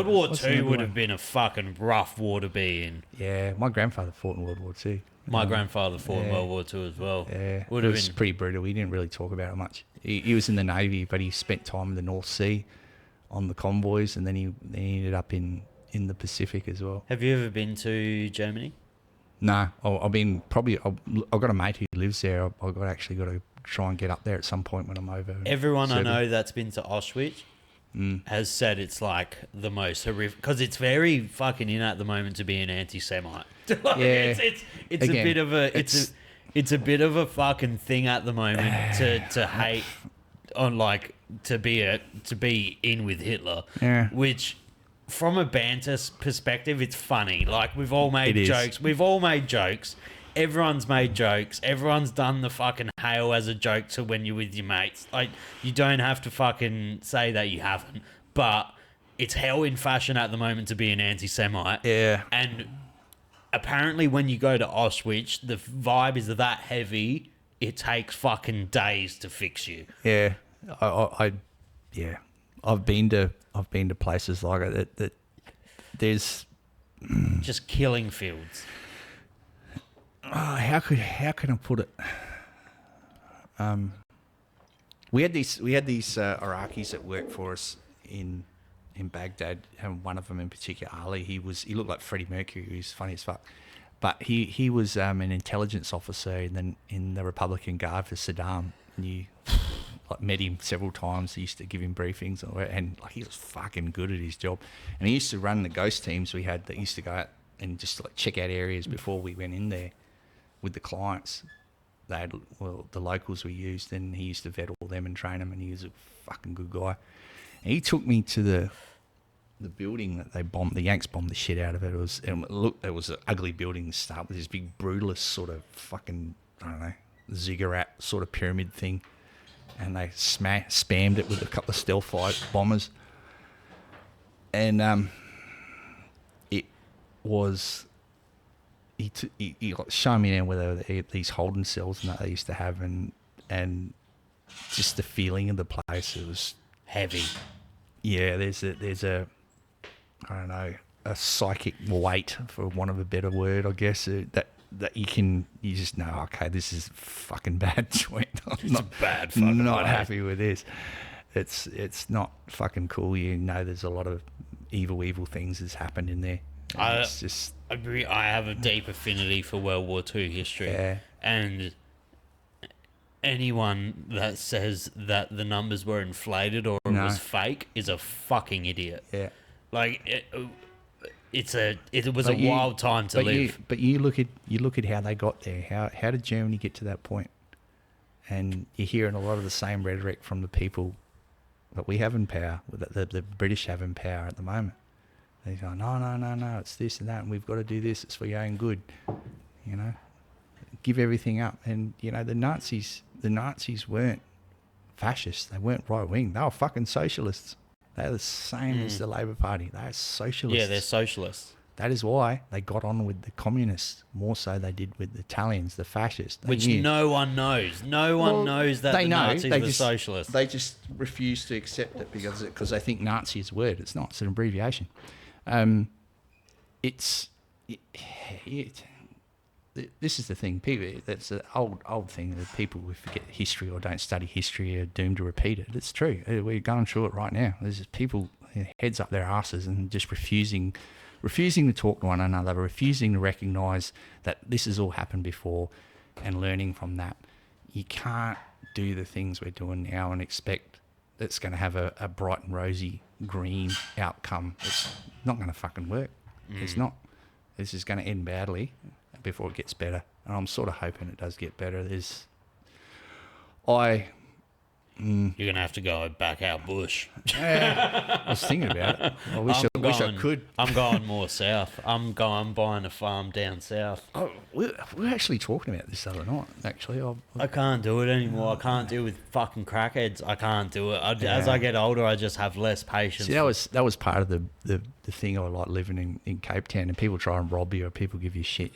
War II would have been a fucking rough war to be in. Yeah, my grandfather fought in World War II. My grandfather fought in World War II as well. Yeah, it was pretty brutal. We didn't really talk about it much. He was in the Navy, but he spent time in the North Sea on the convoys, and then he ended up in the Pacific as well. Have you ever been to Germany? No, I've been I've got a mate who lives there. I've actually got to try and get up there at some point when I'm over. Everyone I know that's been to Auschwitz has said it's like the most horrific, because it's very fucking in at the moment to be an anti-Semite. It's a bit of a fucking thing at the moment to hate on, like, to be in with Hitler, which from a banter perspective it's funny. Like, we've all made jokes. Everyone's made jokes. Everyone's done the fucking hail as a joke to when you're with your mates. Like, you don't have to fucking say that you haven't, but it's hell in fashion at the moment to be an anti-Semite. Yeah. And apparently when you go to Auschwitz, the vibe is that heavy, it takes fucking days to fix you. Yeah. I've been to places like it that there's just killing fields. How can I put it? We had these Iraqis that worked for us in Baghdad, and one of them in particular, Ali. He looked like Freddie Mercury. He was funny as fuck, but he was an intelligence officer in the Republican Guard for Saddam. And you met him several times. He used to give him briefings, and like, he was fucking good at his job. And he used to run the ghost teams we had that used to go out and just like check out areas before we went in there with the clients. They had, the locals we used, and he used to vet all them and train them, and he was a fucking good guy. And he took me to the building that they bombed. The Yanks bombed the shit out of it. It was an ugly building to start with, this big brutalist sort of fucking, I don't know, ziggurat sort of pyramid thing, and they spammed it with a couple of stealth fight bombers, and it was. He showed me now where these holding cells and that they used to have, and just the feeling of the place, it was heavy. Yeah, there's a I don't know, a psychic weight, for want of a better word, I guess, that you just know, okay, this is fucking bad joint. I'm not happy with this. It's not fucking cool. You know, there's a lot of evil things that's happened in there. It's just. I have a deep affinity for World War II history, and anyone that says that the numbers were inflated or it was fake is a fucking idiot. Yeah, like it was a wild time to live. But you look at how they got there. How did Germany get to that point? And you're hearing a lot of the same rhetoric from the people that we have in power, that the British have in power at the moment. They go, no, it's this and that, and we've got to do this. It's for your own good, you know. Give everything up. And you know, the Nazis weren't fascists. They weren't right wing. They were fucking socialists. They're the same as the Labour Party. They're socialists. Yeah, they're socialists. That is why they got on with the communists more so they did with the Italians, the fascists. Which no one knows. No one knows that the Nazis were socialists. They just refuse to accept it because they think Nazi is a word. It's not. It's an abbreviation. This is the thing. People, that's an old thing that people who forget history or don't study history are doomed to repeat it. It's true. We're going through it right now. There's just people heads up their asses and just refusing to talk to one another, refusing to recognise that this has all happened before and learning from that. You can't do the things we're doing now and expect it's going to have a bright and rosy green outcome. It's not going to fucking work. It's not. This is going to end badly before it gets better. And I'm sort of hoping it does get better. You're going to have to go back out bush. I was thinking about it. I wish I could. I'm going more south. I'm buying a farm down south. Oh, we're actually talking about this the other night, actually. I can't do it anymore. I can't deal with fucking crackheads. I can't do it. As I get older, I just have less patience. See, that was part of the thing I like living in Cape Town, and people try and rob you or people give you shit.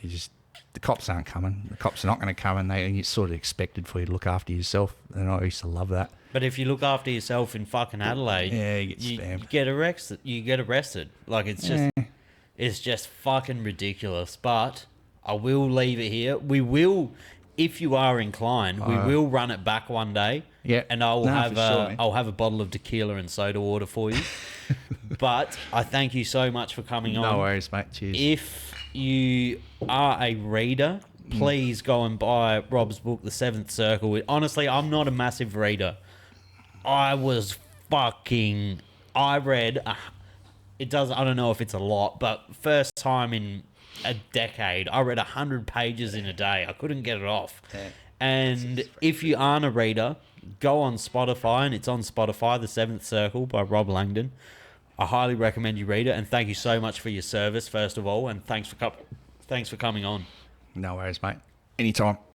The cops aren't coming. The cops are not going to come, and it's sort of expected for you to look after yourself. And I used to love that. But if you look after yourself in fucking Adelaide, you get arrested. You get arrested. Like it's just fucking ridiculous. But I will leave it here. We will, if you are inclined, we will run it back one day. Yeah, and I'll have a bottle of tequila and soda water for you. But I thank you so much for coming on. No worries, mate. Cheers. If you are a reader, please go and buy Rob's book, The Seventh Circle. Honestly, I'm not a massive reader. I read, I don't know if it's a lot, but first time in a decade, I read 100 pages in a day. I couldn't get it off. Yeah. And if you aren't a reader, go on Spotify, and it's on Spotify, The Seventh Circle by Rob Langdon. I highly recommend you read it, and thank you so much for your service, first of all, and thanks for coming on. No worries, mate. Anytime.